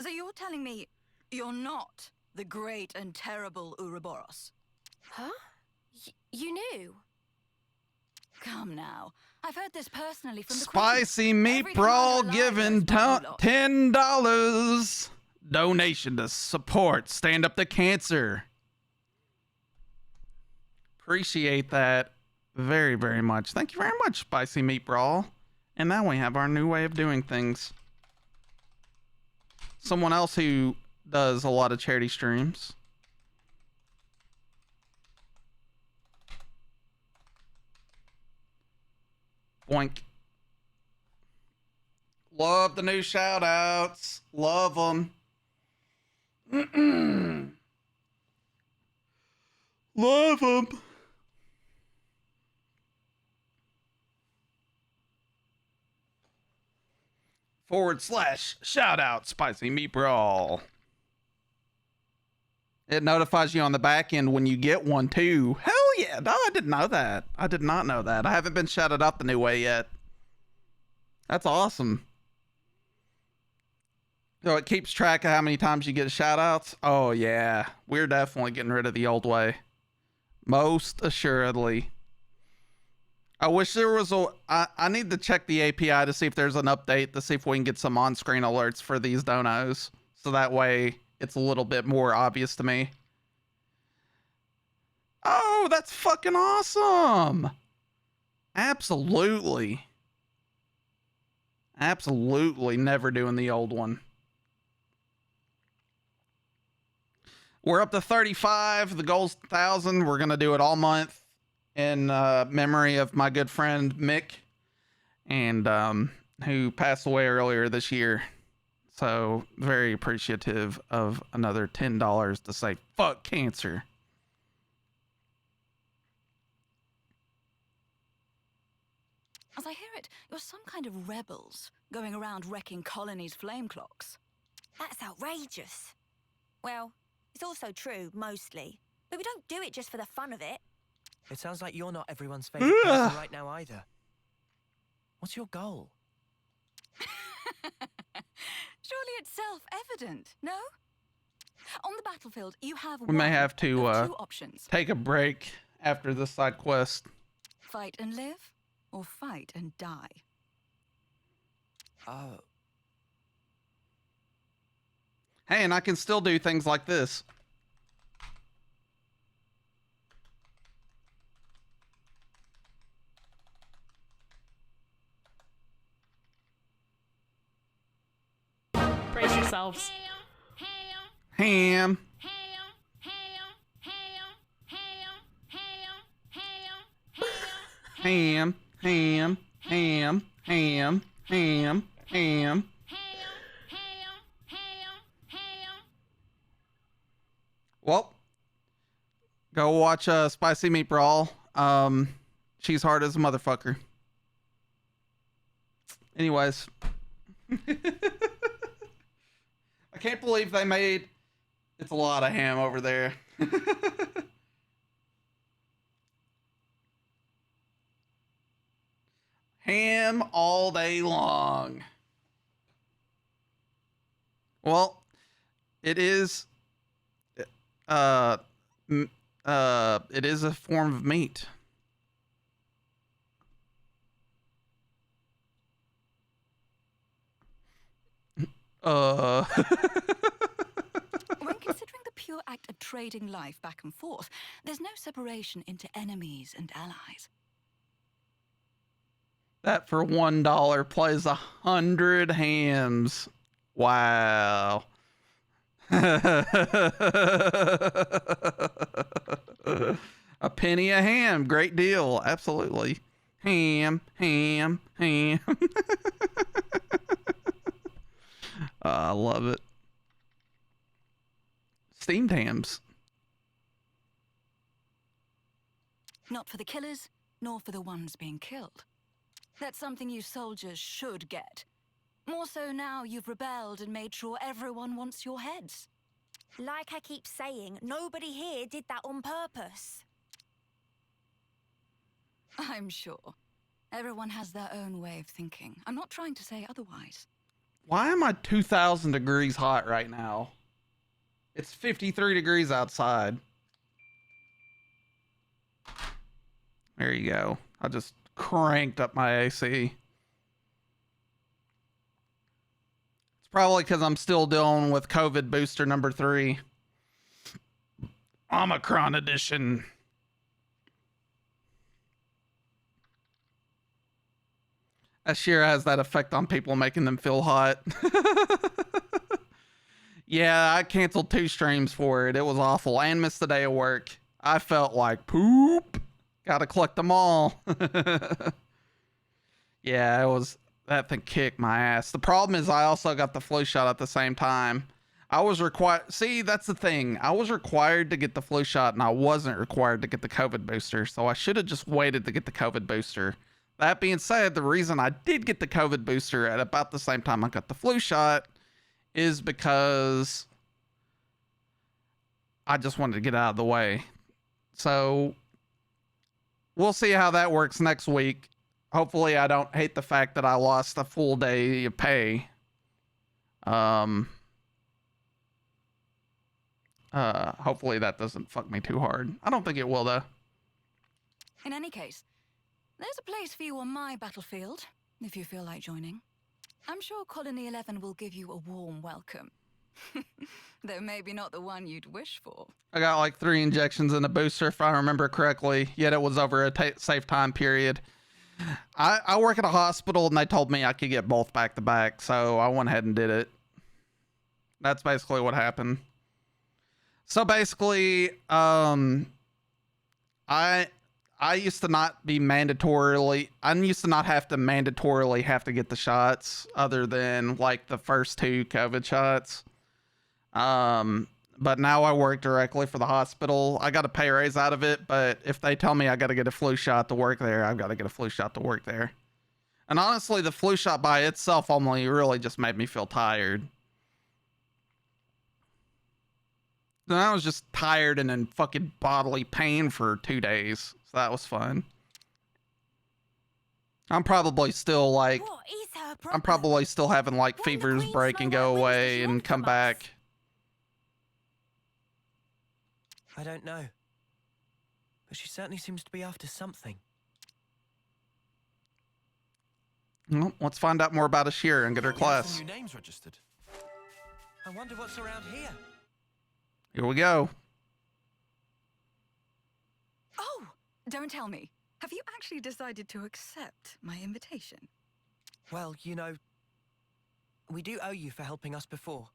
S12: So you're telling me you're not the great and terrible Ouroboros?
S3: Huh? You knew?
S12: Come now. I've heard this personally from the
S1: Spicy
S12: Queen.
S1: meat
S12: Every time
S1: brawl
S12: I'm alive,
S1: given
S12: there's my lot.
S1: $10 donation to support Stand Up to Cancer. Appreciate that very, very much. Thank you very much, Spicy Meat Brawl. And now we have our new way of doing things. Someone else who does a lot of charity streams. Boink. Love the new shout outs. Love them. Love them. shout out Spicy Meat Brawl. It notifies you on the back end when you get one too. Hell yeah. No, I didn't know that. I did not know that. I haven't been shouted out the new way yet. That's awesome. So it keeps track of how many times you get shout outs. Oh yeah. We're definitely getting rid of the old way. Most assuredly. I wish there was I need to check the API to see if there's an update to see if we can get some on-screen alerts for these donos. So that way it's a little bit more obvious to me. Oh, that's fucking awesome. Absolutely. Absolutely never doing the old one. We're up to 35. The goal's 1,000. We're going to do it all month in memory of my good friend Mick, and who passed away earlier this year. So very appreciative of another $10 to say fuck cancer.
S12: As I hear it, you're some kind of rebels going around wrecking colonies' flame clocks.
S3: That's outrageous. Well, it's also true, mostly. But we don't do it just for the fun of it.
S6: It sounds like you're not everyone's favorite person right now either. What's your goal?
S12: Surely it's self-evident, no? On the battlefield, you have
S1: We may have to
S12: two options.
S1: take a break after this side quest.
S12: Fight and live, or fight and die.
S6: Oh.
S1: Hey, and I can still do things like this.
S13: Brace yourselves.
S1: Ham. Ham, ham, ham, ham, ham, ham. Well, go watch Spicy Meat Brawl. She's hard as a motherfucker. Anyways. I can't believe they made... It's a lot of ham over there. Ham all day long. Well, it is... it is a form of meat.
S12: When considering the pure act of trading life back and forth, there's no separation into enemies and allies.
S1: That for $1 plays 100 hams. Wow. A penny a ham. Great deal. Absolutely. Ham, ham, ham. I love it. Steamed hams.
S12: Not for the killers, nor for the ones being killed. That's something you soldiers should get. More so now you've rebelled and made sure everyone wants your heads.
S3: Like I keep saying, nobody here did that on purpose.
S12: I'm sure. Everyone has their own way of thinking. I'm not trying to say otherwise.
S1: Why am I 2,000 degrees hot right now? It's 53 degrees outside. There you go. I just cranked up my AC. It's probably because I'm still dealing with COVID booster number 3. Omicron edition. That sure has that effect on people, making them feel hot. Yeah, I canceled 2 streams for it. It was awful. And missed the day of work. I felt like poop. Gotta collect them all. Yeah, it was... That thing kicked my ass. The problem is I also got the flu shot at the same time. I was required... See, that's the thing. I was required to get the flu shot, and I wasn't required to get the COVID booster. So I should have just waited to get the COVID booster. That being said, the reason I did get the COVID booster at about the same time I got the flu shot is because I just wanted to get out of the way. So we'll see how that works next week. Hopefully I don't hate the fact that I lost a full day of pay. Hopefully that doesn't fuck me too hard. I don't think it will though.
S12: In any case, there's a place for you on my battlefield, if you feel like joining. I'm sure Colony 11 will give you a warm welcome. Though maybe not the one you'd wish for.
S1: I got like 3 injections in the booster, if I remember correctly, yet it was over a safe time period. I work at a hospital and they told me I could get both back to back, so I went ahead and did it. That's basically what happened. So basically, I used to not be mandatorily, I used to not have to mandatorily have to get the shots other than like the first 2 COVID shots. But now I work directly for the hospital. I got a pay raise out of it, but if they tell me I got to get a flu shot to work there, I've got to get a flu shot to work there. And honestly, the flu shot by itself only really just made me feel tired. And I was just tired and in fucking bodily pain for 2 days. So that was fun. I'm probably still like, I'm probably still having like fevers break and go away and come back.
S6: I don't know. But she certainly seems to be after something.
S1: Well, let's find out more about Ashira and get her class.
S7: New names registered.
S6: I wonder what's around here.
S1: Here we go.
S12: Oh, don't tell me. Have you actually decided to accept my invitation?
S6: Well, you know, we do owe you for helping us before.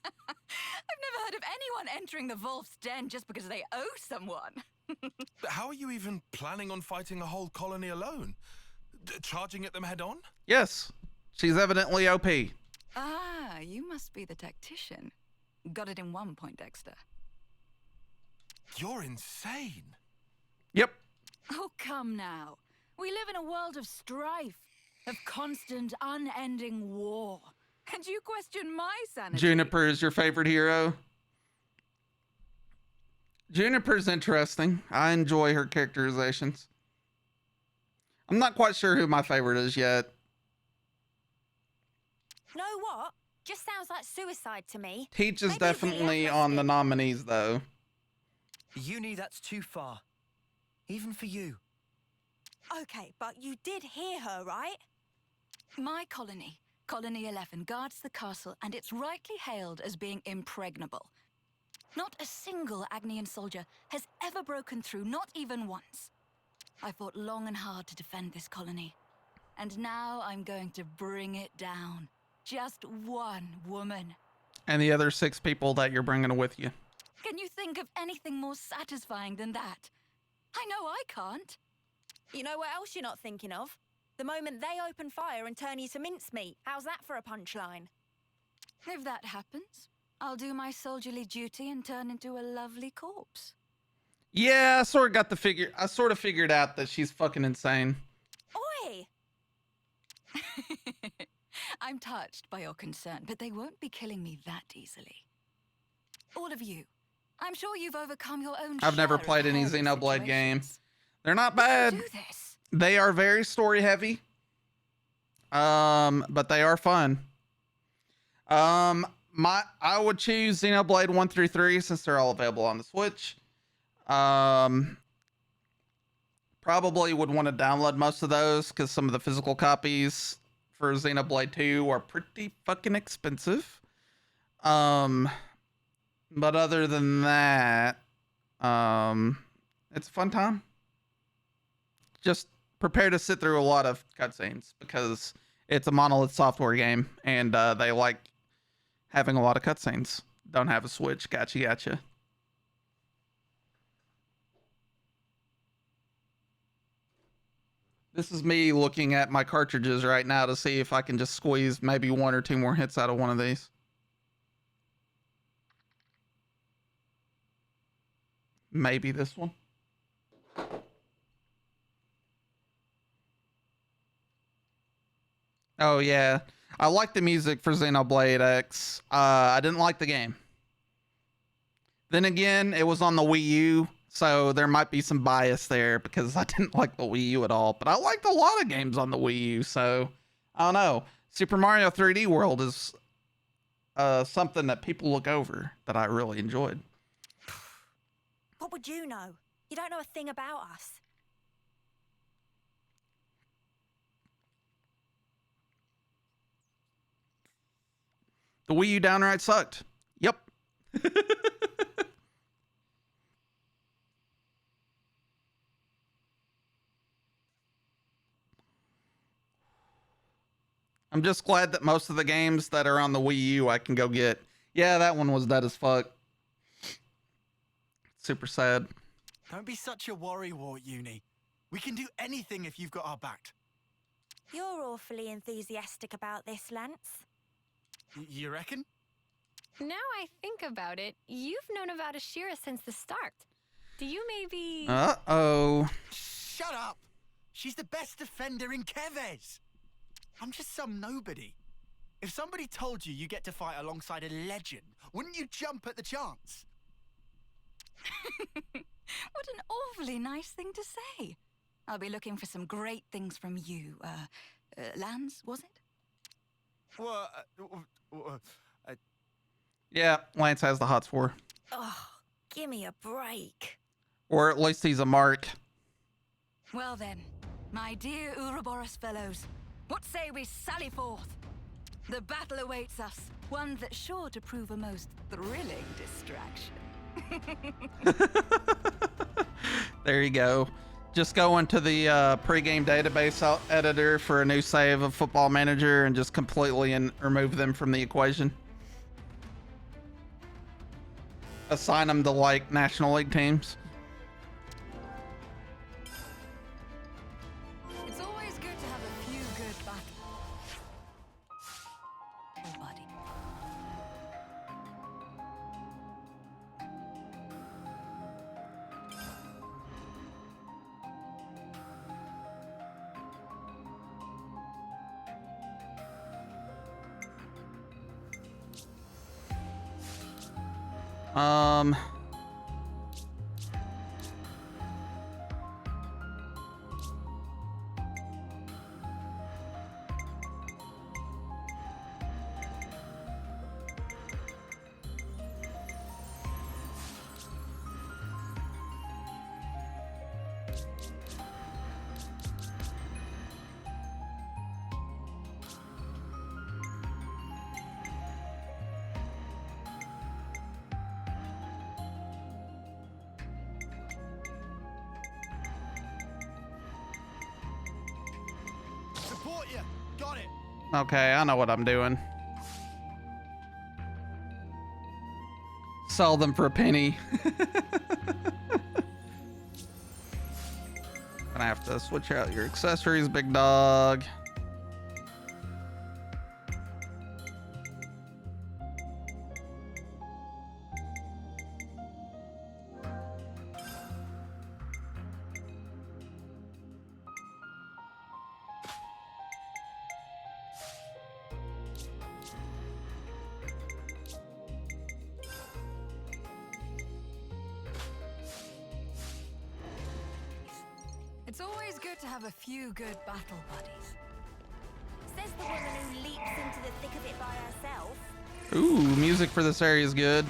S12: I've never heard of anyone entering the Wolf's Den just because they owe someone.
S7: But how are you even planning on fighting a whole colony alone? Charging at them head on?
S1: Yes, she's evidently OP.
S12: Ah, you must be the tactician. Got it in one point, Dexter.
S7: You're insane.
S1: Yep.
S12: Oh, come now. We live in a world of strife, of constant, unending war. And you question my sanity?
S1: Juniper is your favorite hero? Juniper's interesting. I enjoy her characterizations. I'm not quite sure who my favorite is yet.
S3: Know what? Just sounds like suicide to me.
S1: Teach is definitely on the nominees, though.
S6: Uni, that's too far. Even for you.
S3: Okay, but you did hear her, right?
S12: My colony, Colony 11, guards the castle, and it's rightly hailed as being impregnable. Not a single Agnian soldier has ever broken through, not even once. I fought long and hard to defend this colony. And now I'm going to bring it down. Just one woman.
S1: And the other 6 people that you're bringing with you.
S12: Can you think of anything more satisfying than that? I know I can't.
S3: You know what else you're not thinking of? The moment they open fire and turn you to mincemeat. How's that for a punchline?
S12: If that happens, I'll do my soldierly duty and turn into a lovely corpse.
S1: Yeah, I sort of figured out that she's fucking insane.
S3: Oi!
S12: I'm touched by your concern, but they won't be killing me that easily. All of you, I'm sure you've overcome your own.
S1: I've never played any Xenoblade game. They're not bad. They are very story heavy. But they are fun. I would choose Xenoblade 1 through 3 since they're all available on the Switch. Probably would want to download most of those because some of the physical copies for Xenoblade 2 are pretty fucking expensive. But other than that, it's a fun time. Just prepare to sit through a lot of cutscenes because it's a Monolith Software game and they like having a lot of cutscenes. Don't have a Switch. Gotcha. This is me looking at my cartridges right now to see if I can just squeeze maybe 1 or 2 more hits out of one of these. Maybe this one. Oh yeah, I like the music for Xenoblade X. I didn't like the game. Then again, it was on the Wii U, so there might be some bias there because I didn't like the Wii U at all. But I liked a lot of games on the Wii U, so I don't know. Super Mario 3D World is something that people look over that I really enjoyed.
S3: What would you know? You don't know a thing about us.
S1: The Wii U downright sucked. Yep. I'm just glad that most of the games that are on the Wii U I can go get. Yeah, that one was dead as fuck. Super sad.
S4: Don't be such a worrywart, Uni. We can do anything if you've got our back.
S3: You're awfully enthusiastic about this, Lance.
S4: You reckon?
S8: Now I think about it, you've known about Ashira since the start. Do you maybe...
S1: Uh-oh.
S4: Shut up! She's the best defender in Keves! I'm just some nobody. If somebody told you get to fight alongside a legend, wouldn't you jump at the chance?
S12: What an awfully nice thing to say. I'll be looking for some great things from you. Lance, was it?
S1: Yeah, Lance has the hots for.
S3: Oh, give me a break.
S1: Or at least he's a mark.
S12: Well then, my dear Ouroboros fellows, what say we sally forth? The battle awaits us, one that's sure to prove a most thrilling distraction.
S1: There you go. Just go into the pregame database editor for a new save of Football Manager and just completely remove them from the equation. Assign them to like National League teams.
S12: It's always good to have a few good battles. Oh, buddy.
S4: Support you. Got it.
S1: Okay, I know what I'm doing. Sell them for a penny. Gonna have to switch out your accessories, big dog.
S12: It's always good to have a few good battle buddies.
S3: Says the woman who leaps into the thick of it by herself.
S1: Ooh, music for this area is good.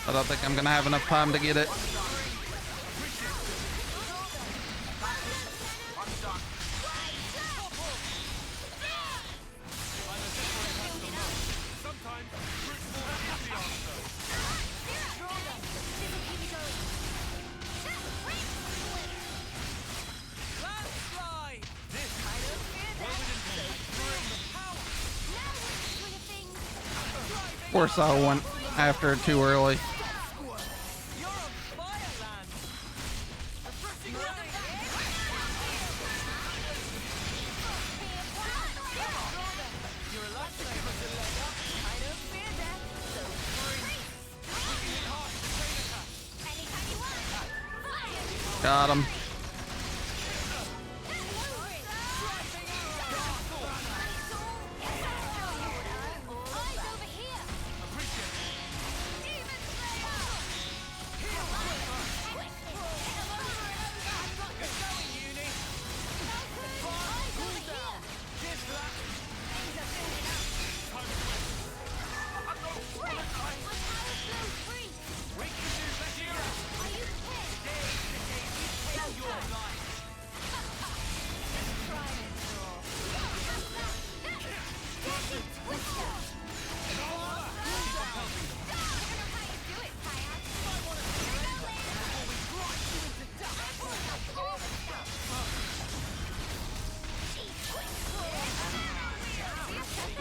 S1: I don't think I'm gonna have enough time to get it. Of course I went after it too early. Got him.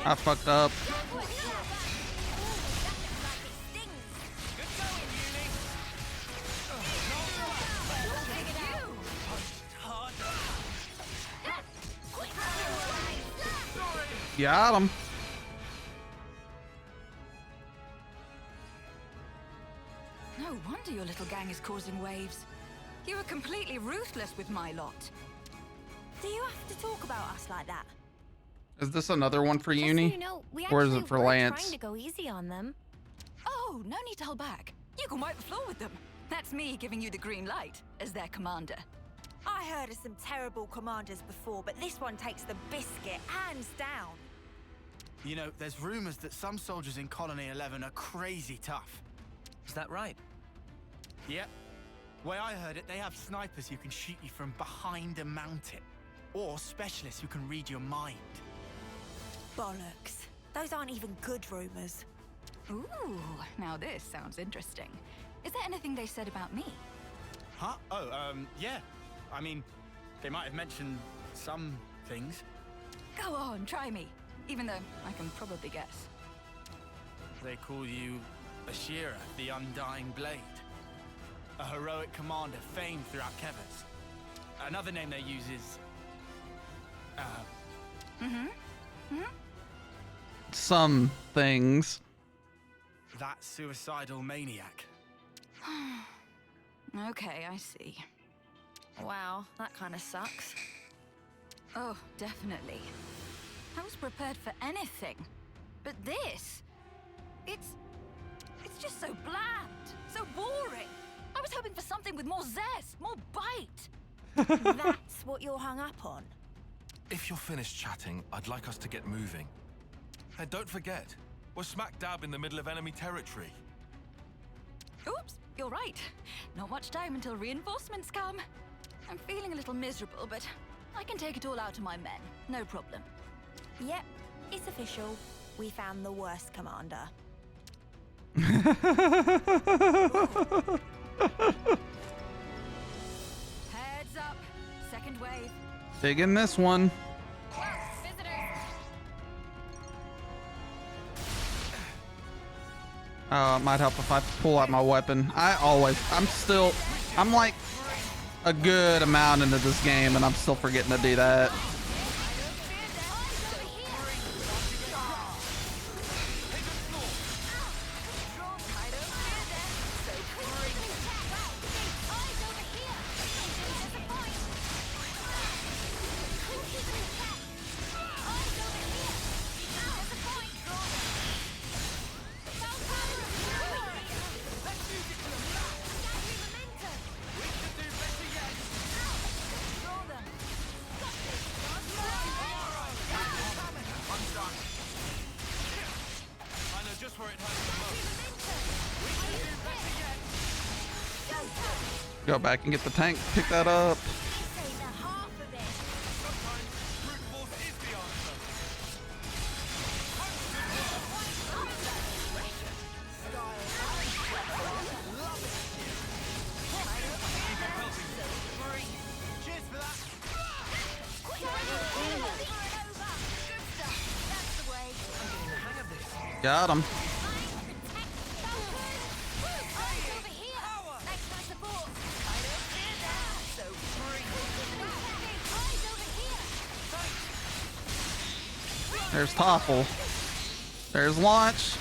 S1: I fucked up. Got him.
S12: No wonder your little gang is causing waves. You were completely ruthless with my lot.
S3: Do you have to talk about us like that?
S1: Is this another one for
S8: Just so
S1: Uni?
S8: you know, we
S1: Or is
S8: actually
S1: it for
S8: were
S1: Lance?
S8: trying to go easy on them.
S12: Oh, no need to hold back. You can wipe the floor with them. That's me giving you the green light as their commander.
S3: I heard of some terrible commanders before, but this one takes the biscuit, hands down.
S4: You know, there's rumors that some soldiers in Colony 11 are crazy tough.
S6: Is that right?
S4: Yep. Way I heard it, they have snipers who can shoot you from behind a mountain. Or specialists who can read your mind.
S3: Bollocks. Those aren't even good rumors.
S12: Ooh, now this sounds interesting. Is there anything they said about me?
S4: Huh? Oh, yeah. I mean, they might have mentioned some things.
S12: Go on, try me. Even though I can probably guess.
S4: They call you Ashira, the Undying Blade. A heroic commander famed throughout Kevers. Another name they use is...
S1: Some things.
S4: that suicidal maniac.
S12: Okay, I see.
S3: Wow, that kind of sucks.
S12: Oh, definitely. I was prepared for anything. But this... It's just so bland, so boring. I was hoping for something with more zest, more bite.
S3: That's what you're hung up on?
S7: If you're finished chatting, I'd like us to get moving. And don't forget, we're smack dab in the middle of enemy territory.
S12: Oops, you're right. Not much time until reinforcements come. I'm feeling a little miserable, but I can take it all out of my men. No problem.
S3: Yep, it's official. We found the worst commander.
S12: Heads up. Second wave.
S1: Big in this one. It might help if I pull out my weapon. I'm like a good amount into this game and I'm still forgetting to do that. Go back and get the tank, pick that up. Got him. There's Toffle. There's launch.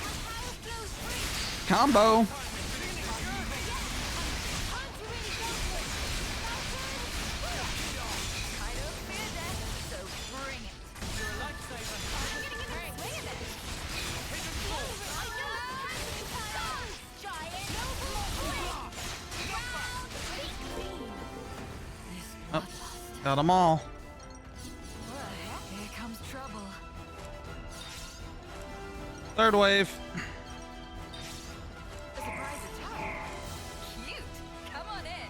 S1: Combo. Oh, got them all.
S12: Here comes trouble.
S1: Third wave.
S12: A surprise attack. Cute. Come on in. I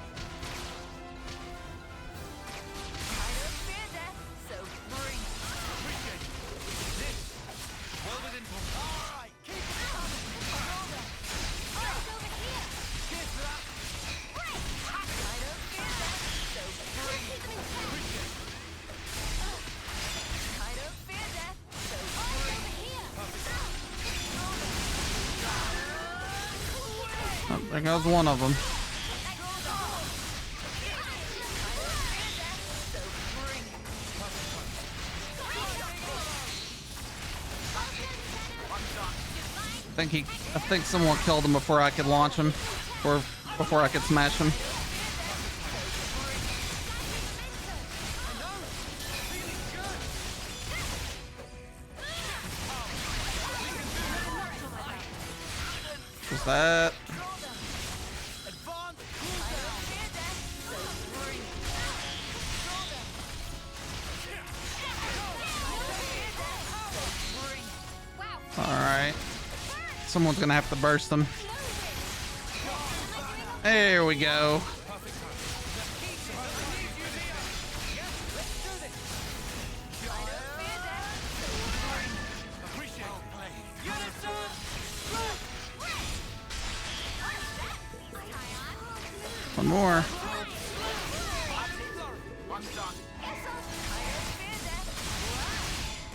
S12: don't fear death, so bring it.
S9: Appreciate it. This. Well within. All right. Keep it up.
S12: Right over here.
S9: Cheers for that.
S12: I don't fear death, so bring it.
S9: Appreciate it.
S12: I don't fear death, so bring it.
S1: Oh, there goes one of them. I think someone killed him before I could launch him, or before I could smash him. What's that? Alright. Someone's gonna have to burst them. There we go. One more.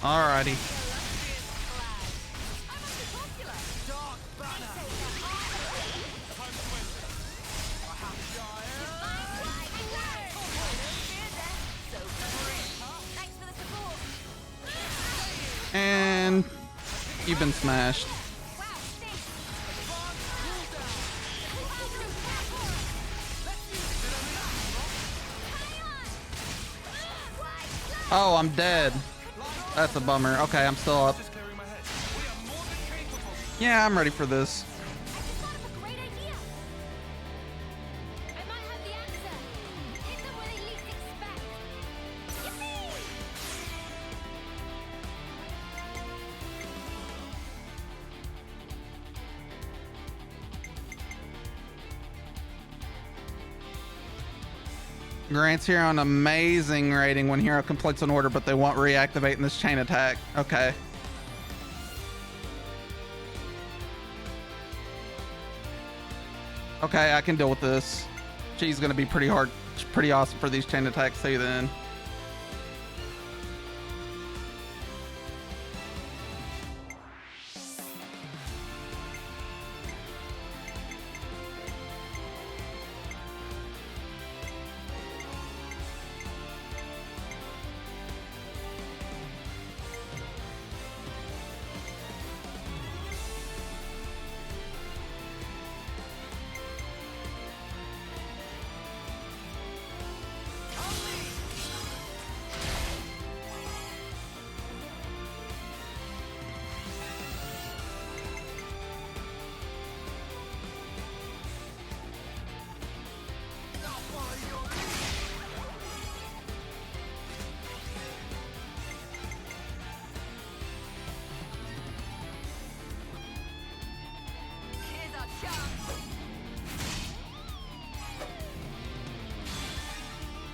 S1: Alrighty. And you've been smashed. Oh, I'm dead. That's a bummer. Okay, I'm still up. Yeah, I'm ready for this. Grants Hero an amazing rating when hero completes an order, but they won't reactivate in this chain attack. Okay. Okay, I can deal with this. She's gonna be pretty hard, pretty awesome for these chain attacks too then.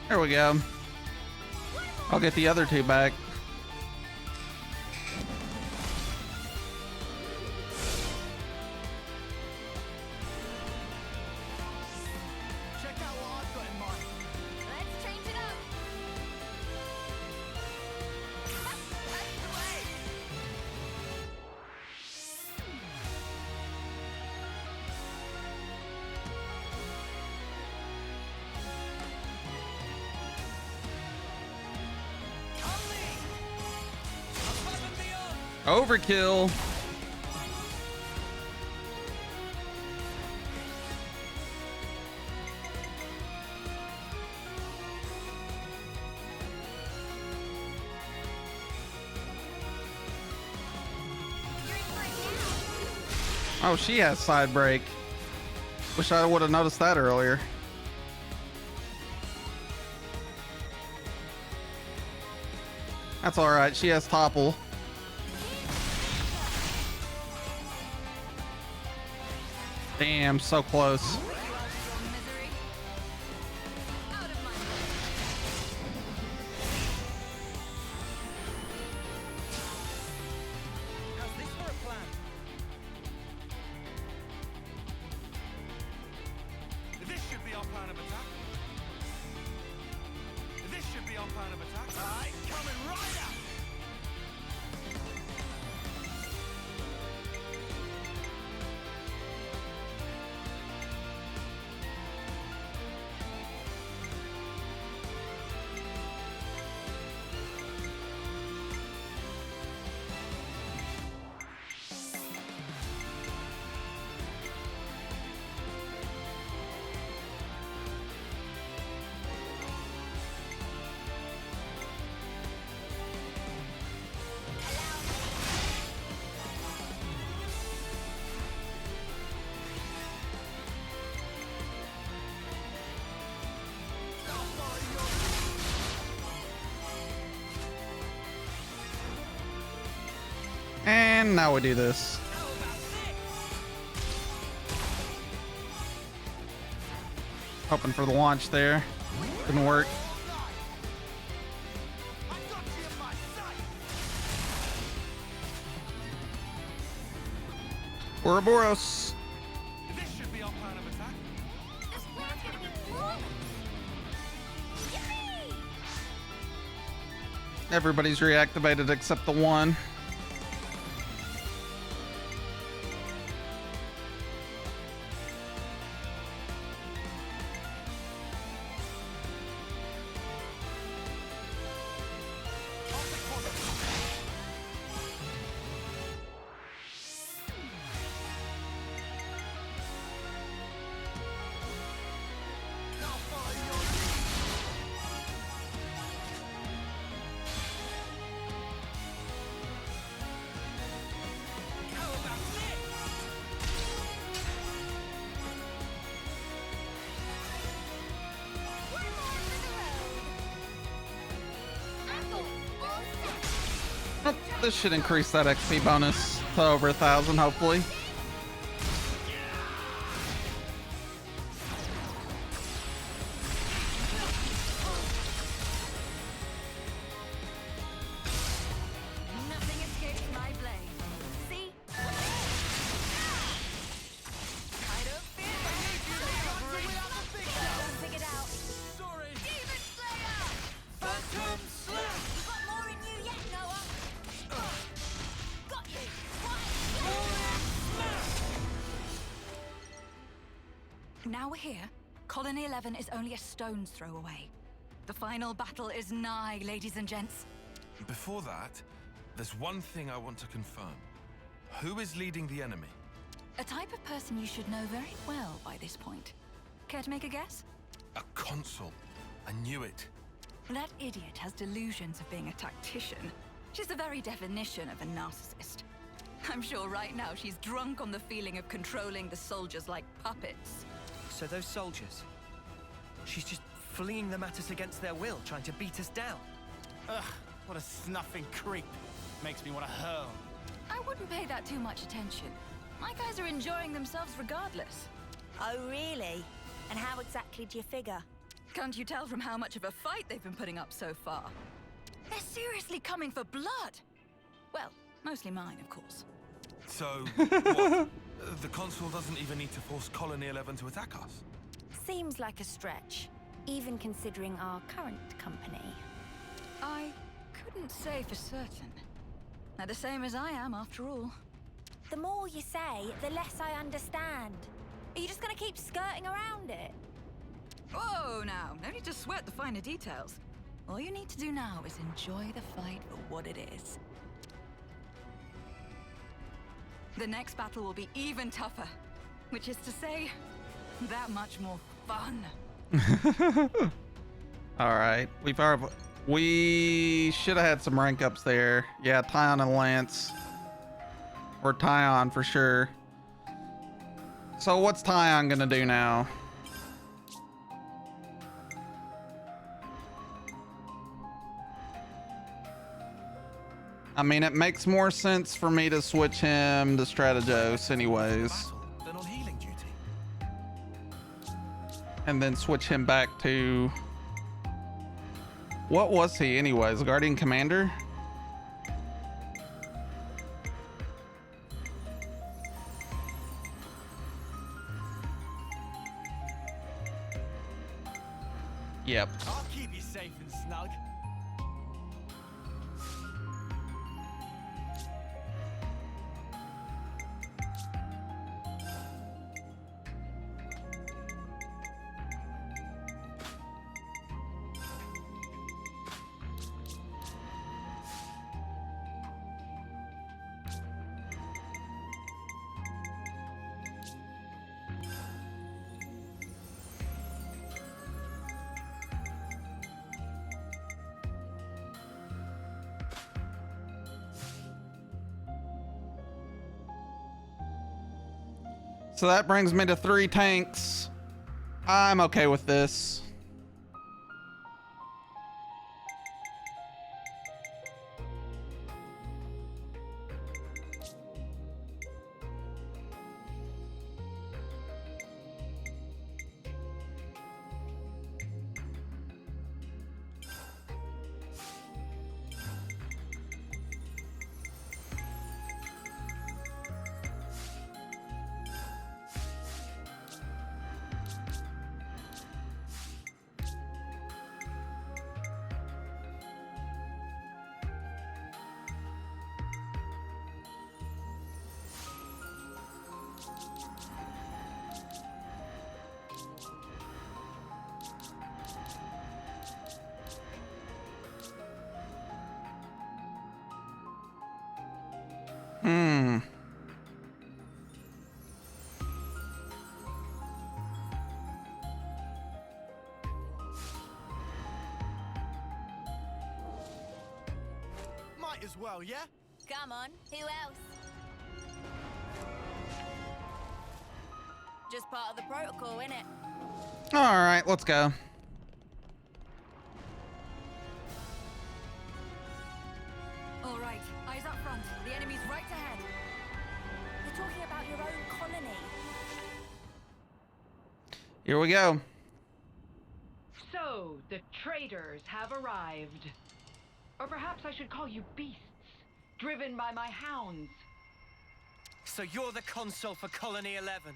S1: There we go. I'll get the other two back.
S4: Check out what I've got in mind.
S12: Let's change it up. That's the way.
S1: Overkill. Oh, she has side break. Wish I would have noticed that earlier. That's alright, she has topple. Damn, so close.
S7: This should be our plan of attack. This should be our plan of attack. Aye, coming right out.
S1: And now we do this. Hoping for the launch there. Didn't work. Ouroboros.
S7: This should be our plan of attack.
S3: This plan's gonna be flawless. Yippee!
S1: Everybody's reactivated except the one. This should increase that XP bonus to over 1,000, hopefully.
S12: Nothing escapes my blade. See? I don't fear figured out.
S9: Sorry.
S12: Demon Slayer!
S9: Phantom Slap.
S3: You've got more in you yet, Noah. Got you.
S12: Now we're here. Colony 11 is only a stone's throw away. The final battle is nigh, ladies and gents.
S7: Before that, there's one thing I want to confirm. Who is leading the enemy?
S12: A type of person you should know very well by this point. Care to make a guess?
S7: A consul. I knew it.
S12: That idiot has delusions of being a tactician. She's the very definition of a narcissist. I'm sure right now she's drunk on the feeling of controlling the soldiers like puppets.
S6: So those soldiers, she's just flinging them at us against their will, trying to beat us down.
S4: Ugh, what a snuffing creep. Makes me want to hurl.
S12: I wouldn't pay that too much attention. My guys are enjoying themselves regardless.
S3: Oh, really? And how exactly do you figure?
S12: Can't you tell from how much of a fight they've been putting up so far? They're seriously coming for blood. Well, mostly mine, of course.
S7: So, what? The consul doesn't even need to force Colony 11 to attack us?
S3: Seems like a stretch, even considering our current company.
S12: I couldn't say for certain. They're the same as I am, after all.
S3: The more you say, the less I understand. Are you just gonna keep skirting around it?
S12: Whoa, now. No need to sweat the finer details. All you need to do now is enjoy the fight for what it is. The next battle will be even tougher, which is to say, that much more fun.
S1: All right, we should have had some rank ups there. Yeah, Tyon and Lance, or Tyon for sure. So what's Tyon gonna do now? I mean, it makes more sense for me to switch him to Strategos anyways.
S7: Then on healing duty.
S1: And then switch him back to... What was he anyways? Guardian Commander? Yep.
S6: I'll keep you safe and snug.
S1: So that brings me to 3 tanks. I'm okay with this.
S4: Might as well, yeah?
S3: Come on, who else? Just part of the protocol, innit?
S1: All right, let's go.
S12: All right, eyes up front. The enemy's right ahead.
S3: You're talking about your own colony.
S1: Here we go.
S13: So, the traitors have arrived. Or perhaps I should call you beasts, driven by my hounds.
S6: So you're the consul for Colony 11?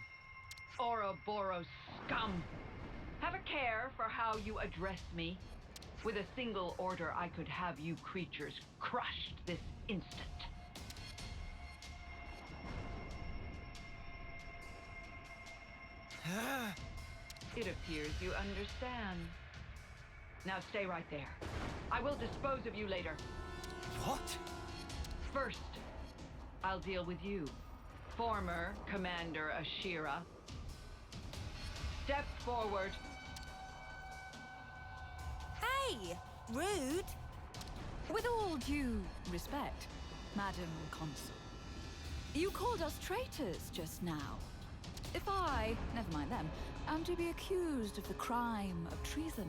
S13: Ouroboros scum. Have a care for how you address me. With a single order, I could have you creatures crushed this instant. It appears you understand. Now stay right there. I will dispose of you later.
S6: What?
S13: First, I'll deal with you, former Commander Ashira. Step forward.
S3: Hey, rude.
S12: With all due respect, Madam Consul, you called us traitors just now. If I, never mind them, am to be accused of the crime of treason,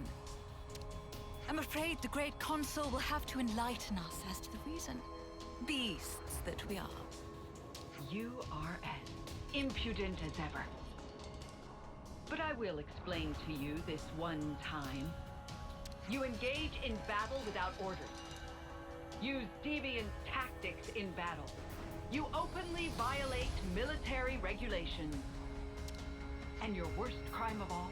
S12: I'm afraid the great consul will have to enlighten us as to the reason. Beasts that we are.
S13: You are as impudent as ever. But I will explain to you this one time. You engage in battle without orders. Use deviant tactics in battle. You openly violate military regulations. And your worst crime of all?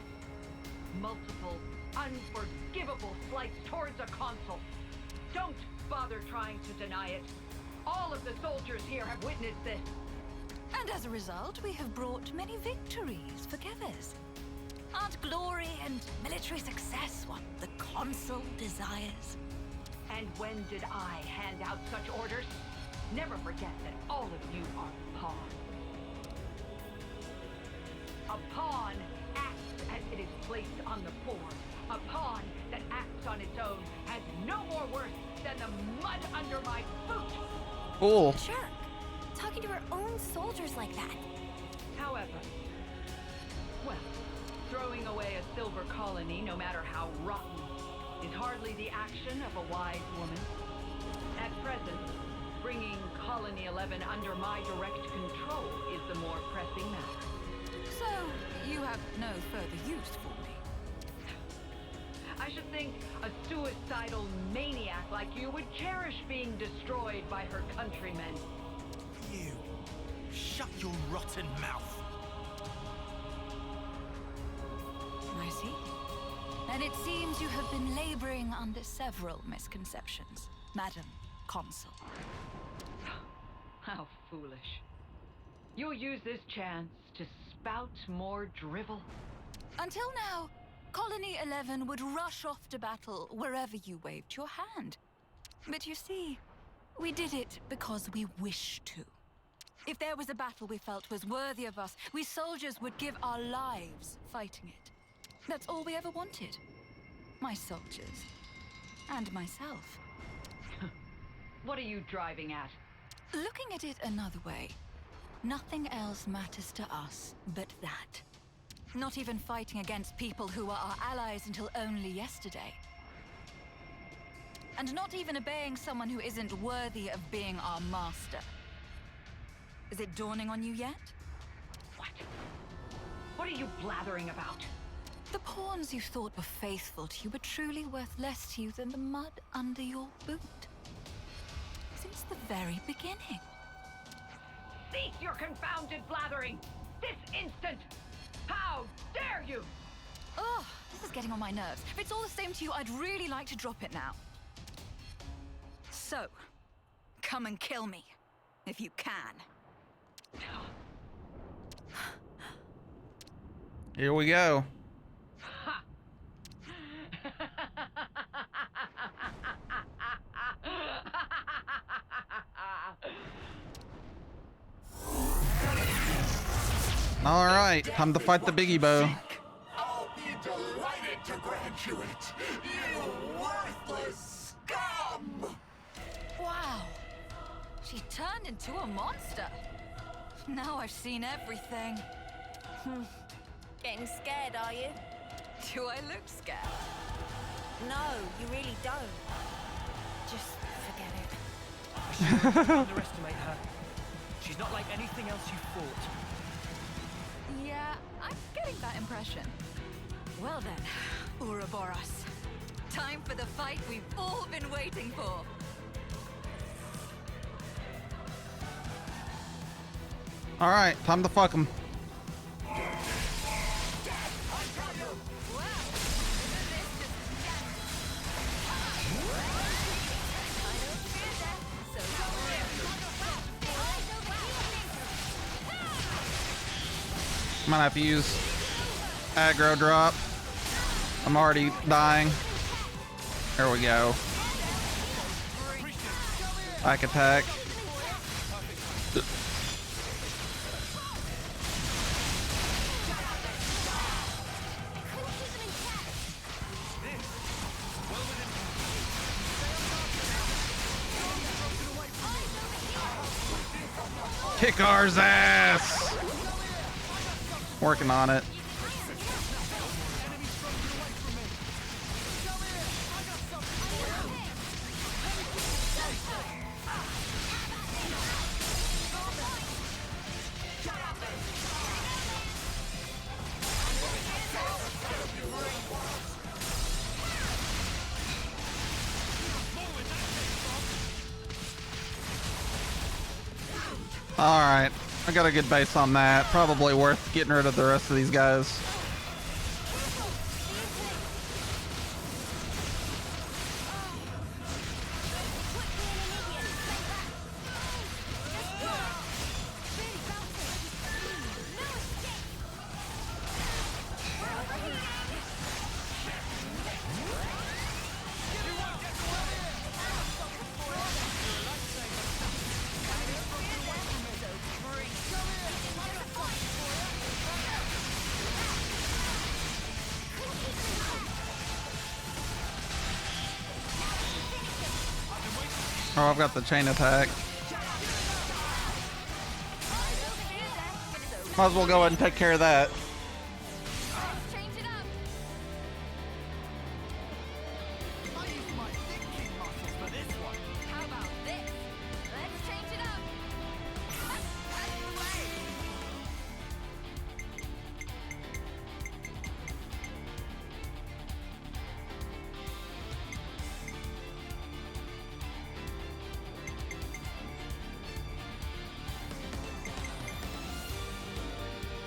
S13: Multiple, unforgivable slights towards a consul. Don't bother trying to deny it. All of the soldiers here have witnessed this.
S12: And as a result, we have brought many victories for Kevers. Aren't glory and military success what the consul desires?
S13: And when did I hand out such orders? Never forget that all of you are pawn. A pawn acts as it is placed on the board. A pawn that acts on its own has no more worth than the mud under my boot.
S1: Cool.
S8: Jerk. Talking to her own soldiers like that.
S13: However, well, throwing away a silver colony, no matter how rotten, is hardly the action of a wise woman. At present, bringing Colony 11 under my direct control is the more pressing matter.
S12: So, you have no further use for me.
S13: I should think a suicidal maniac like you would cherish being destroyed by her countrymen.
S4: You. Shut your rotten mouth.
S12: I see. And it seems you have been laboring under several misconceptions, Madam Consul.
S13: How foolish. You'll use this chance to spout more drivel.
S12: Until now, Colony 11 would rush off to battle wherever you waved your hand. But you see, we did it because we wished to. If there was a battle we felt was worthy of us, we soldiers would give our lives fighting it. That's all we ever wanted. My soldiers. And myself.
S13: What are you driving at?
S12: Looking at it another way, nothing else matters to us but that. Not even fighting against people who were our allies until only yesterday. And not even obeying someone who isn't worthy of being our master. Is it dawning on you yet?
S13: What? What are you blathering about?
S12: The pawns you thought were faithful to you were truly worth less to you than the mud under your boot. Since the very beginning.
S13: Cease your confounded blathering! This instant! How dare you!
S12: Oh, this is getting on my nerves. If it's all the same to you, I'd really like to drop it now. So, come and kill me, if you can.
S1: Here we go. All right, time to fight the biggie bow.
S9: I'll be delighted to grant you it, you worthless scum!
S12: Wow. She turned into a monster. Now I've seen everything.
S3: Getting scared, are you?
S12: Do I look scared?
S3: No, you really don't. Just forget it.
S6: I shouldn't underestimate her. She's not like anything else you fought.
S12: Yeah, I'm getting that impression. Well then, Ouroboros. Time for the fight we've all been waiting for.
S1: All right, time to fuck him. I'm gonna have to use aggro drop. I'm already dying. There we go. Back attack. Kick ours ass. Working on it. All right, I got a good base on that. Probably worth getting rid of the rest of these guys. Oh, I've got the chain attack. Might as well go ahead and take care of that.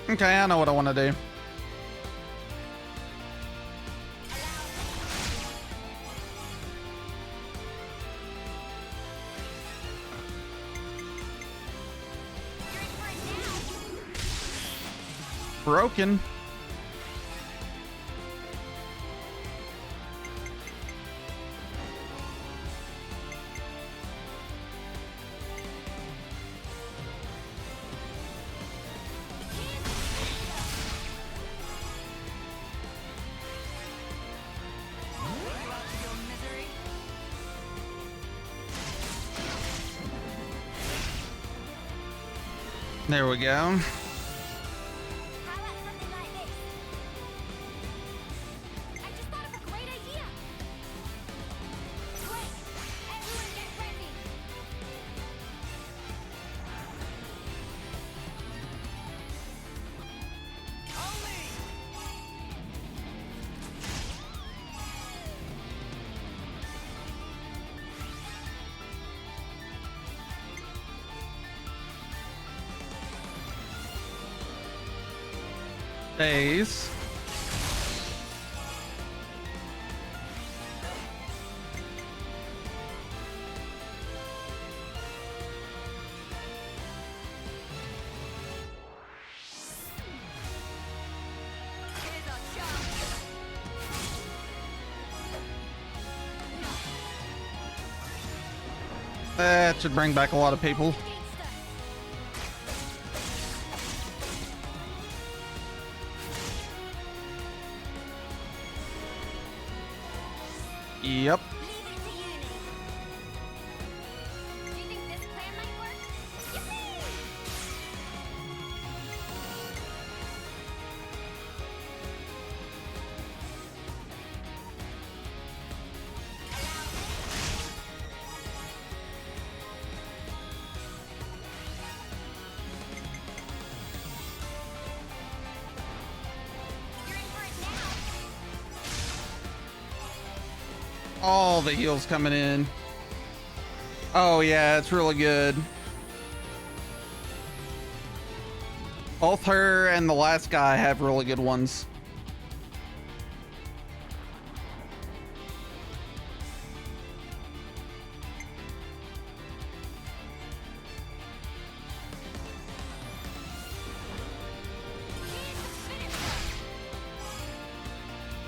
S1: Okay, I know what I want to do. Broken. There we go. Days. That should bring back a lot of people. Yep. All the heals coming in. Oh yeah, it's really good. Both her and the last guy have really good ones.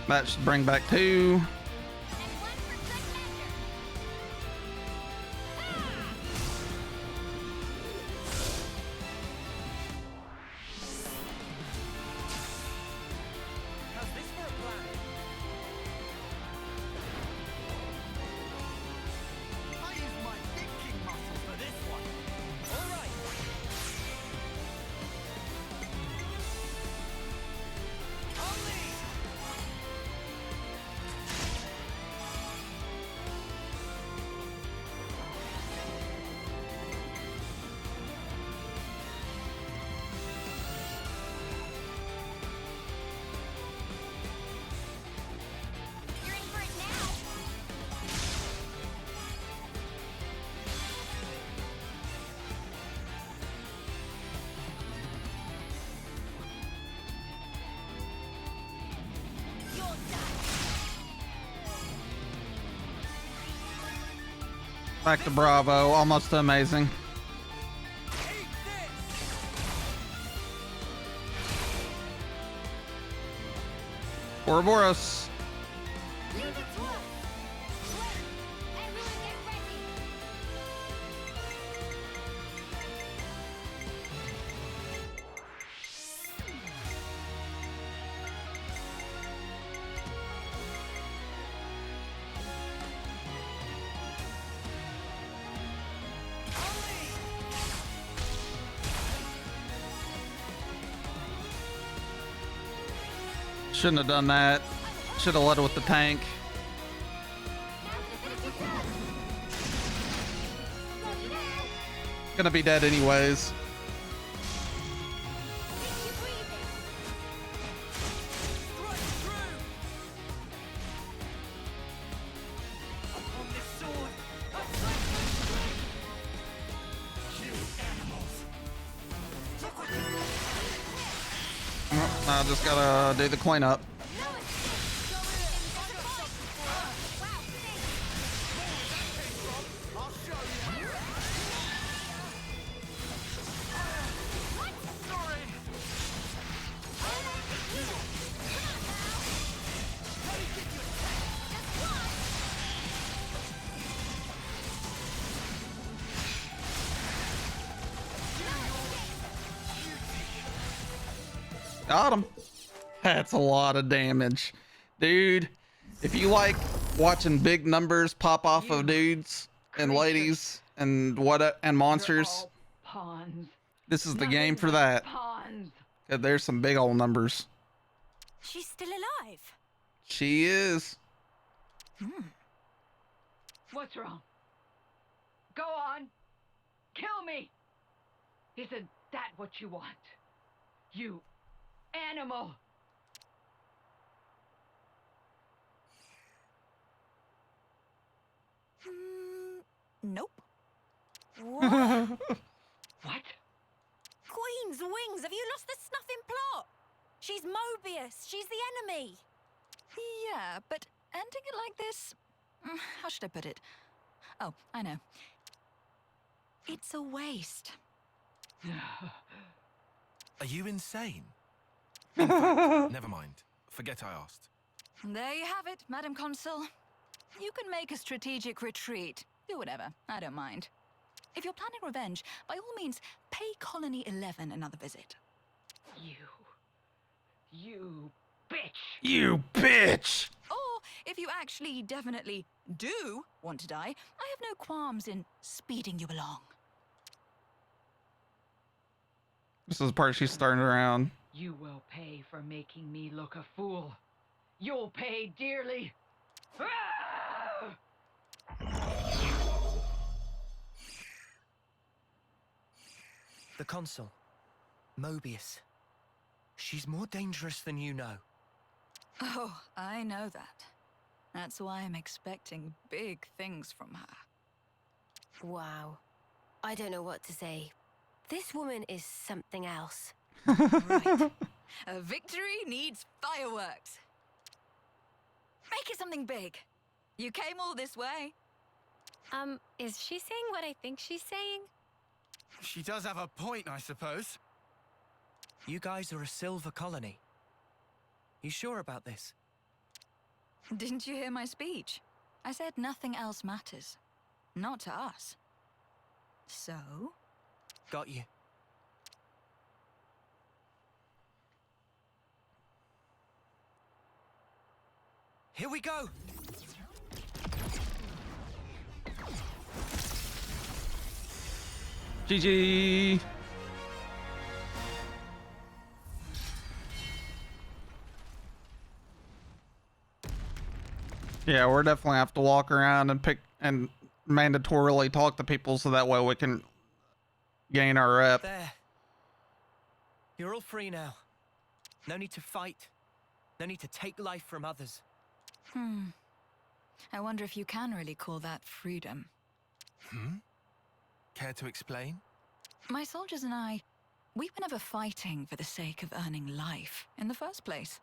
S1: That should bring back 2. Back to Bravo, almost amazing. Ouroboros. Shouldn't have done that. Should have led with the tank. Gonna be dead anyways. I just gotta do the cleanup. Got him. That's a lot of damage. Dude, if you like watching big numbers pop off of dudes and ladies and monsters, this is the game for that. 'Cause there's some big old numbers.
S3: She's still alive.
S1: She is.
S13: What's wrong? Go on. Kill me. Isn't that what you want? You animal.
S3: Nope. What?
S13: What?
S3: Queen's wings, have you lost the snuffing plot? She's Mobius, she's the enemy.
S12: Yeah, but ending it like this... How should I put it? Oh, I know. It's a waste.
S7: Are you insane? In fact, never mind. Forget I asked.
S12: There you have it, Madam Consul. You can make a strategic retreat. Do whatever. I don't mind. If you're planning revenge, by all means, pay Colony 11 another visit.
S13: You bitch!
S1: You bitch!
S12: Or, if you actually definitely do want to die, I have no qualms in speeding you along.
S1: This is the part she's starting around.
S13: You will pay for making me look a fool. You'll pay dearly. Ah!
S6: The Consul, Mobius. She's more dangerous than you know.
S12: Oh, I know that. That's why I'm expecting big things from her.
S14: Wow. I don't know what to say. This woman is something else.
S12: Right. A victory needs fireworks. Make it something big. You came all this way.
S8: Is she saying what I think she's saying?
S4: She does have a point, I suppose.
S6: You guys are a silver colony. You sure about this?
S12: Didn't you hear my speech? I said nothing else matters. Not to us. So?
S6: Got you. Here we go!
S1: GG! Yeah, we're definitely have to walk around and pick and mandatorily talk to people so that way we can gain our rep.
S6: There. You're all free now. No need to fight. No need to take life from others.
S12: I wonder if you can really call that freedom.
S7: Care to explain?
S12: My soldiers and I, we were never fighting for the sake of earning life in the first place.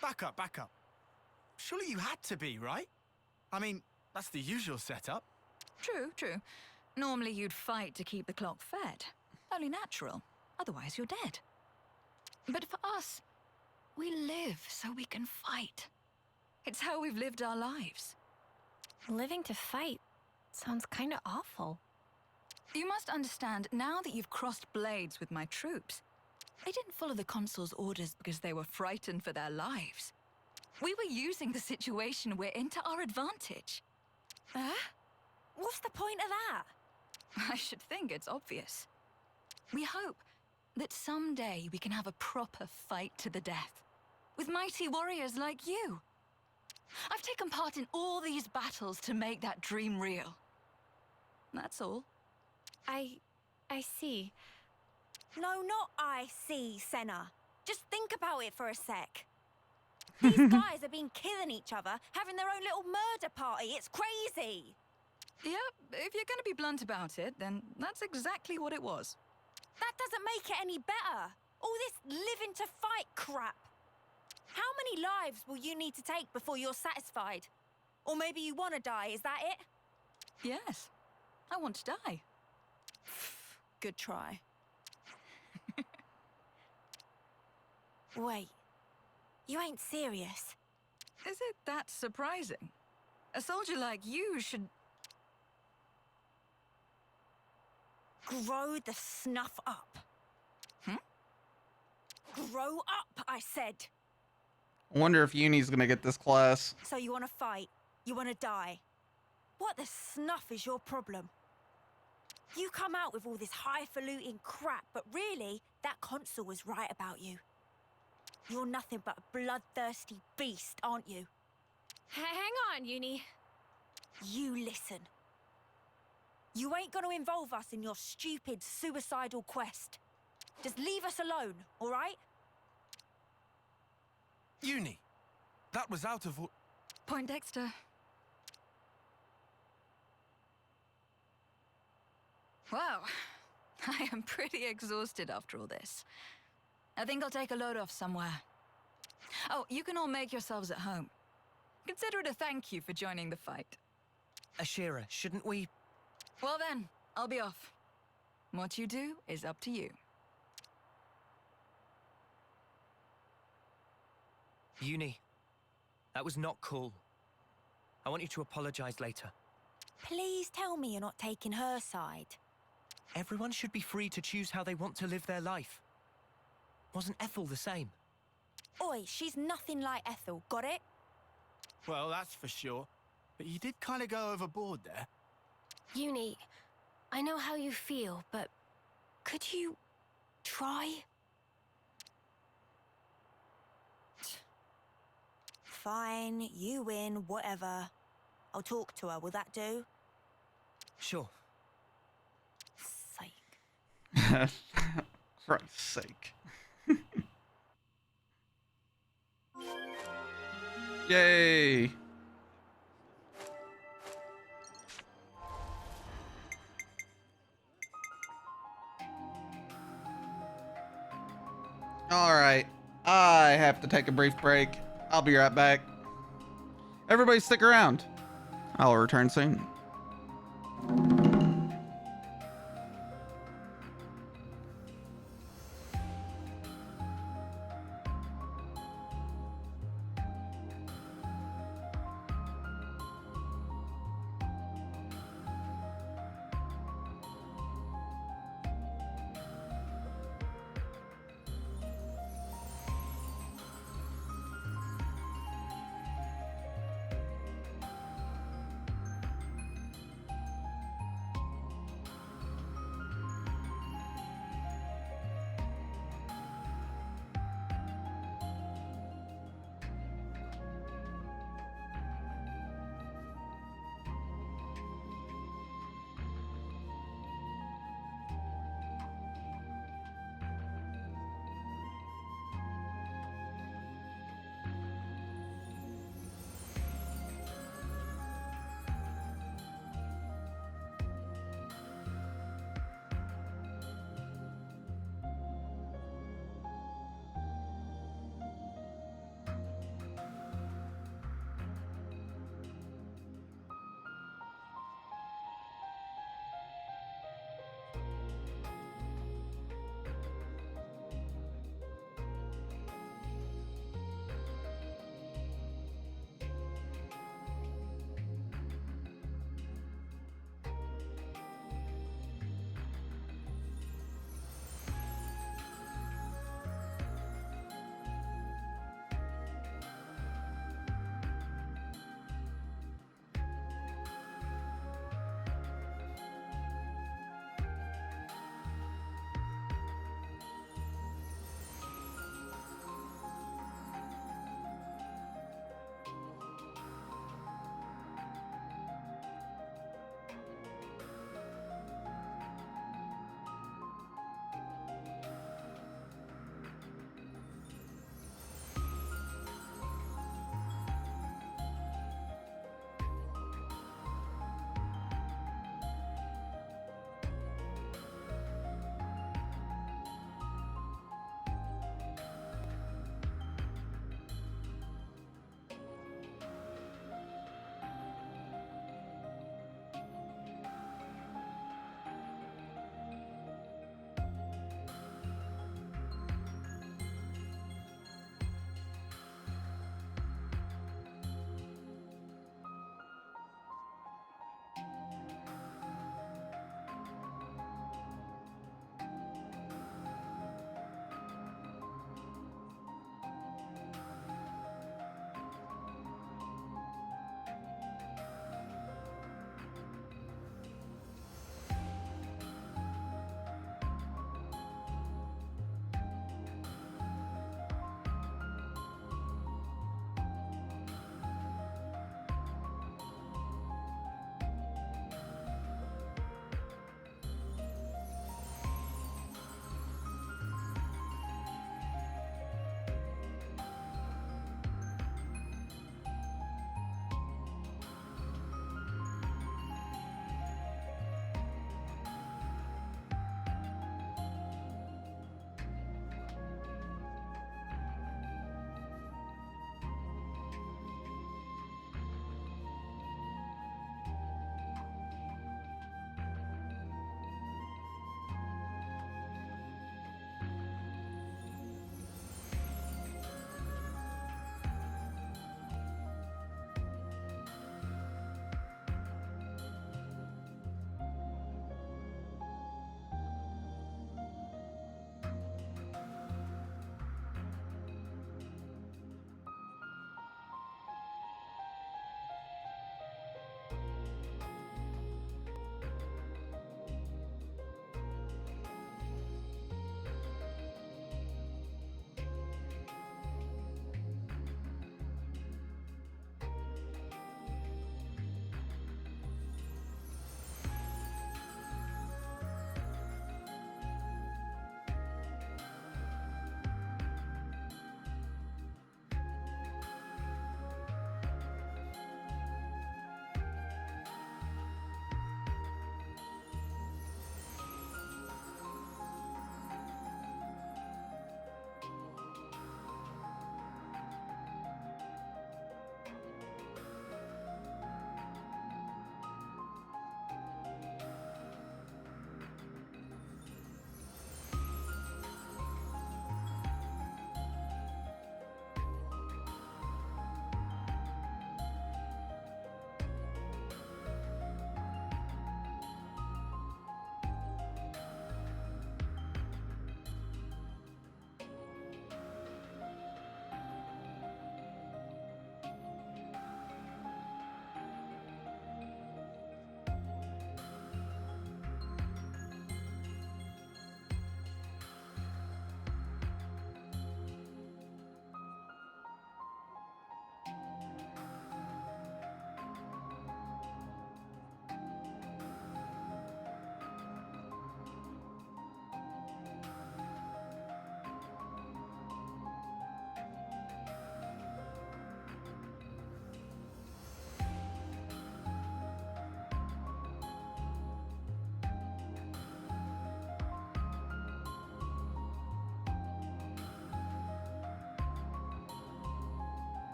S4: Back up, back up. Surely you had to be, right? I mean, that's the usual setup.
S12: True, true. Normally you'd fight to keep the clock fed. Only natural. Otherwise you're dead. But for us, we live so we can fight. It's how we've lived our lives.
S8: Living to fight sounds kind of awful.
S12: You must understand, now that you've crossed blades with my troops, they didn't follow the Consul's orders because they were frightened for their lives. We were using the situation we're in to our advantage.
S3: What's the point of that?
S12: I should think it's obvious. We hope that someday we can have a proper fight to the death, with mighty warriors like you. I've taken part in all these battles to make that dream real. That's all.
S8: I see.
S3: No, not I see, Senna. Just think about it for a sec. These guys have been killing each other, having their own little murder party. It's crazy.
S12: Yeah, if you're gonna be blunt about it, then that's exactly what it was.
S3: That doesn't make it any better. All this living to fight crap. How many lives will you need to take before you're satisfied? Or maybe you want to die, is that it?
S12: Yes, I want to die.
S3: Good try. Wait, you ain't serious?
S12: Is it that surprising? A soldier like you should...
S3: Grow the snuff up. Grow up, I said.
S1: I wonder if Uni's gonna get this class.
S3: So you want to fight? You want to die? What the snuff is your problem? You come out with all this highfalutin crap, but really, that consul was right about you. You're nothing but a bloodthirsty beast, aren't you?
S8: Hang on, Uni.
S3: You listen. You ain't gonna involve us in your stupid, suicidal quest. Just leave us alone, all right?
S7: Uni, that was out of...
S12: Poindexter. Wow, I am pretty exhausted after all this. I think I'll take a load off somewhere. Oh, you can all make yourselves at home. Consider it a thank you for joining the fight.
S6: Ashira, shouldn't we...
S12: Well then, I'll be off. What you do is up to you.
S6: Uni, that was not cool. I want you to apologize later.
S3: Please tell me you're not taking her side.
S6: Everyone should be free to choose how they want to live their life. Wasn't Ethel the same?
S3: Oi, she's nothing like Ethel, got it?
S4: Well, that's for sure. But you did kind of go overboard there.
S14: Uni, I know how you feel, but could you try?
S3: Fine, you win, whatever. I'll talk to her, will that do?
S6: Sure.
S3: Sake.
S1: For Christ's sake. Yay! Alright, I have to take a brief break. I'll be right back. Everybody stick around. I'll return soon.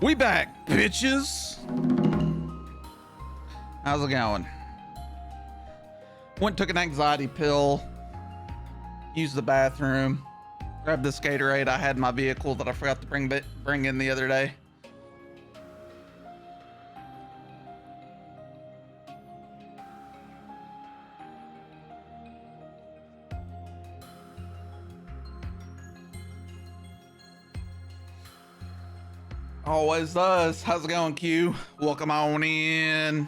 S1: We back, bitches. How's it going? Went, took an anxiety pill, used the bathroom, grabbed this Gatorade I had in my vehicle that I forgot to bring in the other day. Always does. How's it going, Q? Welcome on in.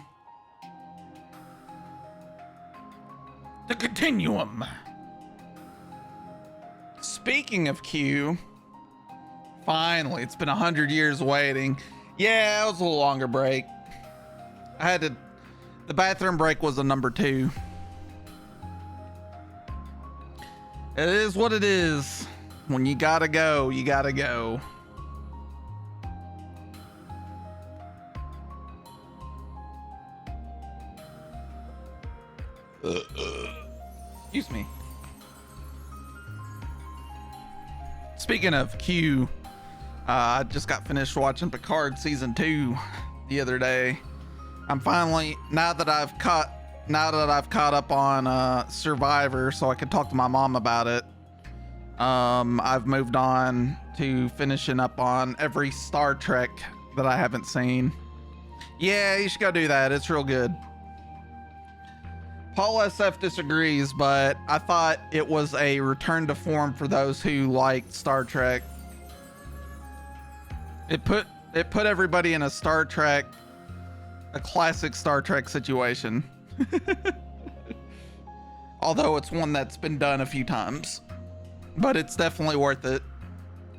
S1: The Continuum. Speaking of Q, finally, it's been 100 years waiting. Yeah, it was a little longer break. The bathroom break was a number 2. It is what it is. When you gotta go, you gotta go. Excuse me. Speaking of Q, I just got finished watching Picard season 2 the other day. I'm finally, now that I've caught up on Survivor, so I could talk to my mom about it. I've moved on to finishing up on every Star Trek that I haven't seen. Yeah, you should go do that. It's real good. Paul SF disagrees, but I thought it was a return to form for those who liked Star Trek. It put everybody in a classic Star Trek situation. Although it's one that's been done a few times, but it's definitely worth it.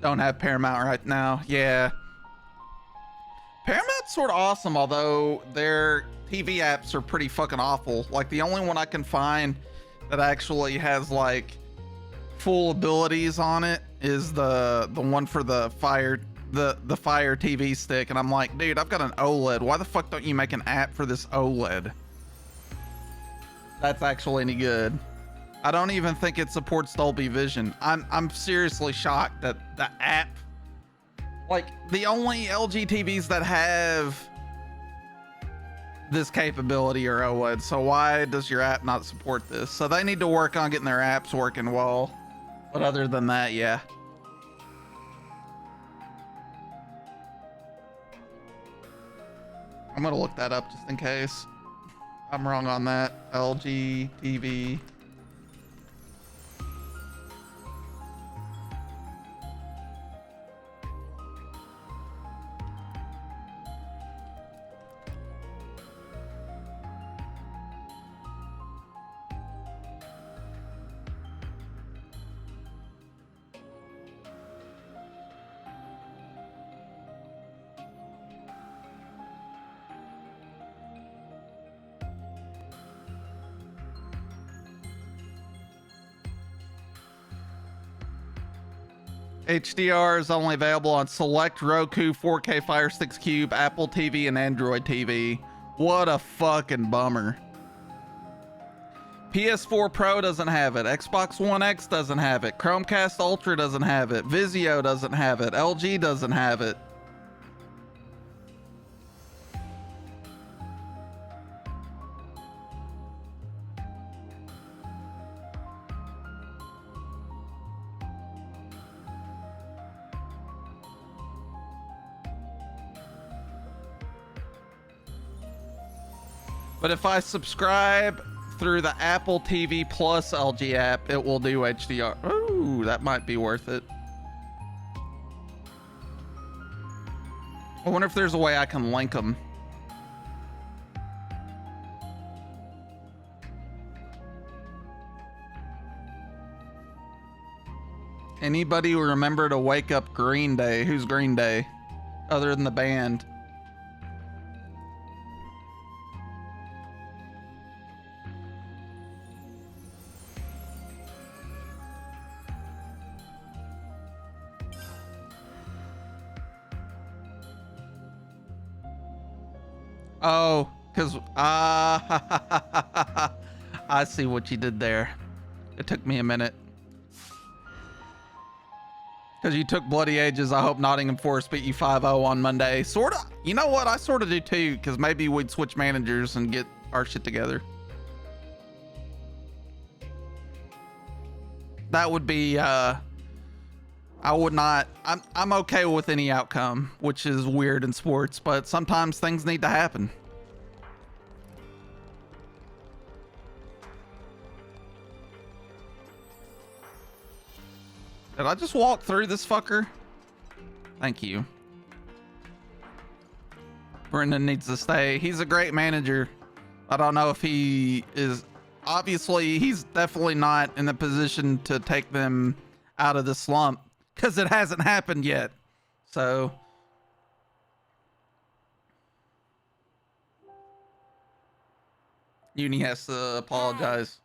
S1: Don't have Paramount right now. Yeah. Paramount's sort of awesome, although their TV apps are pretty fucking awful. Like, the only one I can find that actually has like full abilities on it is the one for the Fire TV stick, and I'm like, dude, I've got an OLED. Why the fuck don't you make an app for this OLED that's actually any good? I don't even think it supports Dolby Vision. I'm seriously shocked that the app, like, the only LG TVs that have this capability are OLED, so why does your app not support this? So they need to work on getting their apps working well. But other than that, yeah. I'm gonna look that up just in case I'm wrong on that. LG TV. HDR is only available on select Roku 4K Fire Sticks Cube, Apple TV, and Android TV. What a fucking bummer. PS4 Pro doesn't have it. Xbox One X doesn't have it. Chromecast Ultra doesn't have it. Vizio doesn't have it. LG doesn't have it. But if I subscribe through the Apple TV Plus LG app, it will do HDR. Ooh, that might be worth it. I wonder if there's a way I can link them. Anybody remember to wake up Green Day? Who's Green Day? Other than the band. Oh, because I see what you did there. It took me a minute. Because you took bloody ages. I hope Nottingham Forest beat you 5-0 on Monday. Sort of. You know what? I sort of do too, because maybe we'd switch managers and get our shit together. That would be, I would not, I'm okay with any outcome, which is weird in sports, but sometimes things need to happen. Did I just walk through this fucker? Thank you. Brendan needs to stay. He's a great manager. I don't know if he is. Obviously, he's definitely not in the position to take them out of the slump because it hasn't happened yet. So. Uni has to apologize.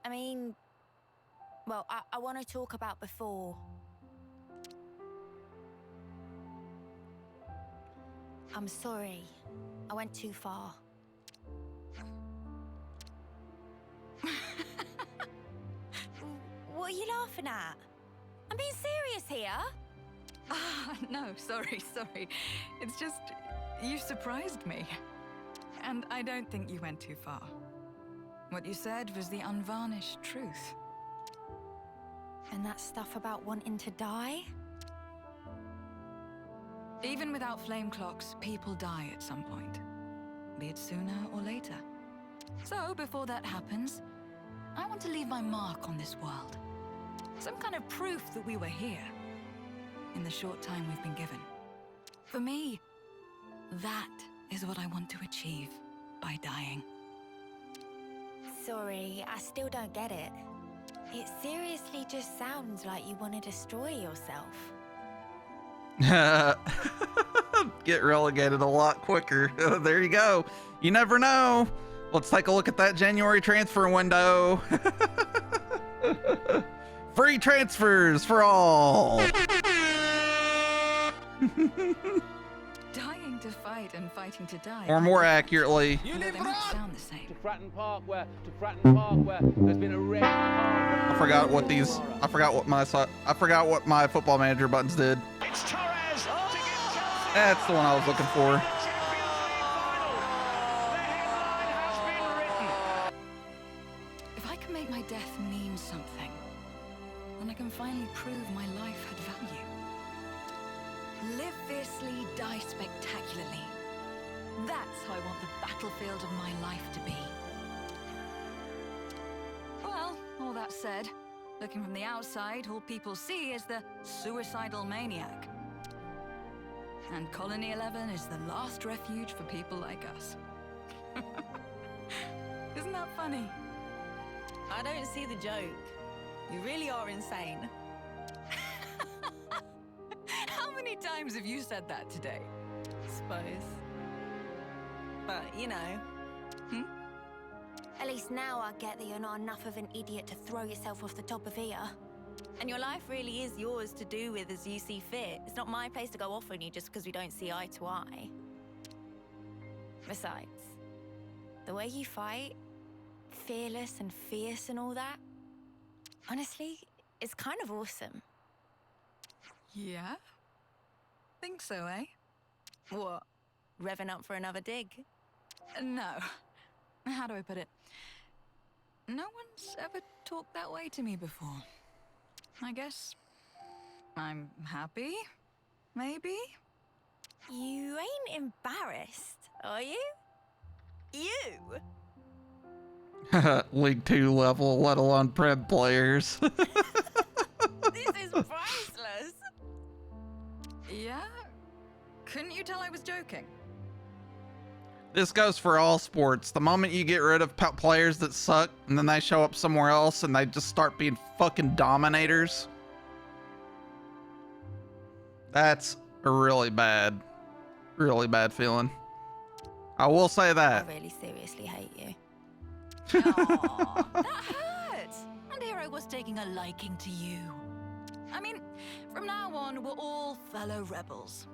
S3: I mean, well, I want to talk about before. I'm sorry. I went too far. What are you laughing at? I'm being serious here.
S12: Ah, no, sorry. It's just, you surprised me. And I don't think you went too far. What you said was the unvarnished truth.
S3: And that stuff about wanting to die?
S12: Even without flame clocks, people die at some point. Be it sooner or later. So, before that happens, I want to leave my mark on this world. Some kind of proof that we were here. In the short time we've been given. For me, that is what I want to achieve by dying.
S3: Sorry, I still don't get it. It seriously just sounds like you want to destroy yourself.
S1: Get relegated a lot quicker. There you go. You never know. Let's take a look at that January transfer window. Free transfers for all.
S12: Dying to fight and fighting to die.
S1: Or more accurately,
S12: They might sound the same.
S15: To Fratton Park, where there's been a wreck.
S1: I forgot what my football manager buttons did.
S9: It's Torres.
S1: That's the one I was looking for.
S12: If I can make my death mean something, then I can finally prove my life had value. Live fiercely, die spectacularly. That's how I want the battlefield of my life to be. Well, all that said, looking from the outside, all people see is the suicidal maniac. And Colony 11 is the last refuge for people like us. Isn't that funny?
S3: I don't see the joke. You really are insane.
S12: How many times have you said that today?
S3: Suppose. But, you know. At least now I get that you're not enough of an idiot to throw yourself off the top of here. And your life really is yours to do with as you see fit. It's not my place to go off on you just because we don't see eye to eye. Besides, the way you fight, fearless and fierce and all that, honestly, it's kind of awesome.
S12: Yeah? Think so, eh?
S3: What? Revving up for another dig?
S12: No. How do I put it? No one's ever talked that way to me before. I guess I'm happy, maybe?
S3: You ain't embarrassed, are you? You?
S1: League 2 level, let alone Prem players.
S3: This is priceless.
S12: Yeah? Couldn't you tell I was joking?
S1: This goes for all sports. The moment you get rid of players that suck and then they show up somewhere else and they just start being fucking dominators, that's a really bad feeling. I will say that.
S3: I really seriously hate you.
S12: Aw, that hurts. And here I was taking a liking to you. I mean, from now on, we're all fellow rebels.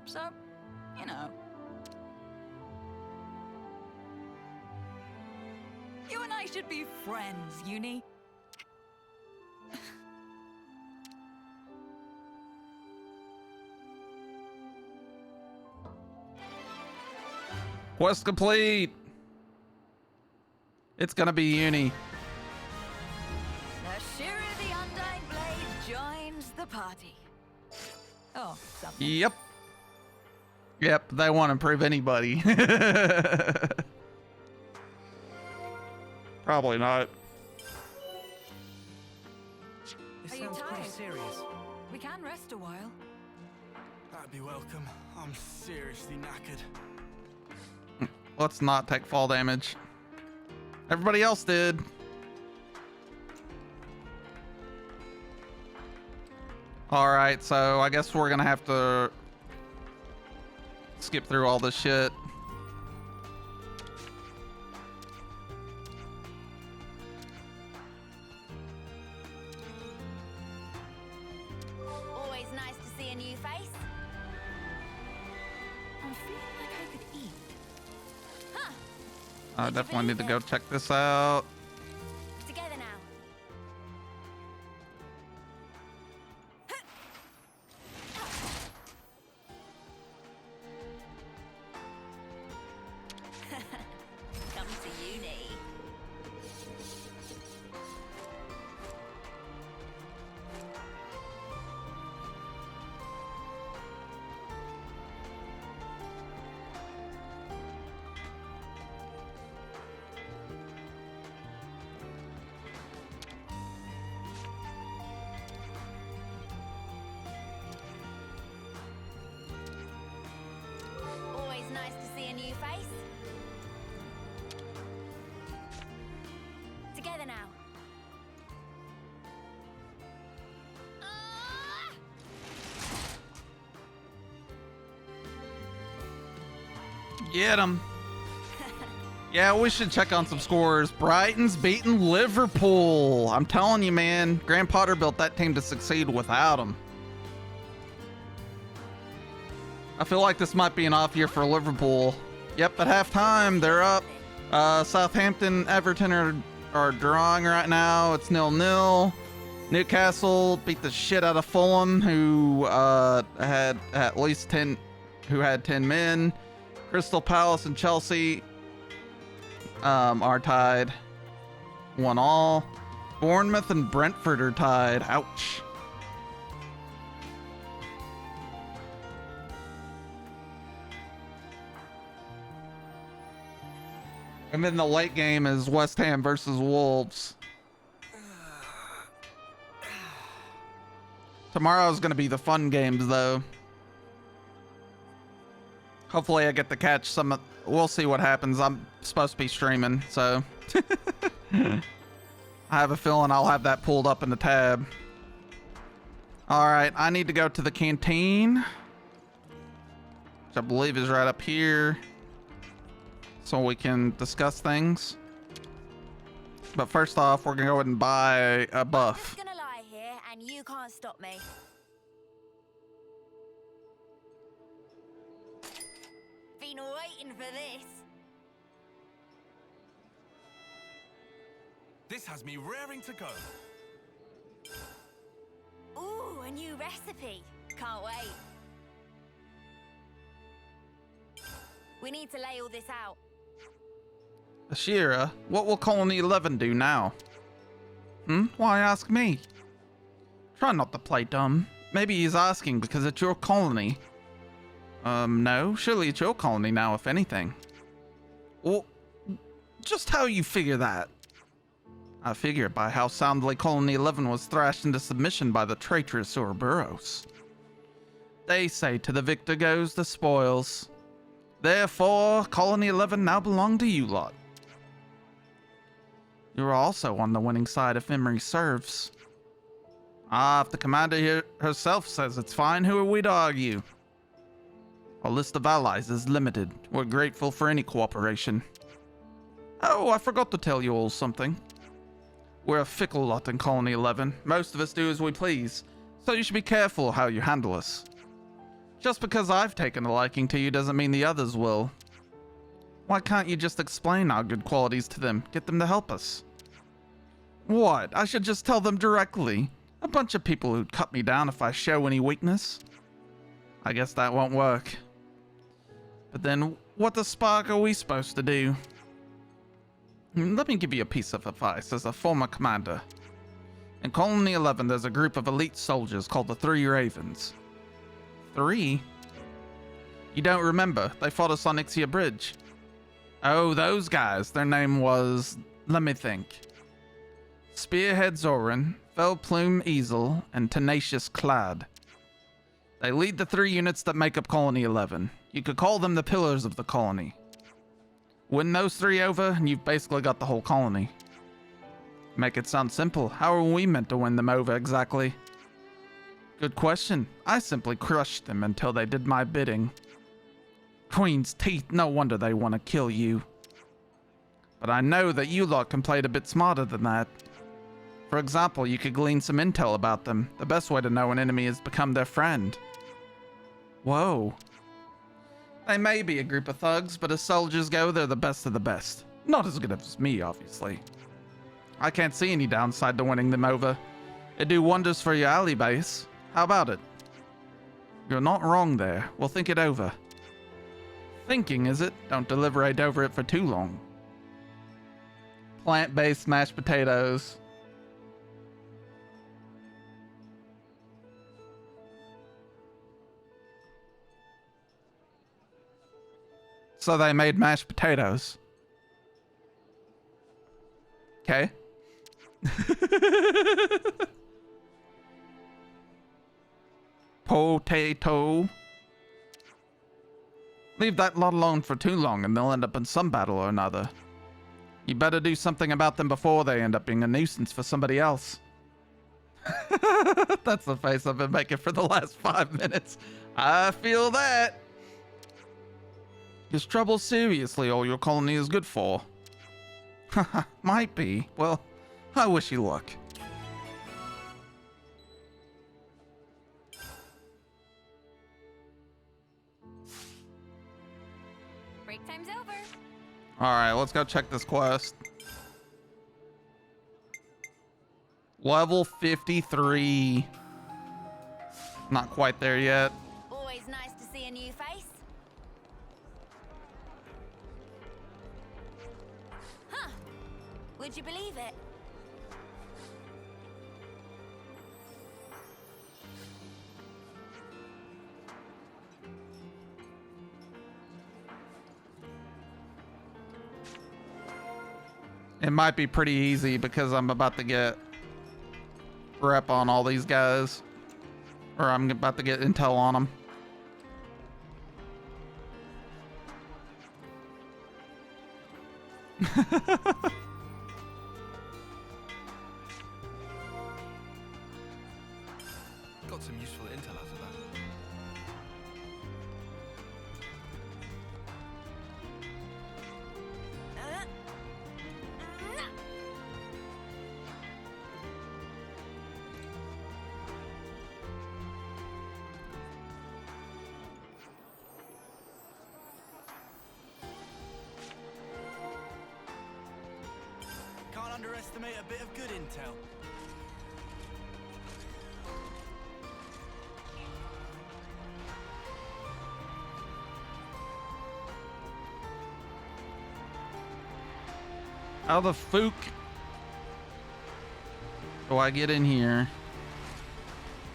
S12: So, you know. You and I should be friends, Uni.
S1: Quest complete. It's gonna be uni.
S12: Ashira the Undying Blade joins the party. Oh, something.
S1: Yep. Yep, they won't improve anybody. Probably not.
S6: This
S12: Are you
S6: sounds pretty
S12: tired?
S6: serious.
S12: We can rest a while.
S4: That'd be welcome. I'm seriously knackered.
S1: Let's not take fall damage. Everybody else did. Alright, so I guess we're gonna have to skip through all this shit.
S3: Always nice to see a new face. I'm feeling like I could eat. Huh.
S1: I definitely need to go check this out.
S3: Together now. Come to uni. Always nice to see a new face. Together now.
S1: Get him. Yeah, we should check on some scores. Brighton's beaten Liverpool. I'm telling you, man. Graham Potter built that team to succeed without him. I feel like this might be an off year for Liverpool. Yep, at halftime, they're up. Southampton, Everton are drawing right now. It's 0-0. Newcastle beat the shit out of Fulham, who had at least 10 men. Crystal Palace and Chelsea are tied 1-1. Bournemouth and Brentford are tied. Ouch. And then the late game is West Ham versus Wolves. Tomorrow's going to be the fun games, though. Hopefully I get to catch some. We'll see what happens. I'm supposed to be streaming, so I have a feeling I'll have that pulled up in the tab. All right, I need to go to the canteen, which I believe is right up here, so we can discuss things. But first off, we're gonna go ahead and buy a buff.
S3: I'm just gonna lie here, and you can't stop me. Been waiting for this.
S7: This has me raring to go.
S3: Ooh, a new recipe. Can't wait. We need to lay all this out.
S1: Ashira, what will Colony 11 do now? Why ask me? Try not to play dumb. Maybe he's asking because it's your colony. No, surely it's your colony now, if anything. Well, just how you figure that? I figure by how soundly Colony 11 was thrashed into submission by the traitorous Ouroboros. They say to the victor goes the spoils. Therefore, Colony 11 now belong to you lot. You're also on the winning side if memory serves. Ah, if the commander here herself says it's fine, who are we to argue? Our list of allies is limited. We're grateful for any cooperation. Oh, I forgot to tell you all something. We're a fickle lot in Colony 11. Most of us do as we please, so you should be careful how you handle us. Just because I've taken a liking to you doesn't mean the others will. Why can't you just explain our good qualities to them, get them to help us? What? I should just tell them directly? A bunch of people who'd cut me down if I show any weakness? I guess that won't work. But then, what the spark are we supposed to do? Let me give you a piece of advice as a former commander. In Colony 11, there's a group of elite soldiers called the Three Ravens. 3? You don't remember? They fought us on Ixia Bridge. Oh, those guys. Their name was... let me think. Spearhead Zoran, Fell Plume Easel, and Tenacious Clad. They lead the 3 units that make up Colony 11. You could call them the pillars of the colony. Win those 3 over, and you've basically got the whole colony. Make it sound simple. How are we meant to win them over exactly? Good question. I simply crushed them until they did my bidding. Queen's teeth, no wonder they want to kill you. But I know that you lot can play it a bit smarter than that. For example, you could glean some intel about them. The best way to know an enemy has become their friend. Whoa. They may be a group of thugs, but as soldiers go, they're the best of the best. Not as good as me, obviously. I can't see any downside to winning them over. It'd do wonders for your ally base. How about it? You're not wrong there. We'll think it over. Thinking, is it? Don't deliberate over it for too long. Plant-based mashed potatoes. So they made mashed potatoes. Okay. Potato. Leave that lot alone for too long and they'll end up in some battle or another. You better do something about them before they end up being a nuisance for somebody else. That's the face I've been making for the last 5 minutes. I feel that. Is trouble seriously all your colony is good for? Haha, might be. Well, I wish you luck.
S3: Break time's over.
S1: Alright, let's go check this quest. Level 53. Not quite there yet.
S3: Always nice to see a new face. Huh. Would you believe it?
S1: It might be pretty easy because I'm about to get rep on all these guys. Or I'm about to get intel on them.
S7: Got some useful intel out of that.
S4: Can't underestimate a bit of good intel.
S1: How the fook do I get in here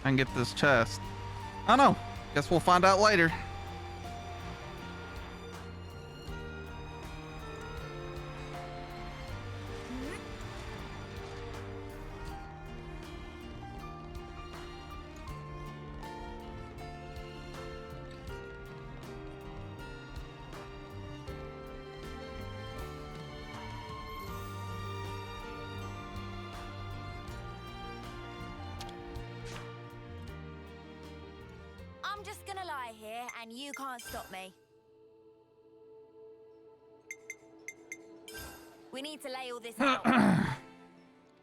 S1: and get this chest? I don't know. Guess we'll find out later.
S3: I'm just gonna lie here and you can't stop me. We need to lay all this out.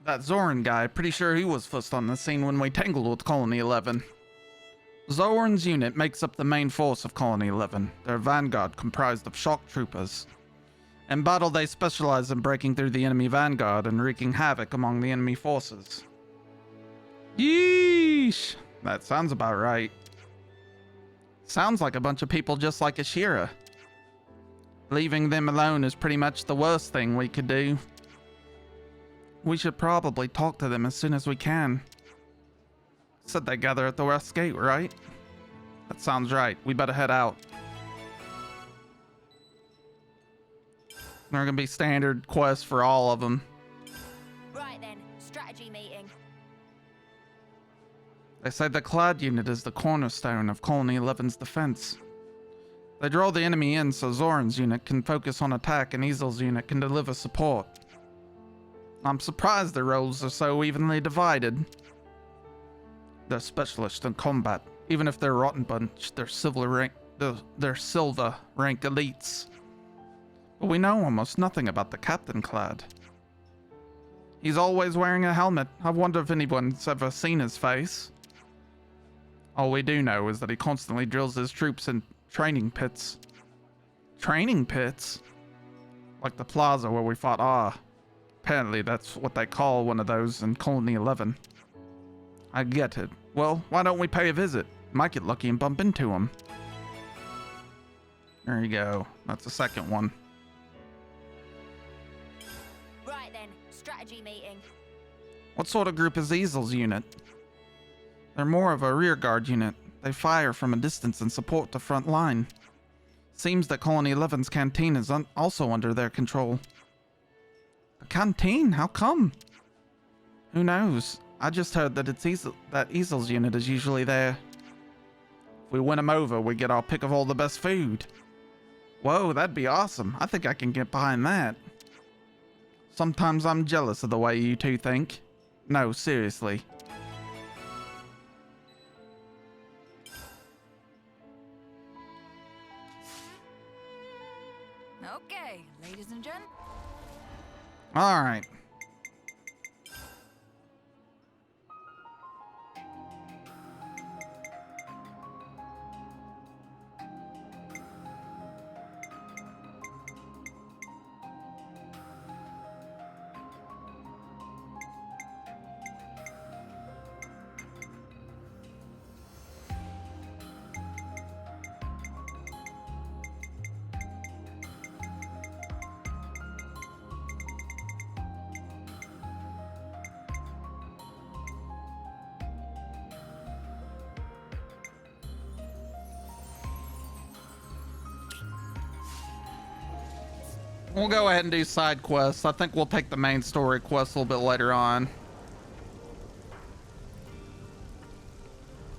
S1: That Zoran guy, pretty sure he was first on the scene when we tangled with Colony 11. Zoran's unit makes up the main force of Colony 11, their vanguard comprised of shock troopers. In battle, they specialize in breaking through the enemy vanguard and wreaking havoc among the enemy forces. Yeesh! That sounds about right. Sounds like a bunch of people just like Ashira. Leaving them alone is pretty much the worst thing we could do. We should probably talk to them as soon as we can. Said they gather at the west gate, right? That sounds right. We better head out. There are gonna be standard quests for all of them.
S3: Right then, strategy meeting.
S1: They say the Clad unit is the cornerstone of Colony 11's defense. They draw the enemy in so Zoran's unit can focus on attack and Easel's unit can deliver support. I'm surprised their roles are so evenly divided. They're specialists in combat. Even if they're a rotten bunch, they're silver rank elites. But we know almost nothing about the Captain Clad. He's always wearing a helmet. I wonder if anyone's ever seen his face. All we do know is that he constantly drills his troops in training pits. Training pits? Like the plaza where we fought Ah. Apparently that's what they call one of those in Colony 11. I get it. Well, why don't we pay a visit? Might get lucky and bump into him. There you go. That's the second one.
S3: Right then, strategy meeting.
S1: What sort of group is Easel's unit? They're more of a rearguard unit. They fire from a distance and support the front line. Seems that Colony 11's canteen is also under their control. A canteen? How come? Who knows? I just heard that that Easel's unit is usually there. If we win them over, we get our pick of all the best food. Whoa, that'd be awesome. I think I can get behind that. Sometimes I'm jealous of the way you two think. No, seriously.
S12: Okay, ladies and gentlemen.
S1: All right. We'll go ahead and do side quests. I think we'll take the main story quest a little bit later on.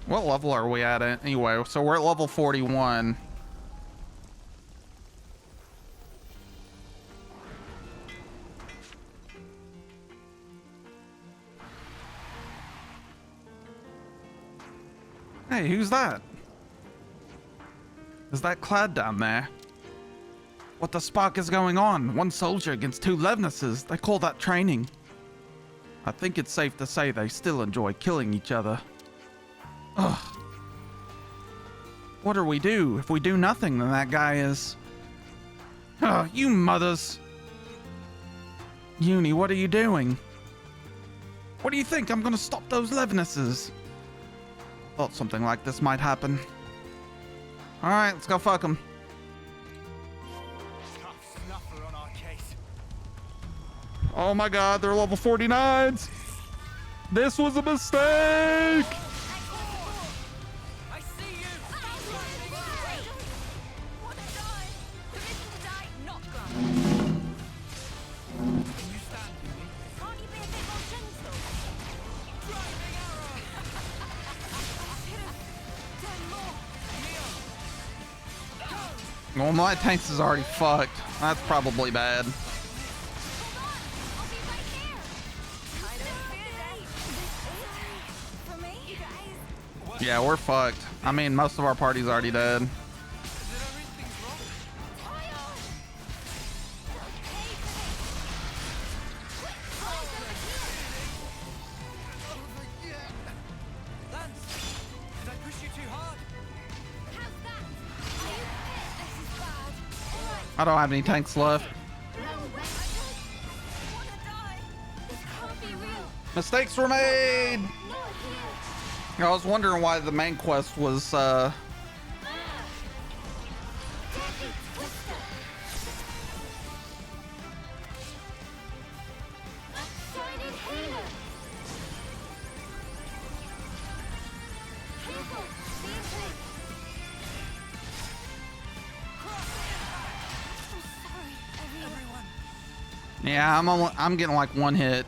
S1: What level are we at anyway? So we're at level 41. Hey, who's that? Is that Clad down there? What the spark is going on? One soldier against two Levnesses. They call that training. I think it's safe to say they still enjoy killing each other. Ugh. What do we do? If we do nothing, then that guy is... Ugh, you mothers. Uni, what are you doing? What do you think? I'm gonna stop those Levnesses. Thought something like this might happen. Alright, let's go fuck them. Oh my god, they're level 49s! This was a mistake!
S9: I
S12: see you! Want to die? Permission to die, not granted. Can you stand with me?
S3: Can't you be a bit more gentle?
S12: Driving arrow! Should have done more.
S1: Well, my tanks is already fucked. That's probably bad. Yeah, we're fucked. I mean, most of our party's already dead. I don't have any tanks left. Mistakes were made! I was wondering why the main quest was, Yeah, I'm getting like one hit.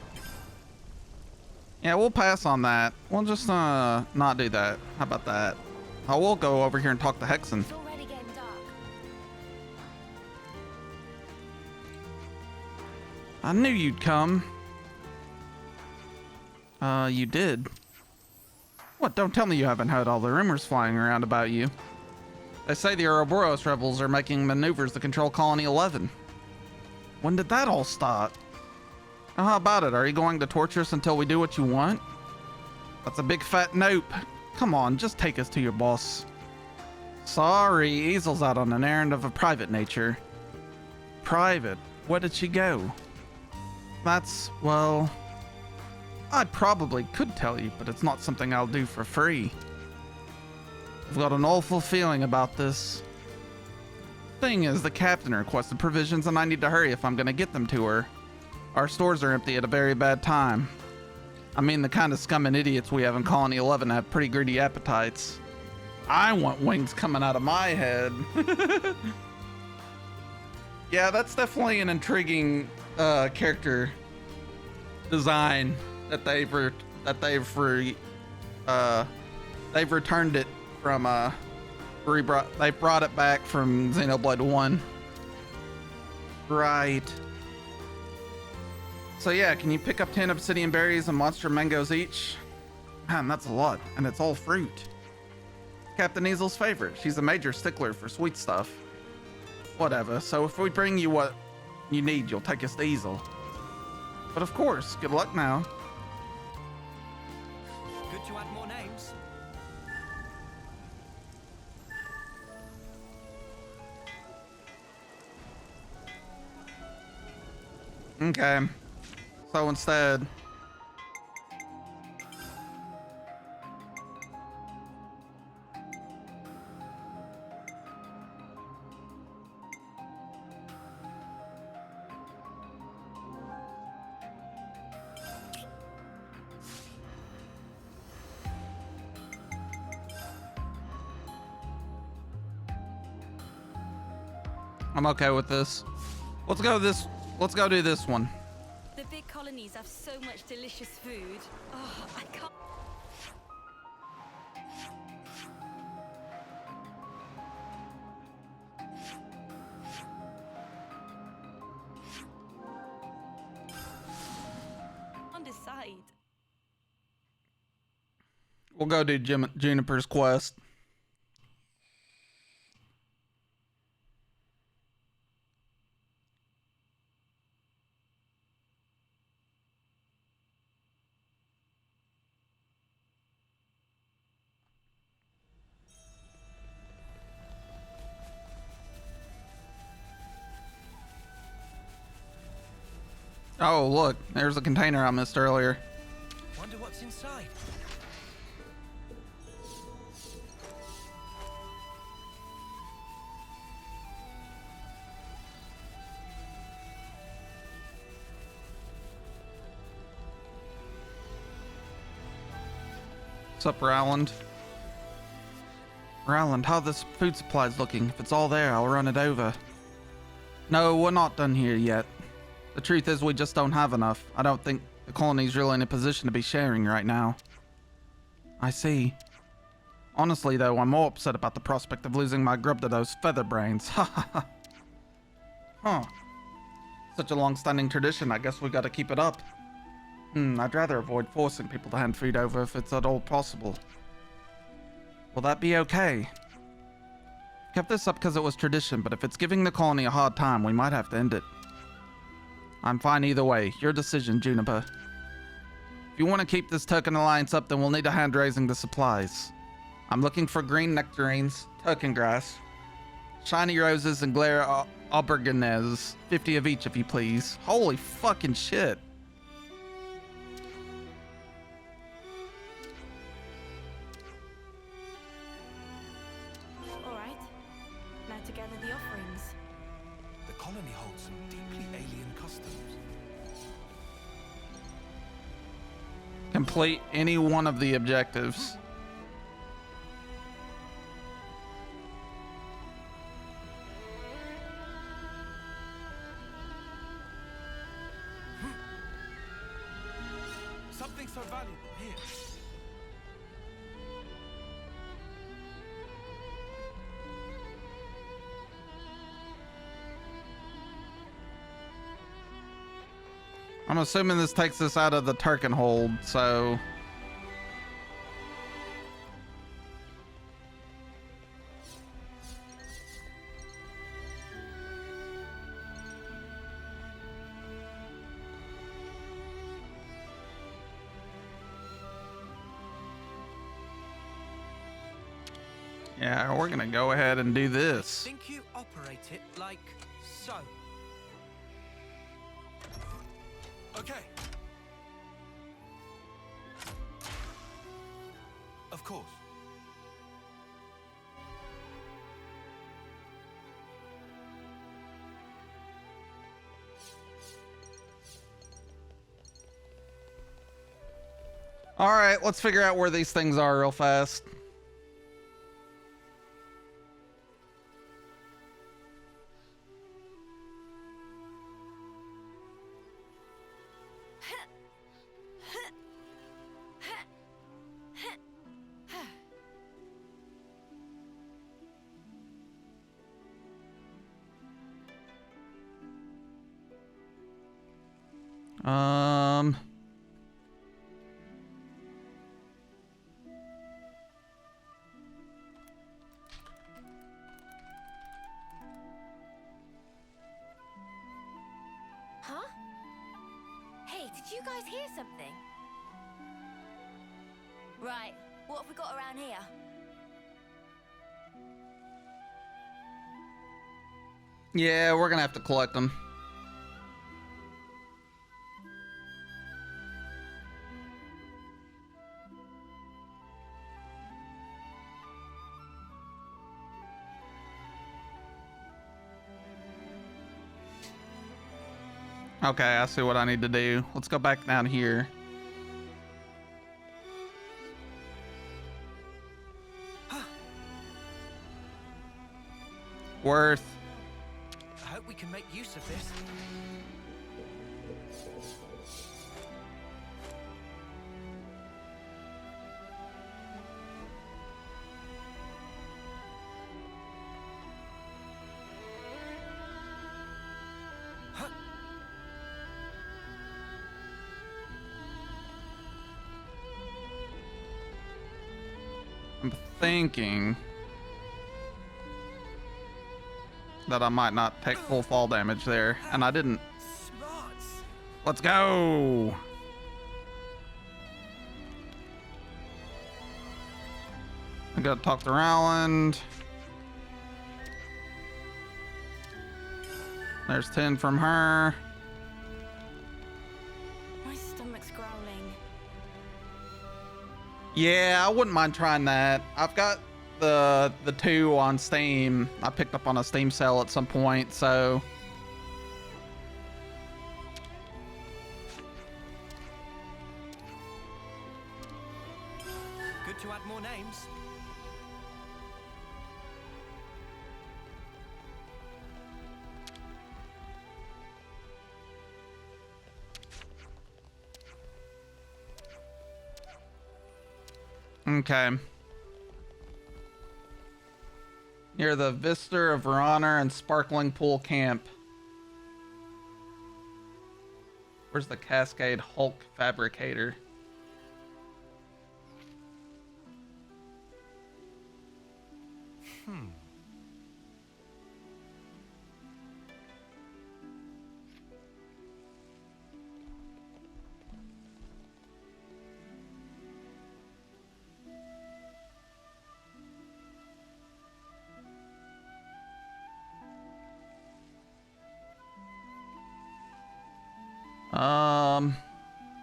S1: Yeah, we'll pass on that. We'll just not do that. How about that? I will go over here and talk to Hexen.
S14: It's already getting dark.
S1: I knew you'd come. You did. What? Don't tell me you haven't heard all the rumors flying around about you. They say the Ouroboros rebels are making maneuvers to control Colony 11. When did that all start? Now, how about it? Are you going to torture us until we do what you want? That's a big fat nope. Come on, just take us to your boss. Sorry, Easel's out on an errand of a private nature. Private? Where did she go? That's, well... I probably could tell you, but it's not something I'll do for free. I've got an awful feeling about this. Thing is, the captain requested provisions and I need to hurry if I'm gonna get them to her. Our stores are empty at a very bad time. I mean, the kind of scum and idiots we have in Colony 11 have pretty greedy appetites. I want wings coming out of my head. Yeah, that's definitely an intriguing character design that they've returned it from they brought it back from Xenoblade 1. Right. So yeah, can you pick up 10 obsidian berries and monster mangoes each? Man, that's a lot, and it's all fruit. Captain Easel's favorite. She's a major stickler for sweet stuff. Whatever, so if we bring you what you need, you'll take us to Easel. But of course, good luck now.
S6: Good to add more names.
S1: Okay. So instead... I'm okay with this. Let's go do this one.
S16: The big colonies have so much delicious food. Oh, I can't. Decide.
S1: We'll go do Juniper's quest. Oh, look, there's a container I missed earlier.
S6: Wonder what's inside.
S1: What's up, Rowland? Rowland, how this food supply's looking? If it's all there, I'll run it over. No, we're not done here yet. The truth is, we just don't have enough. I don't think the colony's really in a position to be sharing right now. I see. Honestly, though, I'm more upset about the prospect of losing my grub to those feather brains. Ha ha ha. Huh. Such a long-standing tradition, I guess we gotta keep it up. I'd rather avoid forcing people to hand food over if it's at all possible. Will that be okay? Kept this up because it was tradition, but if it's giving the colony a hard time, we might have to end it. I'm fine either way. Your decision, Juniper. If you want to keep this token alliance up, then we'll need a hand raising the supplies. I'm looking for green nectarines, token grass, shiny roses, and glare aubergines. 50 of each, if you please. Holy fucking shit.
S3: All right. Now to gather the offerings.
S7: The colony holds some deeply alien customs.
S1: Complete any one of the objectives.
S7: Something so valuable here.
S1: I'm assuming this takes us out of the Turkin hold, so... Yeah, we're gonna go ahead and do this.
S6: I think you operate it like so.
S7: Okay. Of course.
S1: All right, let's figure out where these things are real fast.
S3: Huh? Hey, did you guys hear something? Right, what have we got around here?
S1: Yeah, we're gonna have to collect them. Okay, I see what I need to do. Let's go back down here. Worth.
S6: I hope we can make use of this.
S1: I'm thinking that I might not take full fall damage there, and I didn't. Let's go. I gotta talk to Rowland. There's 10 from her.
S3: My stomach's growling.
S1: Yeah, I wouldn't mind trying that. I've got the 2 on Steam. I picked up on a Steam sale at some point, so
S6: Good to add more names.
S1: okay. Near the Vista of Honor and Sparkling Pool Camp. Where's the Cascade Hulk Fabricator?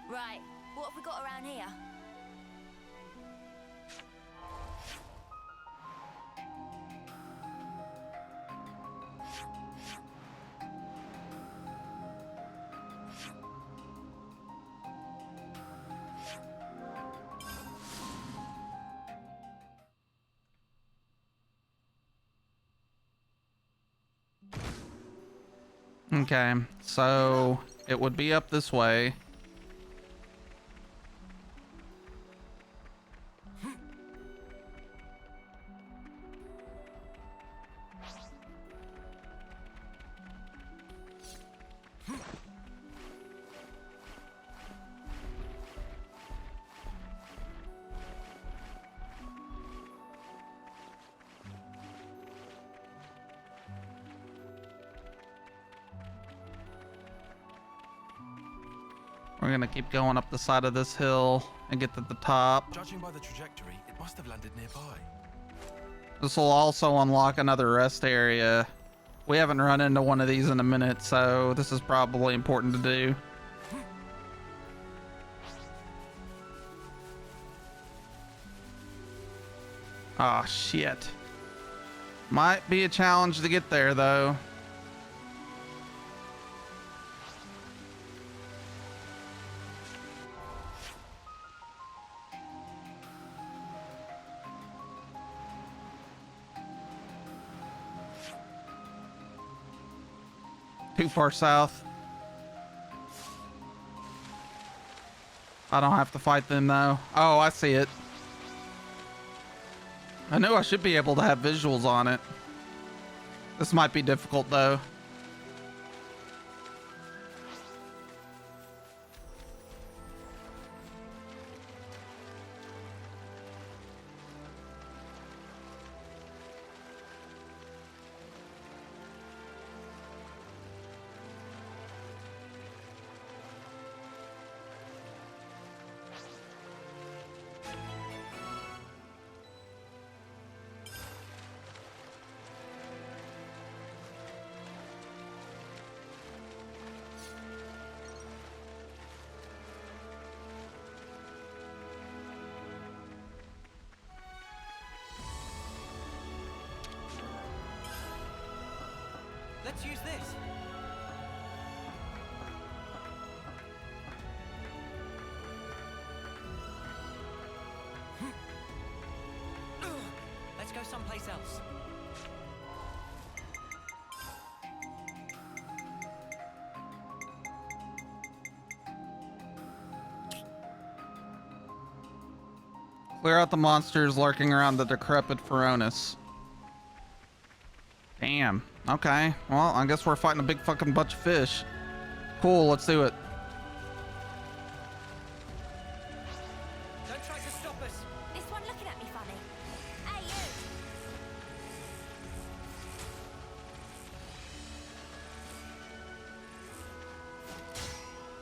S3: Right, what have we got around here?
S1: Okay, so it would be up this way. We're gonna keep going up the side of this hill and get to the top.
S7: Judging by the trajectory, it must have landed nearby.
S1: This will also unlock another rest area. We haven't run into one of these in a minute, so this is probably important to do. Oh, shit. Might be a challenge to get there, though. Too far south. I don't have to fight them, though. Oh, I see it. I knew I should be able to have visuals on it. This might be difficult, though.
S6: Let's use this. Let's go someplace else.
S1: Clear out the monsters lurking around the decrepit Feronis. Damn. Okay. Well, I guess we're fighting a big fucking bunch of fish. Cool, let's do it.
S6: Don't try to stop us.
S3: This one looking at me funny. Hey, you!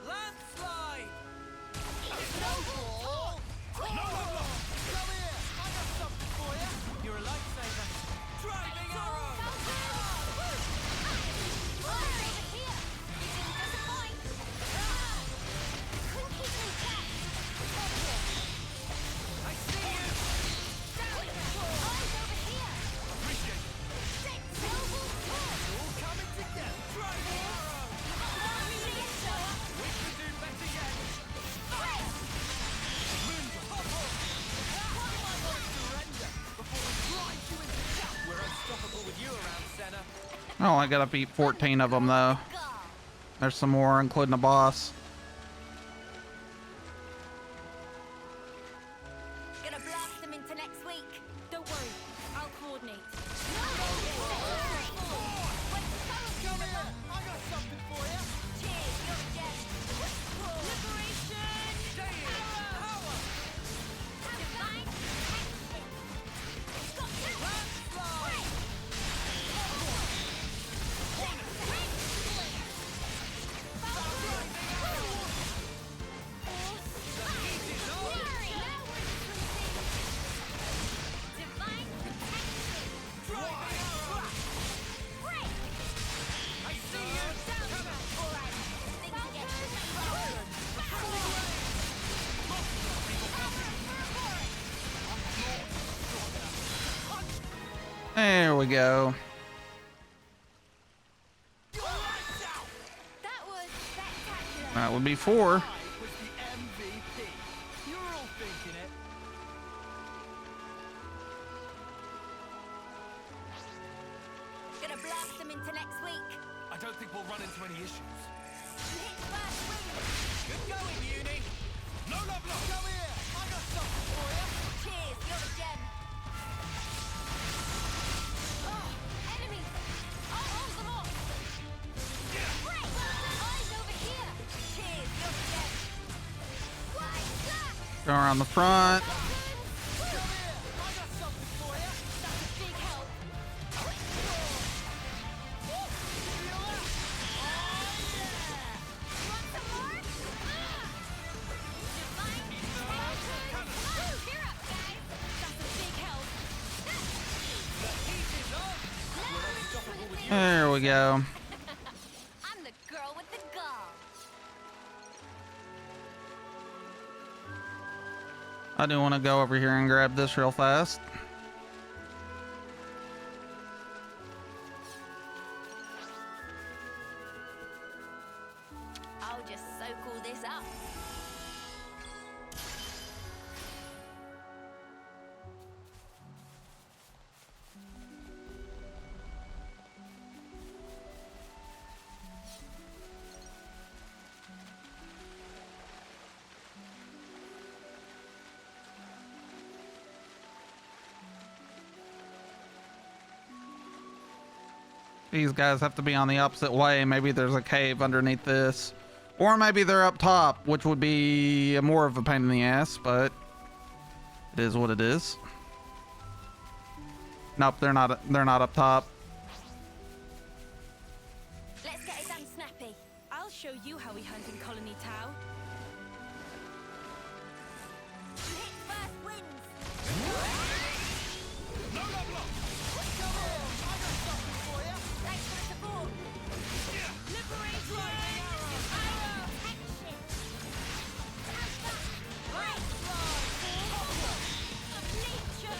S6: Landslide!
S4: Snowball! Come here! I got something for you!
S6: You're a lifesaver. Driving arrow!
S1: Oh, I gotta beat 14 of them, though. There's some more, including a boss.
S3: Gonna blast them into next week.
S16: Don't worry, I'll coordinate.
S4: Come here! I got something for you!
S3: Cheers, you're a gem.
S16: Liberation!
S6: Power!
S3: Divine protection. Got you.
S6: Landslide!
S3: Divine protection.
S6: Driving arrow!
S3: Break.
S6: I see you! Come on!
S3: All right. Think you get
S1: There we go.
S3: That was spectacular.
S1: That would be 4.
S4: Was the MVP. You're all thinking it.
S3: Gonna blast them into next week.
S7: I don't think we'll run into any issues.
S3: You hit first wing.
S6: Good going, Uni!
S7: No love lost!
S4: Come here! I got something for you!
S3: Cheers, you're a gem. Oh, enemies! I'll hold them off. Break. Eyes
S1: Go around the front. There we go.
S16: I'm the girl with the gall.
S1: I do want to go over here and grab this real fast.
S16: I'll just soak all this up.
S1: These guys have to be on the opposite way. Maybe there's a cave underneath this. Or maybe they're up top, which would be more of a pain in the ass, but it is what it is. Nope, they're not up top.
S16: Let's get it done snappy. I'll show you how we hunt in Colony Tau. Hit first wins. Thanks for the support. Liberation! Protection! Right! Of nature!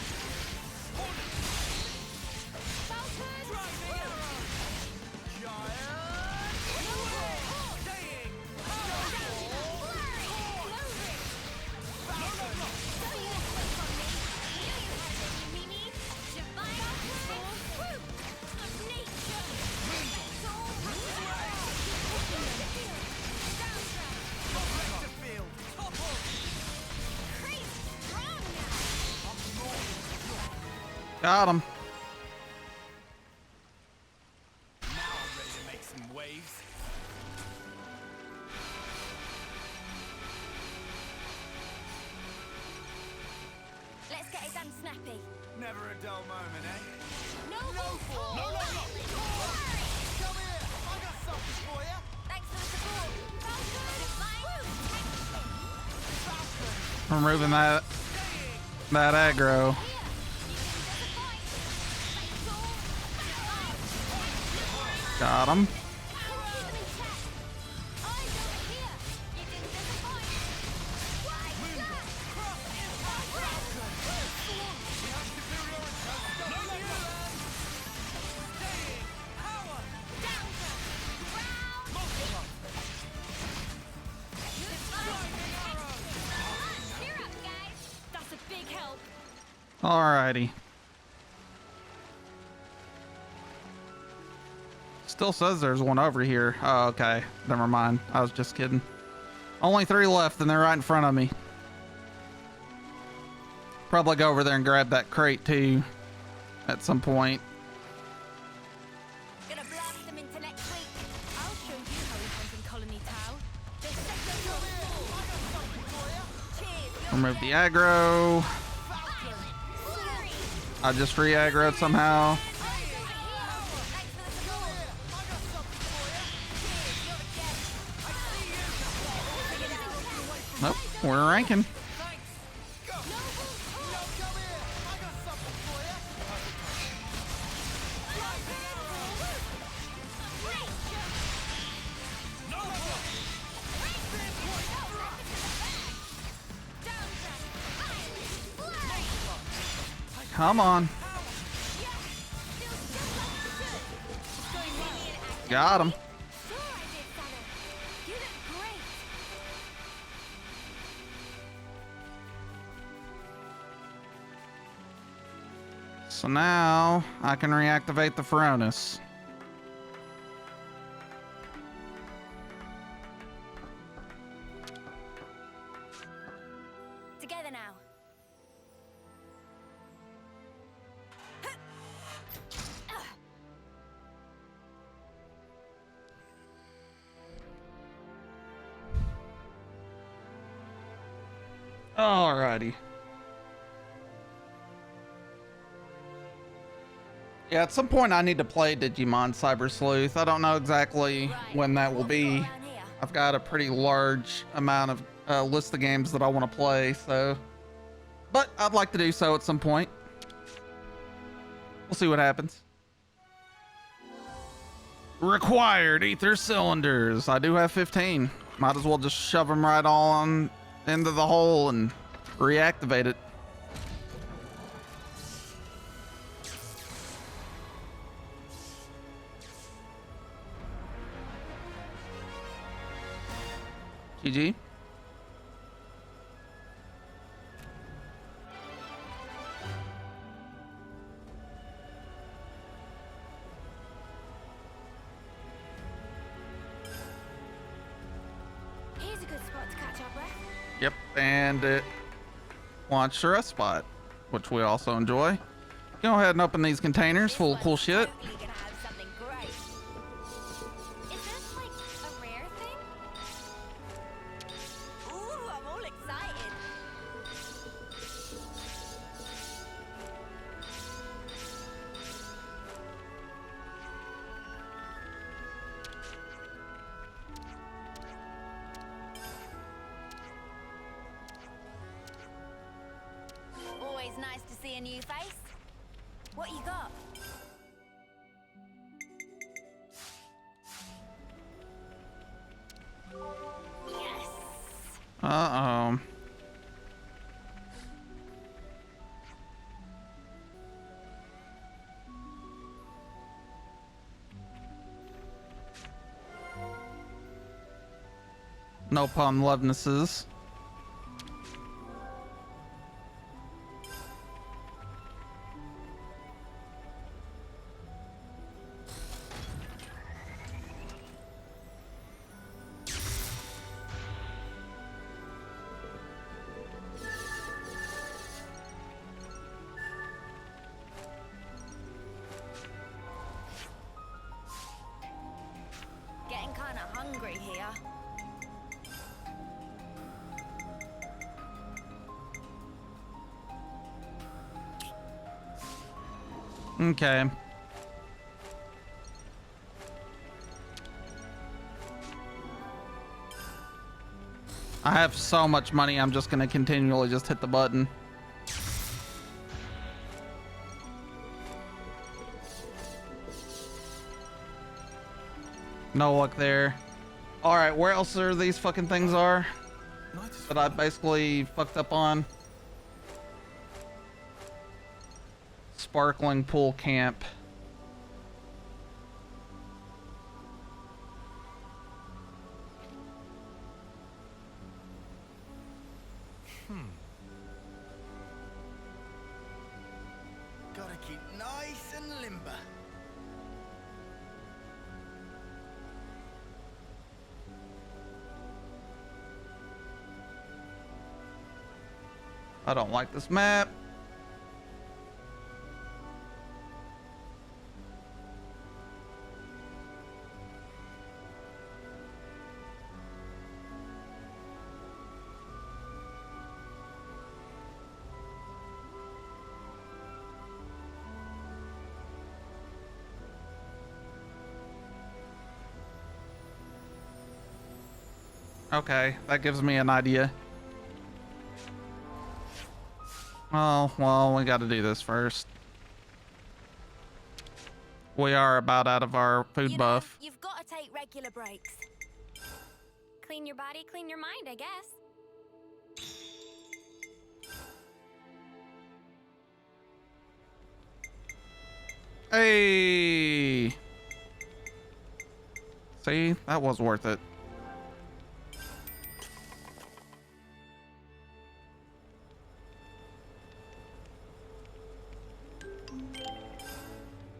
S1: Got him.
S4: Now I'm ready to make some waves.
S16: Let's get it done snappy.
S4: Never a dull moment, eh?
S16: No,
S4: fall. No. Come here. I got something for you.
S16: Thanks for the support.
S1: Removing that aggro. Got him.
S16: That's a big help.
S1: Alrighty. Still says there's one over here. Oh, okay. Never mind. I was just kidding. Only 3 left, and they're right in front of me. Probably go over there and grab that crate too at some point.
S16: Gonna blast them into next week. I'll show you how we hunt in Colony Tau. They're set to Cheers.
S1: Remove the aggro. I just re-aggroed somehow. Nope, we're ranking. Come on. Got him. So now I can reactivate the Fronis.
S16: Together now.
S1: Alrighty. Yeah, at some point I need to play Digimon Cyber Sleuth. I don't know exactly when that will be. I've got a pretty large amount of list of games that I want to play, so. But I'd like to do so at some point. We'll see what happens. Required ether cylinders. I do have 15. Might as well just shove them right on into the hole and reactivate it. GG.
S16: Here's a good spot to catch our breath.
S1: Yep, and it launched a rest spot, which we also enjoy. Go ahead and open these containers full of cool shit.
S16: Totally gonna have something great. Is this like a rare thing? Ooh, I'm all excited. Always nice to see a new face. What you got? Yes.
S1: Uh-oh. No pun lovenesses.
S16: Getting kind of hungry here.
S1: Okay. I have so much money, I'm just gonna continually just hit the button. No luck there. Alright, where else are these fucking things are? That I basically fucked up on? Sparkling Pool Camp.
S4: Gotta keep nice and limber.
S1: I don't like this map. Okay, that gives me an idea. Oh, well, we gotta do this first. We are about out of our food buff.
S16: You've got to take regular breaks.
S8: Clean your body, clean your mind, I guess.
S1: Hey! See, that was worth it.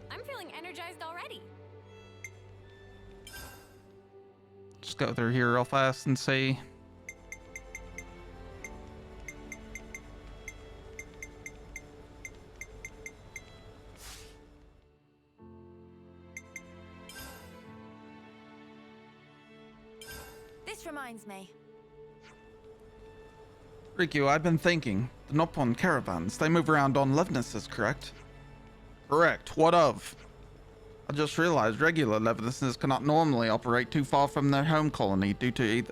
S8: I'm feeling energized already.
S1: Just go through here real fast and see.
S3: This reminds me.
S1: Riku, I've been thinking. The Noppon caravans, they move around on Levnesses, correct? Correct. What of? I just realized regular Levnesses cannot normally operate too far from their home colony due to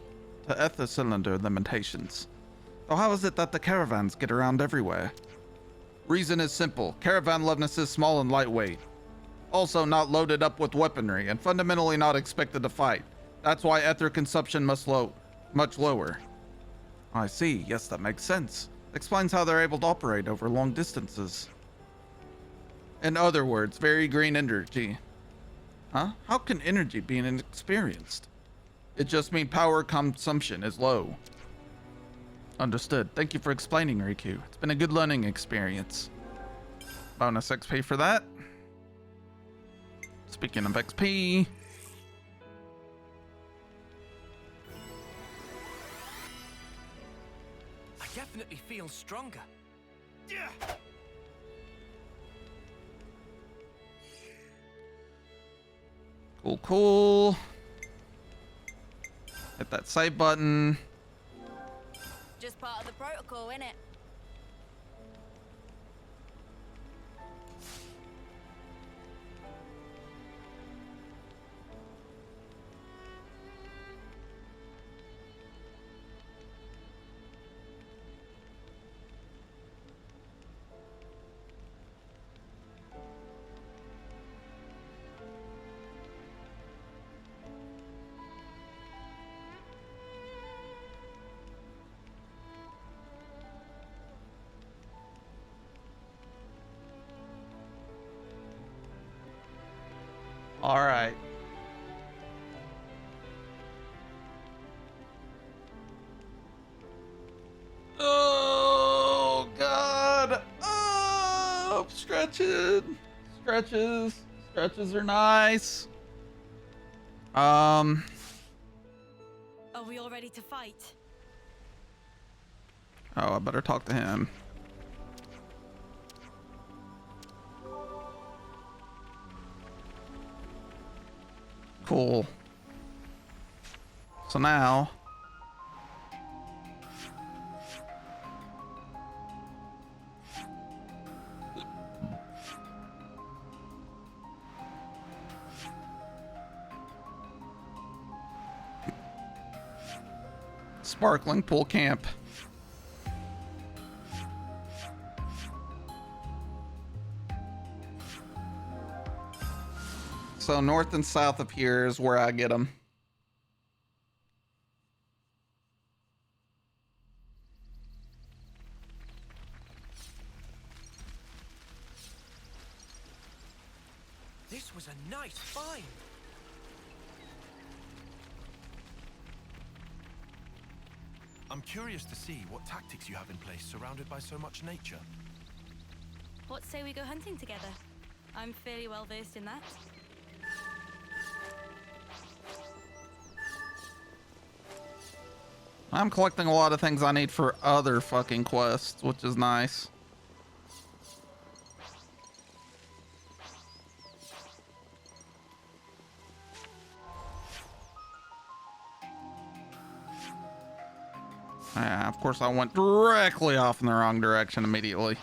S1: ether cylinder limitations. So how is it that the caravans get around everywhere? Reason is simple. Caravan Levness is small and lightweight. Also not loaded up with weaponry and fundamentally not expected to fight. That's why ether consumption much lower. I see. Yes, that makes sense. Explains how they're able to operate over long distances. In other words, very green energy. Huh? How can energy be inexperienced? It just means power consumption is low. Understood. Thank you for explaining, Riku. It's been a good learning experience. Bonus XP for that. Speaking of XP.
S6: I definitely feel stronger. Yeah.
S1: Cool, cool. Hit that save button.
S3: Just part of the protocol, innit?
S1: All right. Oh, God. Oh, stretching. Stretches. Stretches are nice.
S16: Are we all ready to fight?
S1: Oh, I better talk to him. Cool. So now Sparkling Pool Camp. So north and south of here is where I get them.
S6: This was a nice find.
S7: I'm curious to see what tactics you have in place surrounded by so much nature.
S16: What say we go hunting together? I'm fairly well versed in that.
S1: I'm collecting a lot of things I need for other fucking quests, which is nice. Yeah, of course I went directly off in the wrong direction immediately.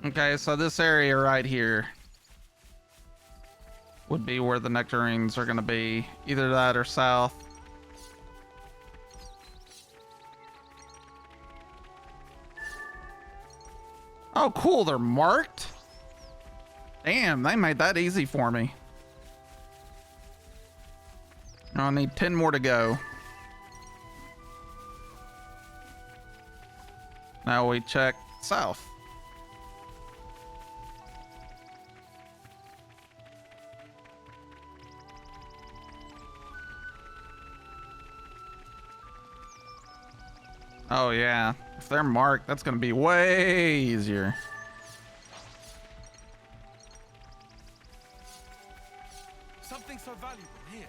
S1: Okay, so this area right here would be where the nectarines are going to be. Either that or south. Oh, cool. They're marked? Damn, they made that easy for me. I need 10 more to go. Now we check south. Oh yeah, if they're marked, that's gonna be way easier.
S7: Something so valuable here.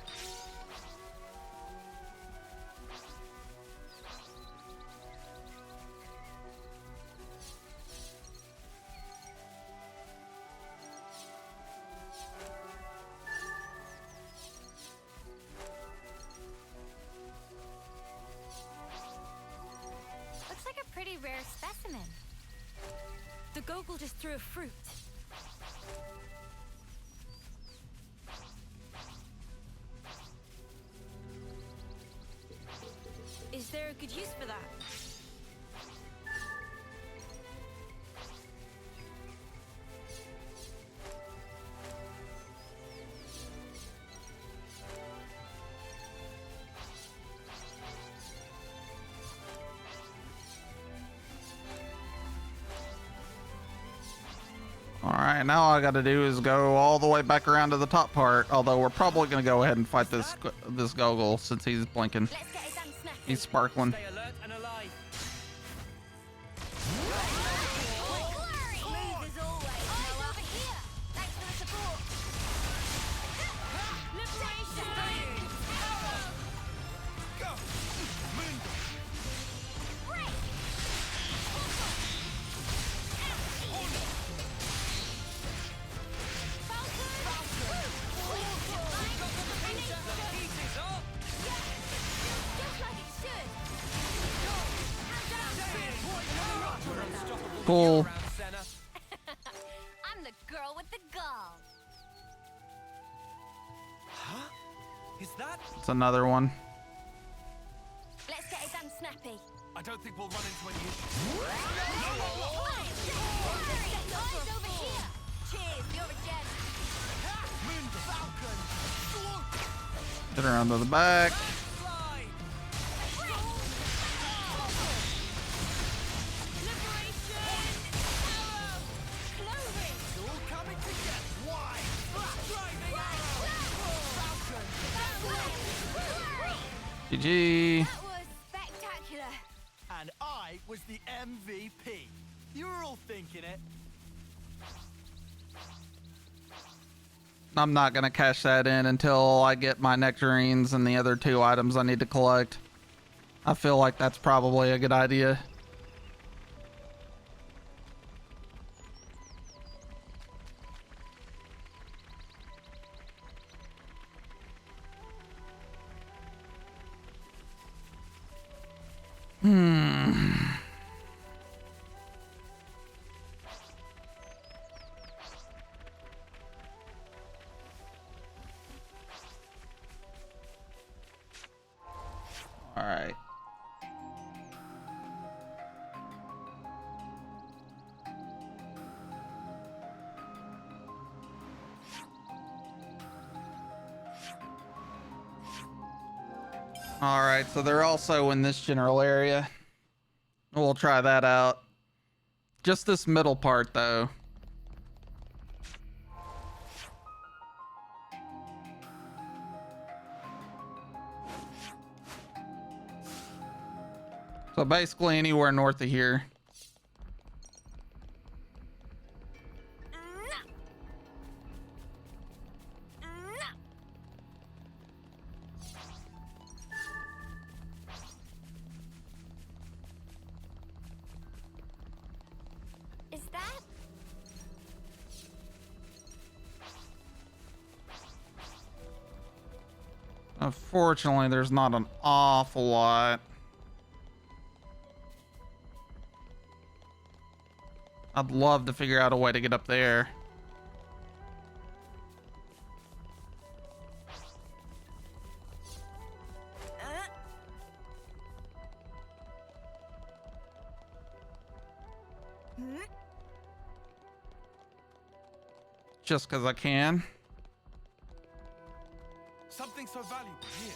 S16: Looks like a pretty rare specimen.
S3: The Gogol just threw a fruit. Is there a good use for that?
S1: Alright, now all I gotta do is go all the way back around to the top part, although we're probably gonna go ahead and fight this Gogol since he's blinking. He's sparkling.
S6: Stay alert and alive.
S3: Smooth as always, Noah. Over here. Thanks for the support. Liberation!
S7: Go! Mundo!
S3: Break!
S1: Cool.
S16: I'm the girl with the gall.
S6: Huh? Is that?
S1: It's another one.
S3: Let's get it done snappy.
S7: I don't think we'll run into any issues.
S3: Eyes over here. Cheers, you're a gem.
S7: Mundo! Falcon!
S1: Get around to the back. GG.
S3: That was spectacular.
S4: And I was the MVP. You were all thinking it.
S1: I'm not gonna cash that in until I get my nectarines and the other 2 items I need to collect. I feel like that's probably a good idea. All right. All right, so they're also in this general area. We'll try that out. Just this middle part, though. So basically anywhere north of here.
S16: Is that?
S1: Unfortunately, there's not an awful lot. I'd love to figure out a way to get up there. Just because I can.
S7: Something so valuable here.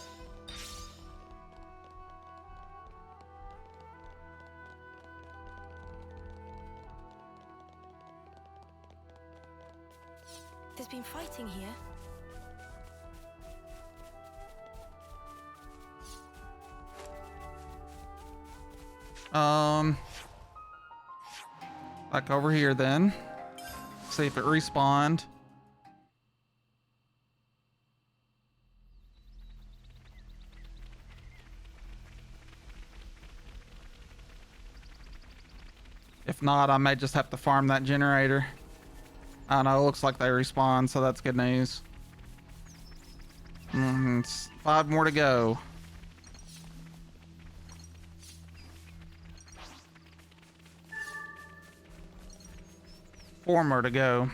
S14: been fighting here.
S1: Back over here then. See if it respawned. If not, I may just have to farm that generator. I don't know, it looks like they respawn, so that's good news. It's 5 more to go. Four more to go.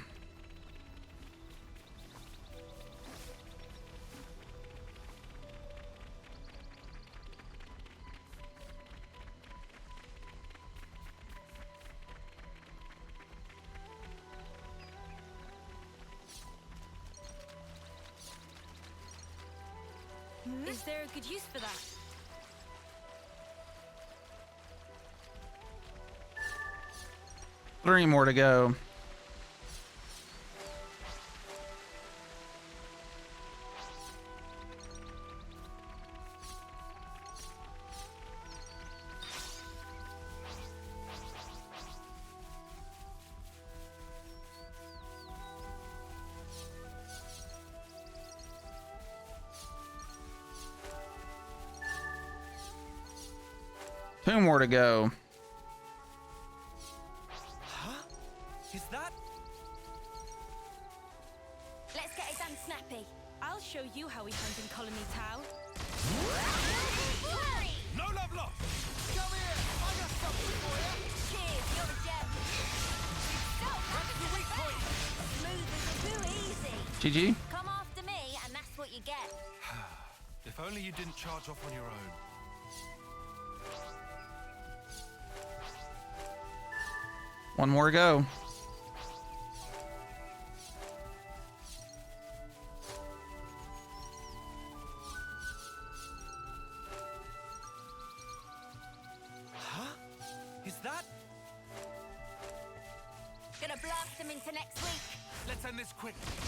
S16: Is there a good use for that?
S1: Three more to go. Two more to go.
S6: Huh? Is that?
S16: Let's get it done snappy. I'll show you how we hunt in Colony Tau.
S7: No love lost!
S4: Come here! I got something for you!
S16: Cheers, you're a gem. Smooth as a too easy.
S1: GG.
S16: Come after me, and that's what you get.
S7: If only you didn't charge off on your own.
S1: One more to go.
S6: Huh? Is that?
S16: Gonna blast them into next week.
S7: Let's end this quick.
S16: Thanks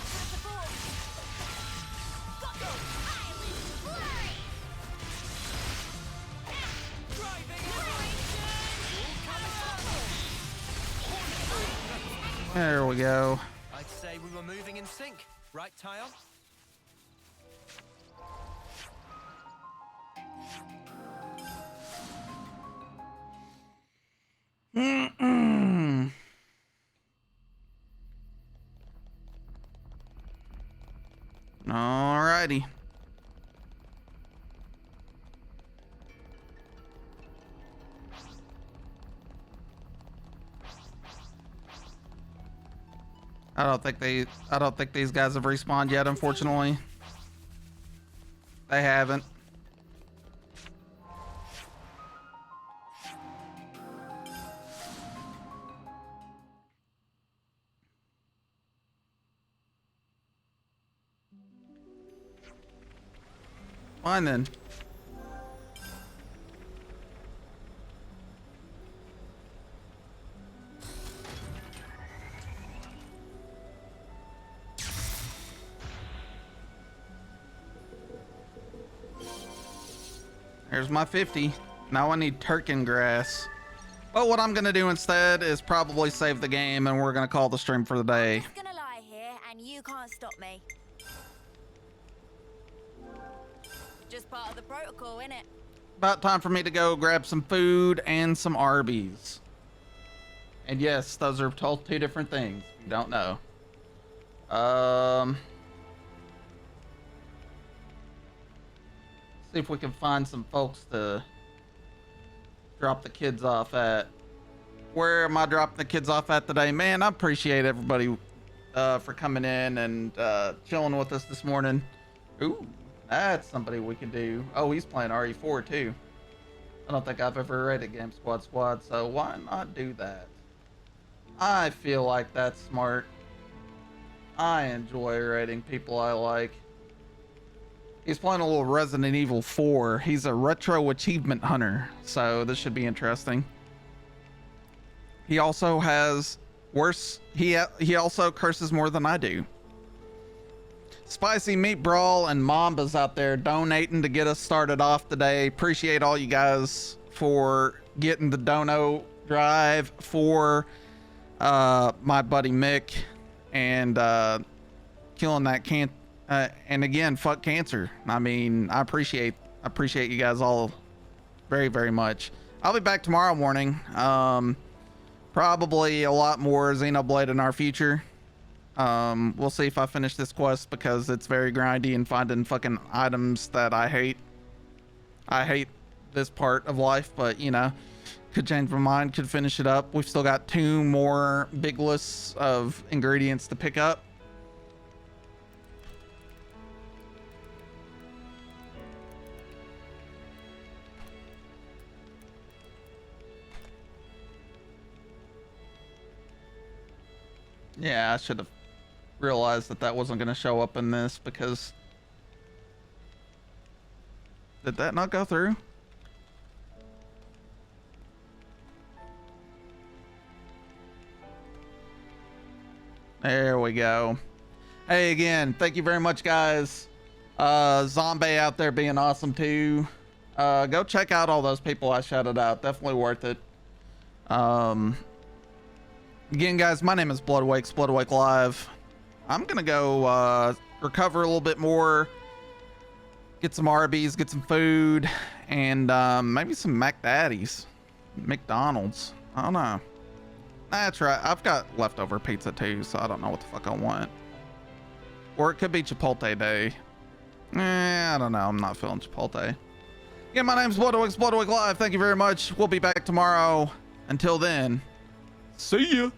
S16: for the support.
S1: There we go.
S6: I'd say we were moving in sync, right, Tile?
S1: Alrighty. I don't think these guys have respawned yet, unfortunately. They haven't. Fine then. There's my 50. Now I need Turkin grass. But what I'm gonna do instead is probably save the game and we're gonna call the stream for the day.
S3: I'm just gonna lie here and you can't stop me. Just part of the protocol, innit?
S1: About time for me to go grab some food and some Arby's. And yes, those are two different things. If you don't know. See if we can find some folks to drop the kids off at. Where am I dropping the kids off at today? Man, I appreciate everybody for coming in and chilling with us this morning. Ooh, that's somebody we can do. Oh, he's playing RE4 too. I don't think I've ever rated Game Squad, so why not do that? I feel like that's smart. I enjoy rating people I like. He's playing a little Resident Evil 4. He's a retro achievement hunter, so this should be interesting. he also has worse. He also curses more than I do. Spicy Meat Brawl and Mamba's out there donating to get us started off today. Appreciate all you guys for getting the dono drive for my buddy Mick and killing that and again, fuck cancer. I mean, I appreciate you guys all very, very much. I'll be back tomorrow morning. Probably a lot more Xenoblade in our future. We'll see if I finish this quest because it's very grindy and finding fucking items that I hate. I hate this part of life, but you know, could change my mind, could finish it up. We've still got 2 more big lists of ingredients to pick up. Yeah, I should have realized that wasn't going to show up in this because... Did that not go through? There we go. Hey, again, thank you very much, guys. Zombie out there being awesome, too. Go check out all those people I shouted out. Definitely worth it. Again, guys, my name is Bloodawake, Bloodawake Live. I'm gonna go recover a little bit more, get some Arby's, get some food, and maybe some McDaddy's, McDonald's. I don't know. That's right. I've got leftover pizza too, so I don't know what the fuck I want. Or it could be Chipotle day. I don't know. I'm not feeling Chipotle. Again, my name's Bloodawake, Bloodawake Live. Thank you very much. We'll be back tomorrow. Until then, see ya.